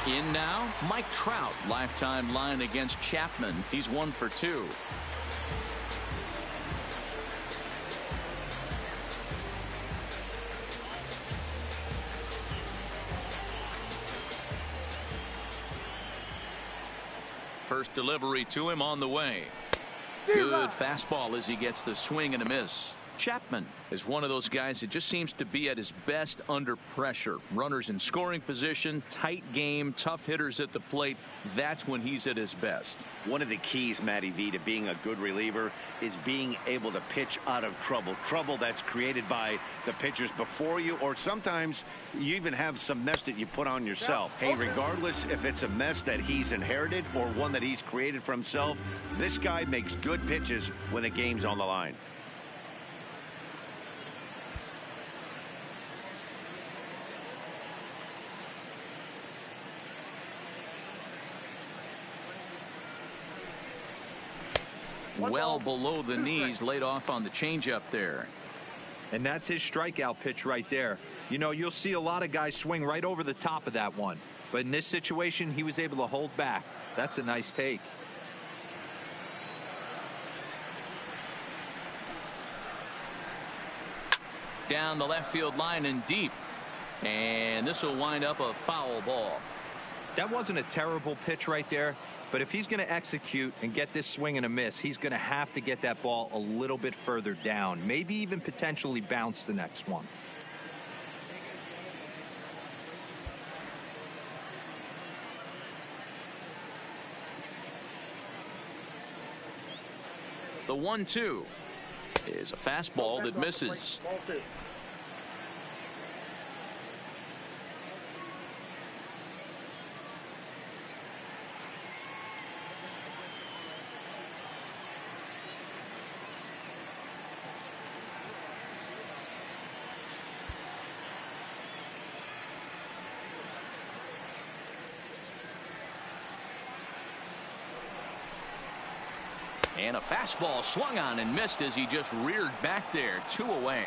In now, Mike Trout. Lifetime line against Chapman. He's 1 for 2. First delivery to him on the way. Good fastball as he gets the swing and a miss. Chapman is one of those guys that just seems to be at his best under pressure. Runners in scoring position, tight game, tough hitters at the plate. That's when he's at his best. One of the keys, Matty V, to being a good reliever is being able to pitch out of trouble. Trouble that's created by the pitchers before you, or sometimes you even have some mess that you put on yourself. Hey, regardless if it's a mess that he's inherited or one that he's created for himself, this guy makes good pitches when the game's on the line. Well below the knees, laid off on the changeup there. And that's his strikeout pitch right there. You know, you'll see a lot of guys swing right over the top of that one. But in this situation, he was able to hold back. That's a nice take. Down the left field line and deep. And this will wind up a foul ball. That wasn't a terrible pitch right there. But if he's going to execute and get this swing and a miss, he's going to have to get that ball a little bit further down. Maybe even potentially bounce the next one. The 1-2 is a fastball that misses. And a fastball swung on and missed as he just reared back there. 2 away.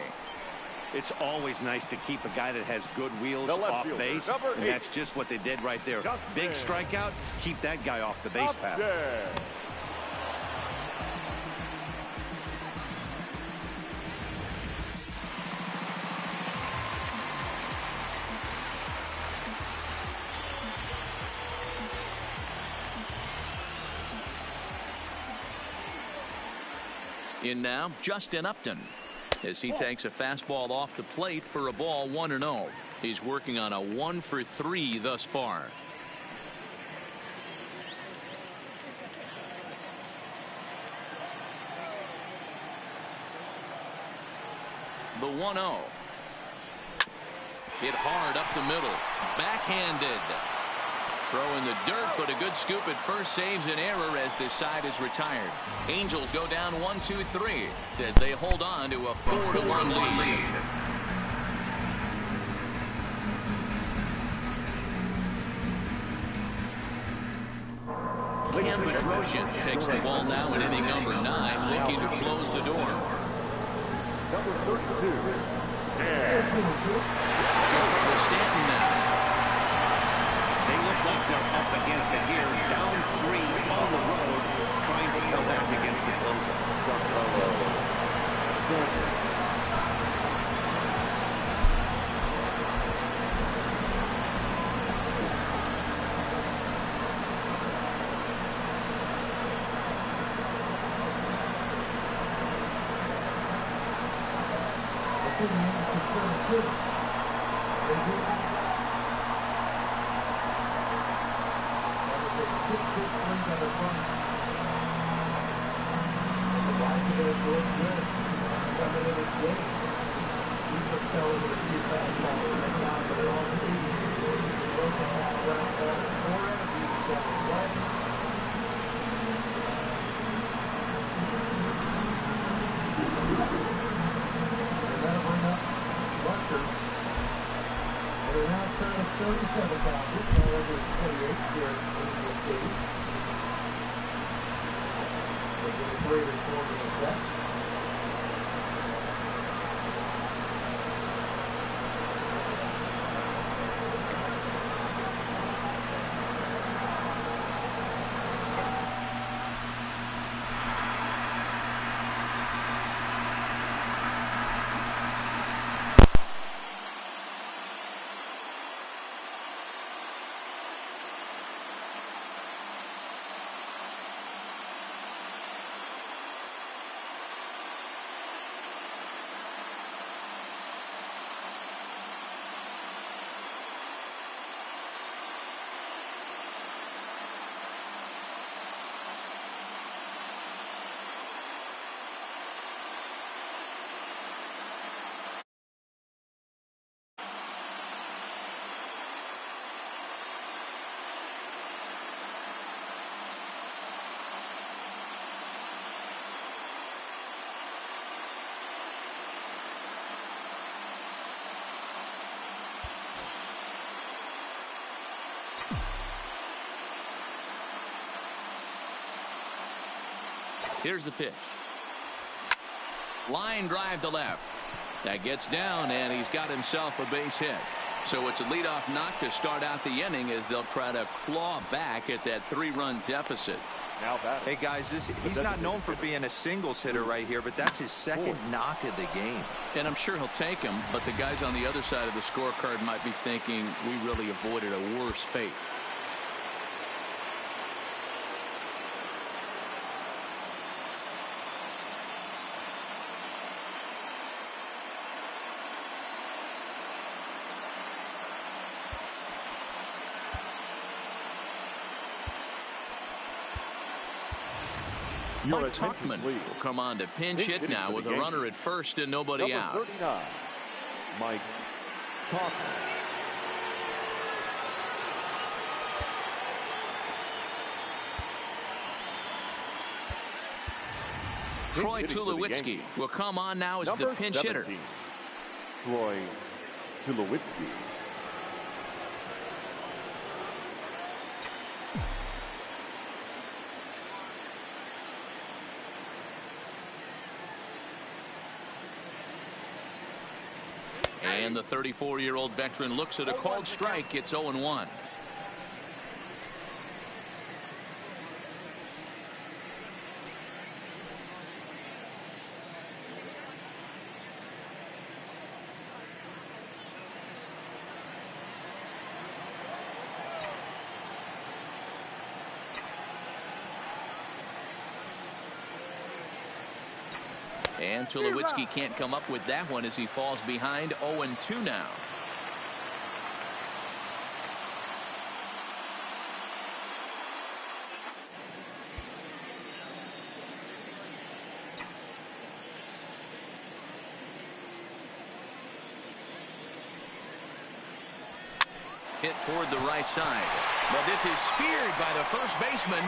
It's always nice to keep a guy that has good wheels off base, and that's just what they did right there. Big strikeout, keep that guy off the base path. In now, Justin Upton, as he takes a fastball off the plate for a ball 1-0. He's working on a 1 for 3 thus far. The 1-0. Hit hard up the middle. Backhanded. Throw in the dirt, but a good scoop at first saves an error as this side is retired. Angels go down 1-2-3 as they hold on to a 4-1 lead. Cam Bedrosian takes the ball now in inning number 9, looking to close the door. Number 32. Stanton now. They look like they're up against it here. Down 3 on the road, trying to come back against the closer. Here's the pitch. Line drive to left. That gets down, and he's got himself a base hit. So it's a leadoff knock to start out the inning as they'll try to claw back at that 3-run deficit. Now batting. Hey guys, he's not known for being a singles hitter right here, but that's his second knock of the game. And I'm sure he'll take him, but the guys on the other side of the scorecard might be thinking we really avoided a worse fate. Mike Tuchman will come on to pinch hit now with a runner at first and nobody out. Number 39, Mike Tuchman. Troy Tulowitzki will come on now as the pinch hitter. Troy Tulowitzki. And the 34-year-old veteran looks at a called strike. It's 0-1. And Tulowitzki can't come up with that one as he falls behind 0-2 now. hit toward the right side. But this is speared by the first baseman.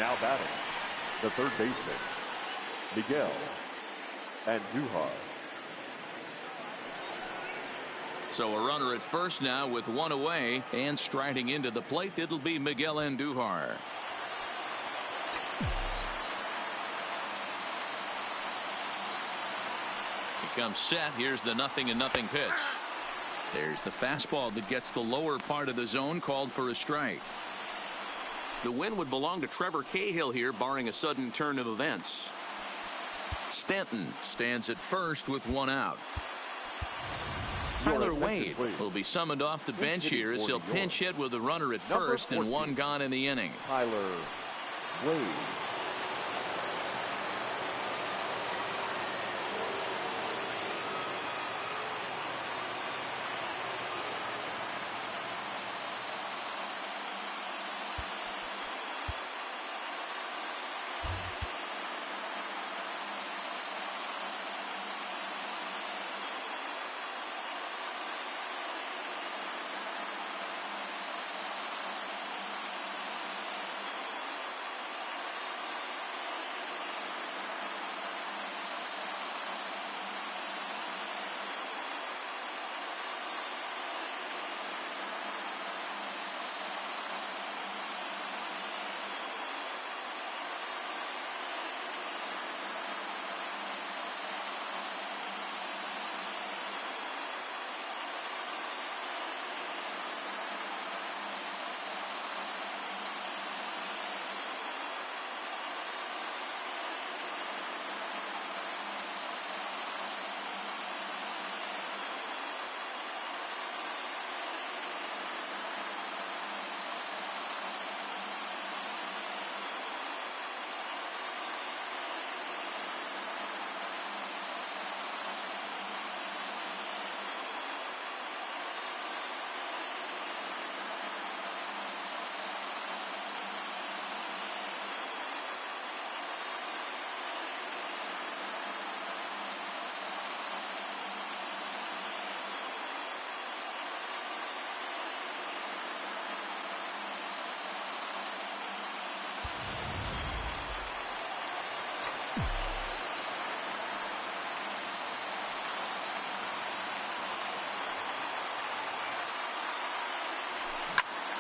Now batting, the third baseman, Miguel Andujar. So a runner at first now with one away, and striding into the plate, it'll be Miguel Andujar. He comes set. Here's the 0-0 pitch. There's the fastball that gets the lower part of the zone, called for a strike. The win would belong to Trevor Cahill here, barring a sudden turn of events. Stanton stands at first with one out. Tyler Wade will be summoned off the bench here as he'll pinch hit with a runner at first and one gone in the inning. Tyler Wade.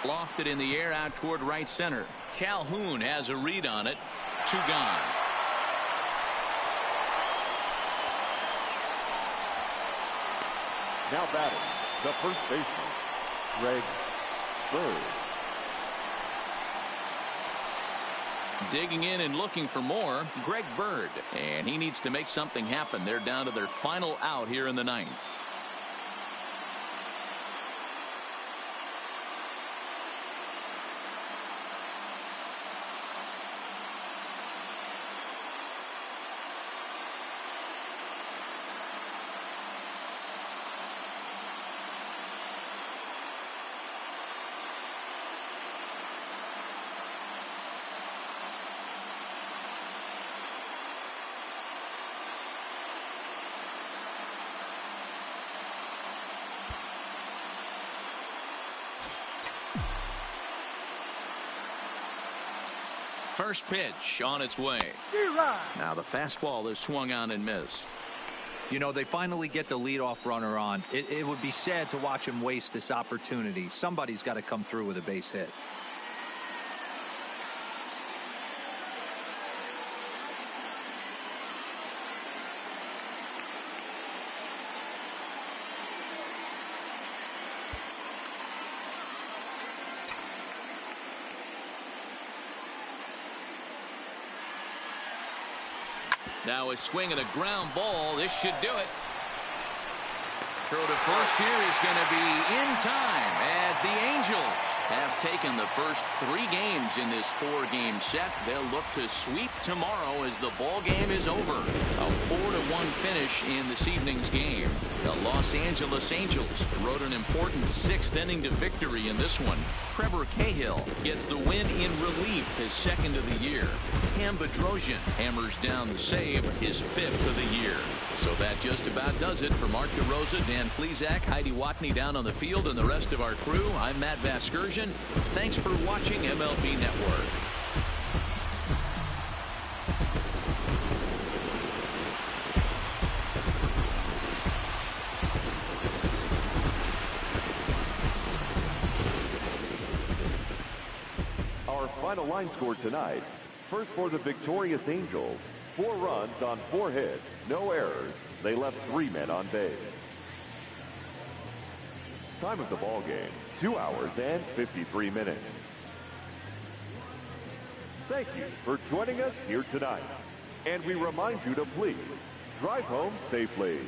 Lofted in the air out toward right center. Calhoun has a read on it. Two gone. Now batting, the first baseman, Greg Bird. Digging in and looking for more, Greg Bird. And he needs to make something happen. They're down to their final out here in the ninth. First pitch on its way. Now the fastball is swung on and missed. You know, they finally get the leadoff runner on. It would be sad to watch him waste this opportunity. Somebody's got to come through with a base hit. Now a swing and a ground ball. This should do it. Throw to first here is going to be in time as the Angels have taken the first 3 games in this 4-game set. They'll look to sweep tomorrow as the ball game is over. A 4-1 finish in this evening's game. The Los Angeles Angels rode an important 6th inning to victory in this one. Trevor Cahill gets the win in relief, his 2nd of the year. Cam Bedrosian hammers down the save, his 5th of the year. So that just about does it for Mark DeRosa, Dan Plesac, Heidi Watney down on the field, and the rest of our crew. I'm Matt Vasgersian. Thanks for watching MLB Network. Our final line score tonight. First for the victorious Angels. 4 runs on 4 hits, no errors. They left 3 men on base. Time of the ball game, 2 hours and 53 minutes. Thank you for joining us here tonight. And we remind you to please drive home safely.